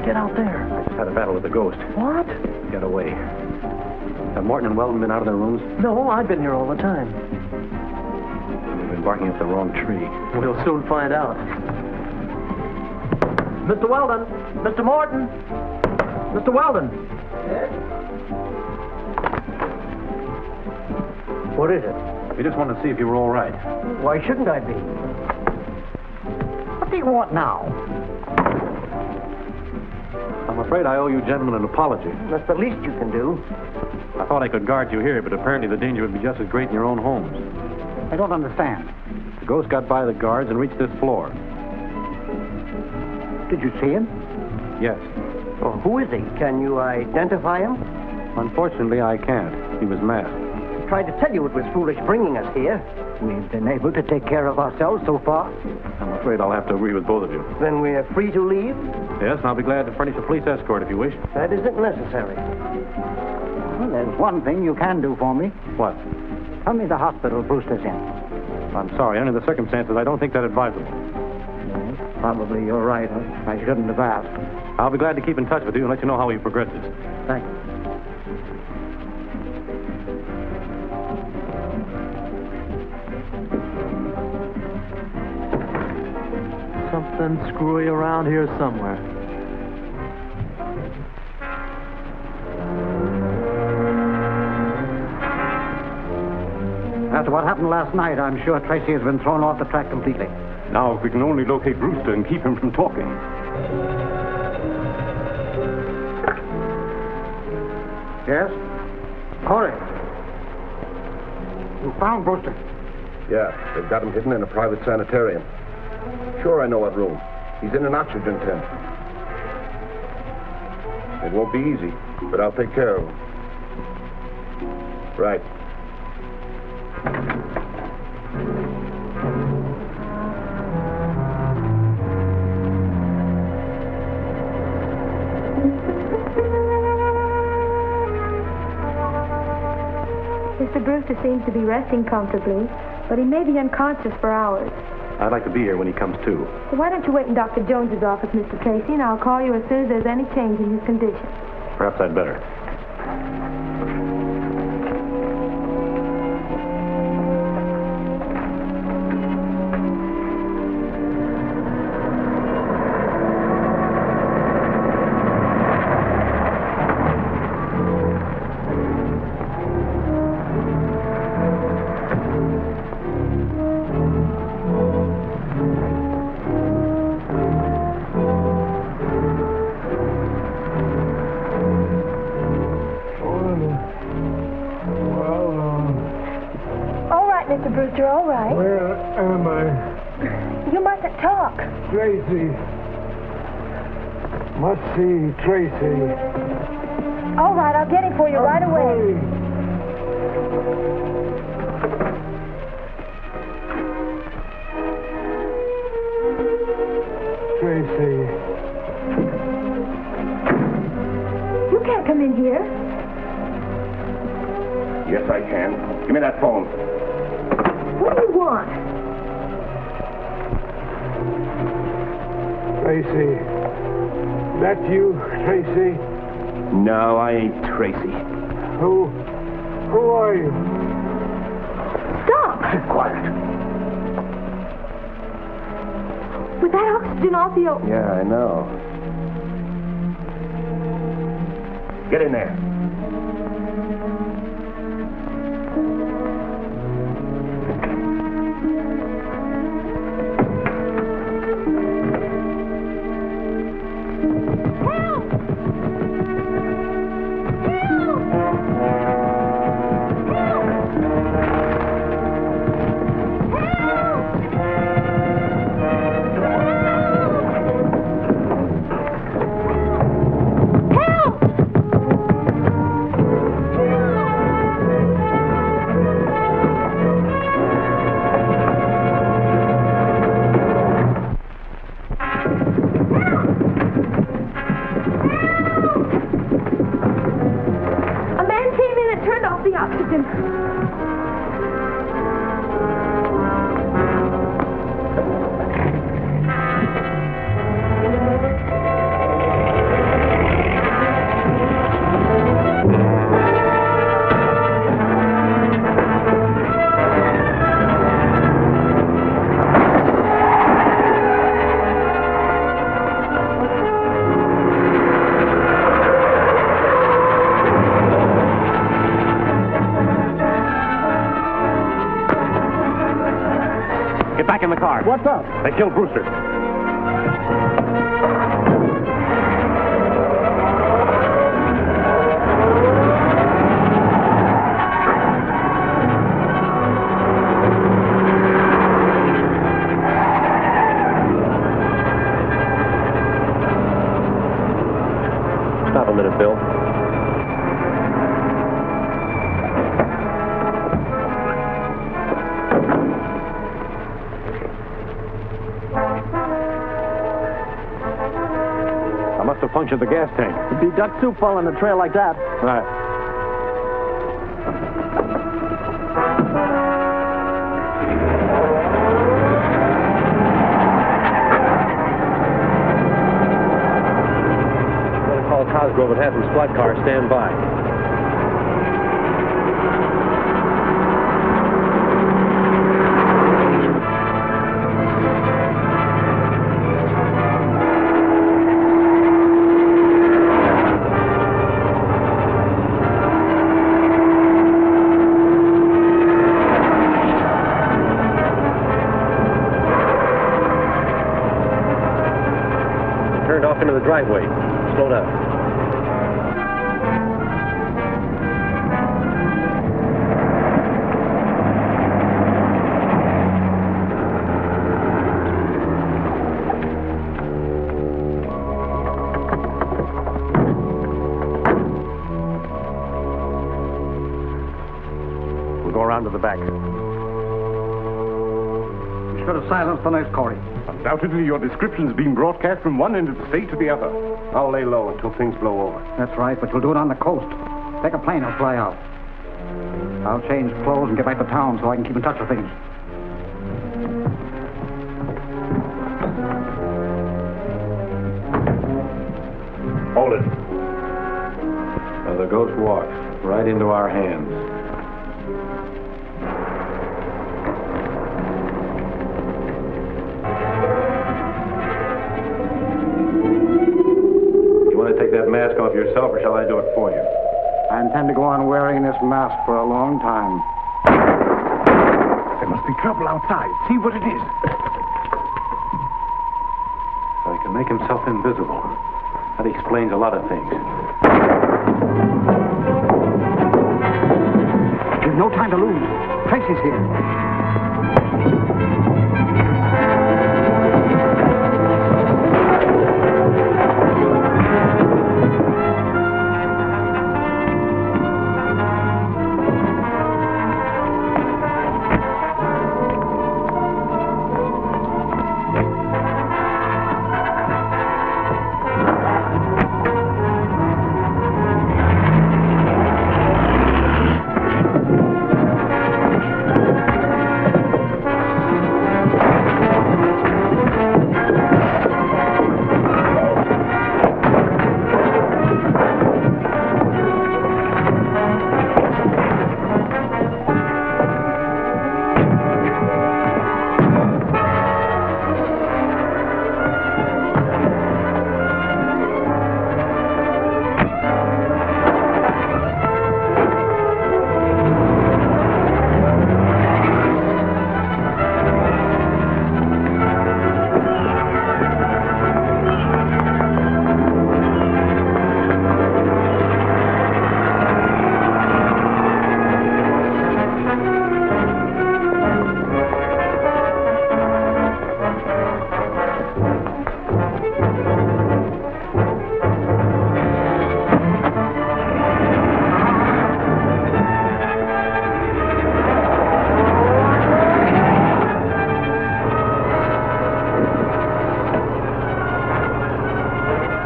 Get out there. I just had a battle with the ghost. What? Get away. Have Morton and Weldon been out of their rooms? No, I've been here all the time. We've been barking up the wrong tree. We'll soon find out. Mr. Weldon! Mr. Morton! Mr. Weldon! Yes? What is it? We just wanted to see if you were all right. Why shouldn't I be? What do you want now? I'm afraid I owe you gentlemen an apology. That's the least you can do. I thought I could guard you here, but apparently the danger would be just as great in your own homes. I don't understand. The ghost got by the guards and reached this floor. Did you see him? Yes. Oh, who is he? Can you identify him? Unfortunately, I can't. He was masked. I tried to tell you it was foolish bringing us here. We've been able to take care of ourselves so far. I'm afraid I'll have to agree with both of you. Then we're free to leave? Yes, and I'll be glad to furnish a police escort if you wish. That isn't necessary. Well, there's one thing you can do for me. What? Tell me the hospital Brewster's in. I'm sorry. Under the circumstances, I don't think that advisable. Yes, probably you're right. I shouldn't have asked. I'll be glad to keep in touch with you and let you know how he progresses. Thank you. Something screwy around here somewhere. After what happened last night, I'm sure Tracy has been thrown off the track completely. Now, if we can only locate Brewster and keep him from talking. Yes? Corey. You found Brewster. Yeah, they've got him hidden in a private sanitarium. Sure, I know what room. He's in an oxygen tent. It won't be easy, but I'll take care of him. Right. Mr. Brewster seems to be resting comfortably, but he may be unconscious for hours. I'd like to be here when he comes to. So why don't you wait in Dr. Jones's office, Mr. Tracy, and I'll call you as soon as there's any change in his condition. Perhaps I'd better. Mr. Brewster, all right. Where am I? You mustn't talk. Tracy. Must see Tracy. All right, I'll get him for you right away. Tracy. You can't come in here. Yes, I can. Give me that phone. What do you want? Tracy. That you, Tracy? No, I ain't Tracy. Who are you? Stop! Keep quiet. With that oxygen off you... Yeah, I know. Get in there. Get back in the car. What's up? They killed Brewster. Stop a minute, Bill. I must have punctured the gas tank. It'd be duck soup following a trail like that. Right. I'm going to call Cosgrove and have him squad car stand by. Turned off into the driveway. Slow down. around to the back. You should have silenced the nurse, Corey. Undoubtedly, your description's being broadcast from one end of the state to the other. I'll lay low until things blow over. That's right, but you'll do it on the coast. Take a plane, I'll fly out. I'll change clothes and get back to town so I can keep in touch with things. Hold it. Now the ghost walks right into our hands. You want to take that mask off yourself, or shall I do it for you? I intend to go on wearing this mask for a long time. There must be trouble outside. See what it is. So he can make himself invisible. That explains a lot of things. We've no time to lose. Tracy's here.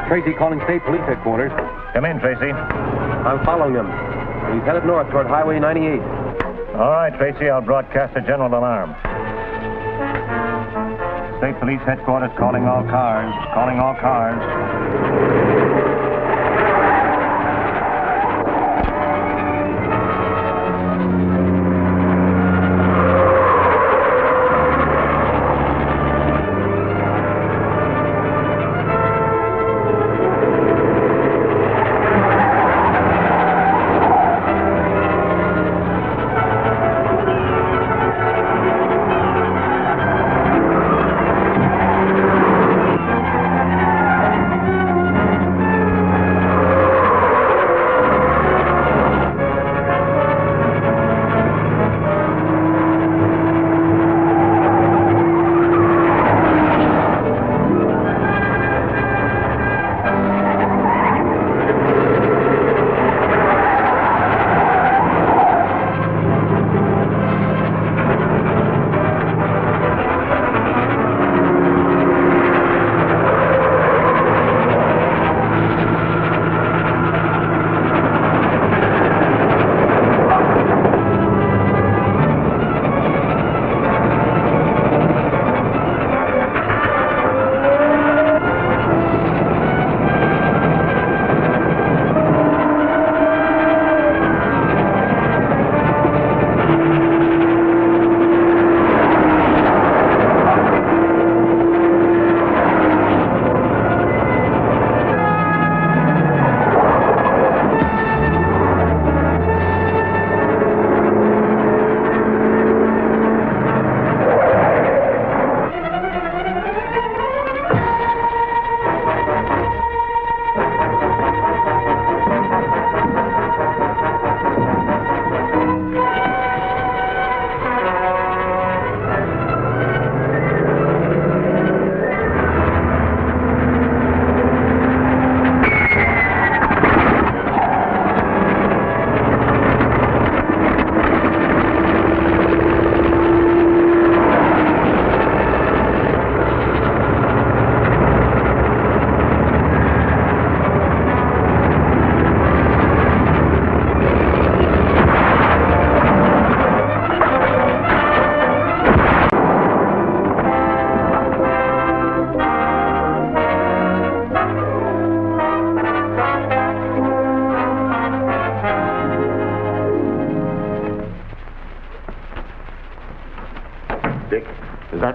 Tracy calling State Police Headquarters. Come in, Tracy. I'm following him. He's headed north toward Highway 98. All right, Tracy, I'll broadcast a general alarm. State Police Headquarters calling all cars. Calling all cars.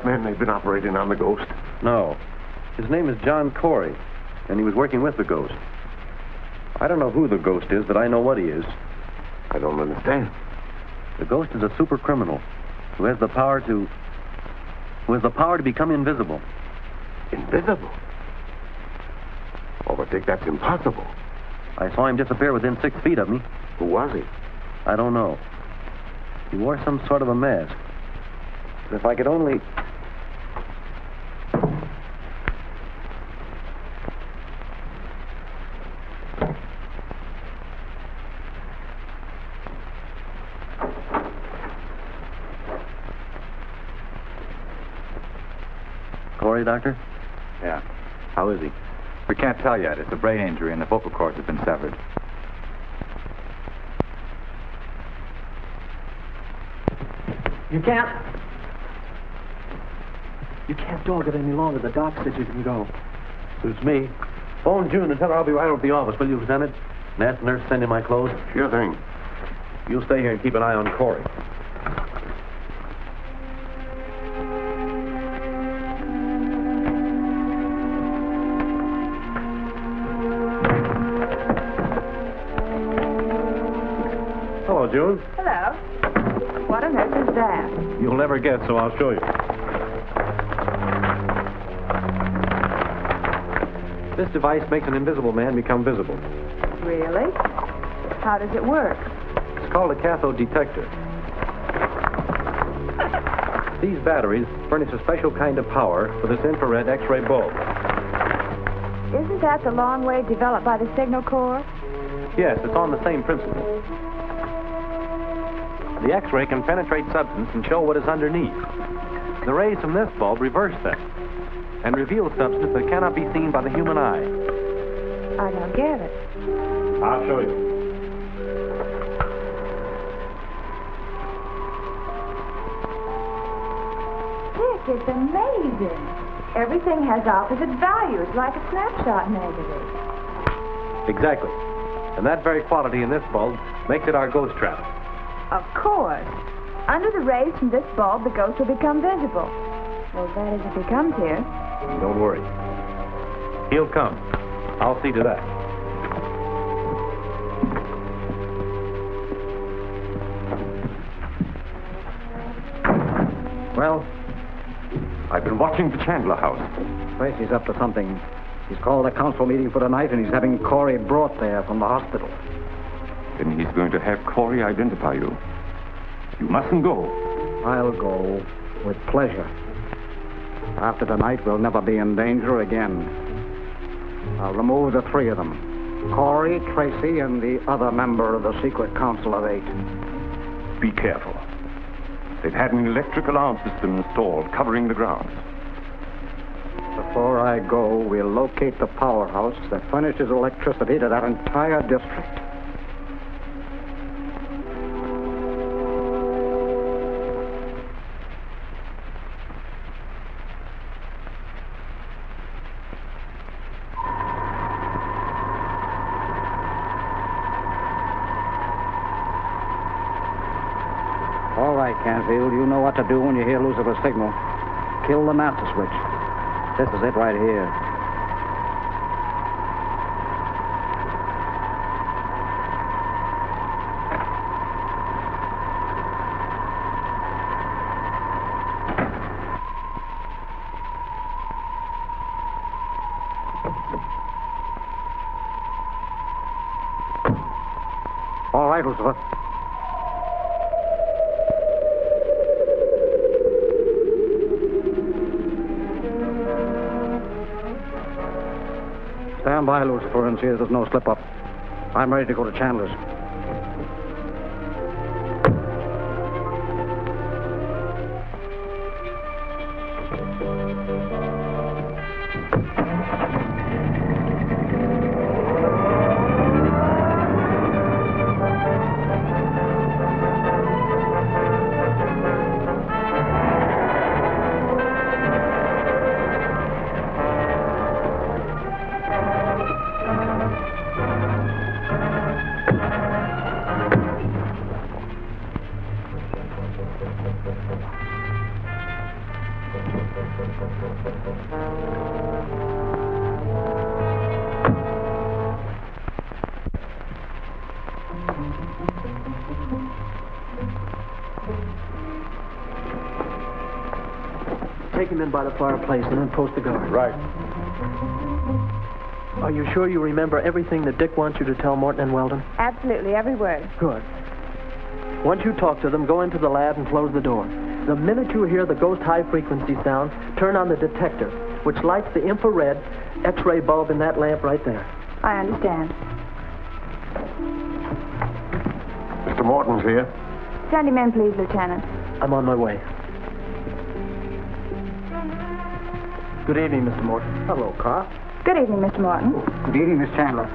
that man they've been operating on the ghost? No. His name is John Corey, and he was working with the ghost. I don't know who the ghost is, but I know what he is. I don't understand. The ghost is a super criminal who has the power to become invisible. Invisible? Oh, but Dick, that's impossible. I saw him disappear within 6 feet of me. Who was he? I don't know. He wore some sort of a mask. But if I could only... Corey, Doctor? Yeah. How is he? We can't tell yet. It's a brain injury and the vocal cords have been severed. You can't dog it any longer. The doc says you can go. Suits me. Phone June and tell her I'll be right over at the office, will you, Lieutenant? And ask the nurse to send in my clothes. Sure thing. You'll stay here and keep an eye on Corey. Hello, June. Hello. What on earth is that? You'll never guess, so I'll show you. This device makes an invisible man become visible. Really? How does it work? It's called a cathode detector. These batteries furnish a special kind of power for this infrared X-ray bulb. Isn't that the long wave developed by the signal corps? Yes, it's on the same principle. The X-ray can penetrate substance and show what is underneath. The rays from this bulb reverse that and reveal substance that cannot be seen by the human eye. I don't get it. I'll show you. Dick, it's amazing. Everything has opposite values, like a snapshot negative. Exactly. And that very quality in this bulb makes it our ghost trap. Of course. Under the rays from this bulb, the ghost will become visible. Well, that is if he comes here. Don't worry. He'll come. I'll see to that. Well, I've been watching the Chandler house. Tracy's up to something. He's called a council meeting for tonight, and he's having Corey brought there from the hospital. Then he's going to have Corey identify you. You mustn't go. I'll go with pleasure. After tonight, we'll never be in danger again. I'll remove the 3 of them. Corey, Tracy, and the other member of the secret council of 8. Be careful. They've had an electric alarm system installed covering the grounds. Before I go, we'll locate the powerhouse that furnishes electricity to that entire district. All right, Canfield, you know what to do when you hear Lucifer's signal. Kill the master switch. This is it right here. All right, Lucifer. Stand by, Lucifer, and see that there's no slip-up. I'm ready to go to Chandler's. take him in by the fireplace and then post the guard. Right. Are you sure you remember everything that Dick wants you to tell Morton and Weldon? Absolutely, every word. Good. Once you talk to them, go into the lab and close the door. The minute you hear the ghost high-frequency sound, turn on the detector, which lights the infrared X-ray bulb in that lamp right there. I understand. Mr. Morton's here. Send him in, please, Lieutenant. I'm on my way. Good evening, Mr. Morton. Hello, Carl. Good evening, Mr. Morton. Good evening, Miss Chandler.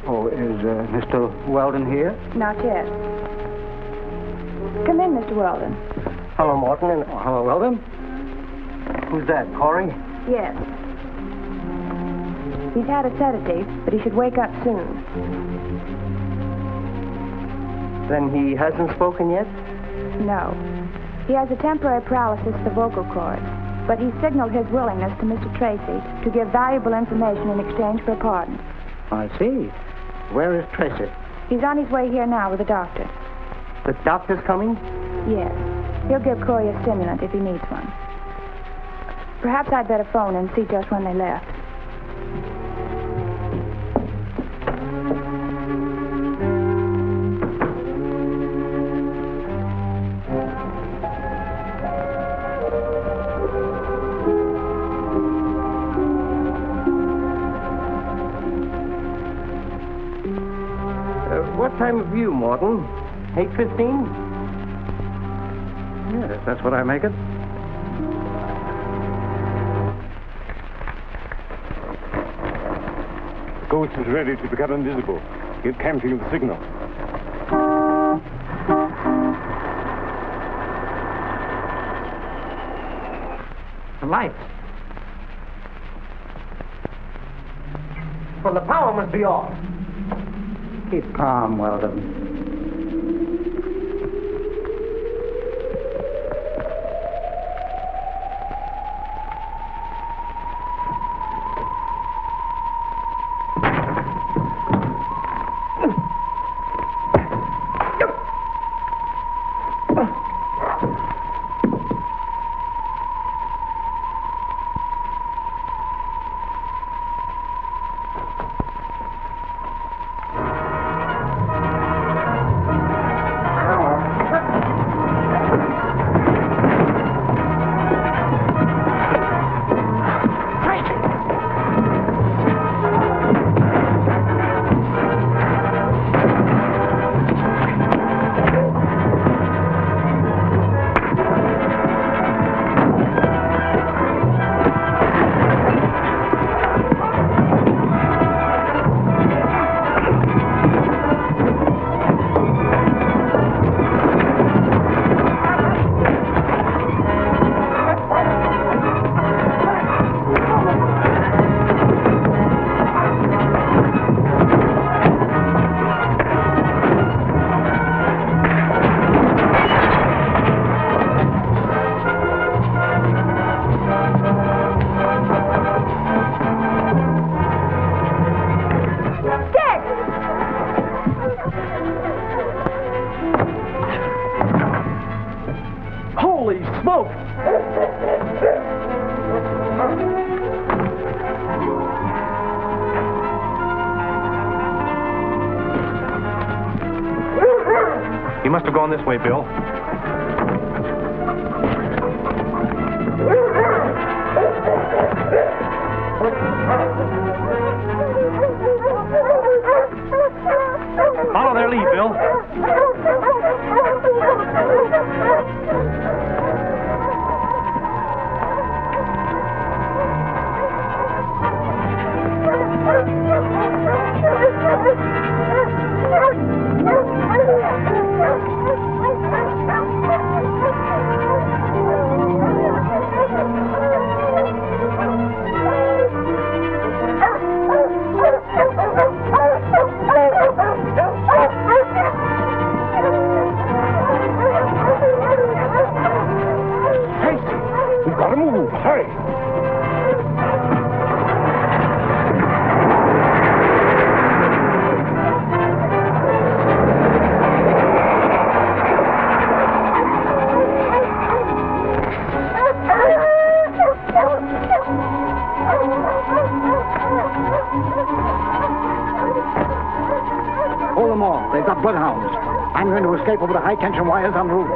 Oh, is Mr. Weldon here? Not yet. Come in, Mr. Weldon. Hello, Morton. And hello, Weldon. Who's that, Corey? Yes. He's had a sedative, but he should wake up soon. Then he hasn't spoken yet? No. He has a temporary paralysis of the vocal cords, but he signaled his willingness to Mr. Tracy to give valuable information in exchange for a pardon. I see. Where is Tracy? He's on his way here now with the doctor. The doctor's coming? Yes. He'll give Corey a stimulant if he needs one. Perhaps I'd better phone and see just when they left. What time of view, Morton? 8:15? Yes, that's what I make it. Ghost is ready to become invisible. Get camping the signal. The lights. Well, the power must be off. Keep calm, Weldon. He must have gone this way, Bill. Follow their lead, Bill. hold them off. They've got bloodhounds. I'm going to escape over the high-tension wires on the roof.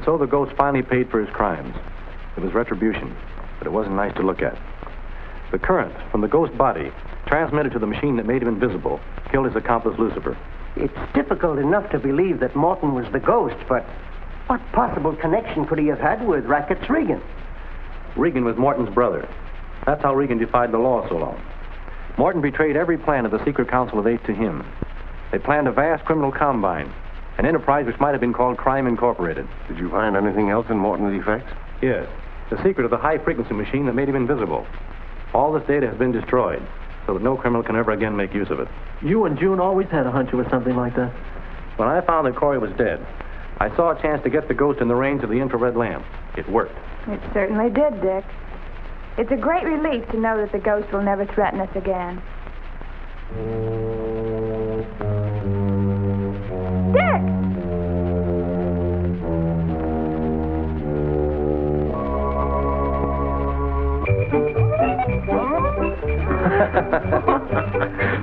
So the ghost finally paid for his crimes. It was retribution, but it wasn't nice to look at. The current from the ghost body, transmitted to the machine that made him invisible, killed his accomplice Lucifer. It's difficult enough to believe that Morton was the ghost, but what possible connection could he have had with Rackett's Regan? Regan was Morton's brother. That's how Regan defied the law so long. Morton betrayed every plan of the secret council of 8 to him. They planned a vast criminal combine, an enterprise which might have been called Crime Incorporated. Did you find anything else in Morton's effects? Yes. The secret of the high-frequency machine that made him invisible. All this data has been destroyed, so that no criminal can ever again make use of it. You and June always had a hunch it was something like that. When I found that Corey was dead, I saw a chance to get the ghost in the range of the infrared lamp. It worked. It certainly did, Dick. It's a great relief to know that the ghost will never threaten us again. Dick!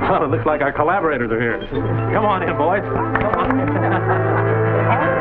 Well, it looks like our collaborators are here. Come on in, boys. Come on.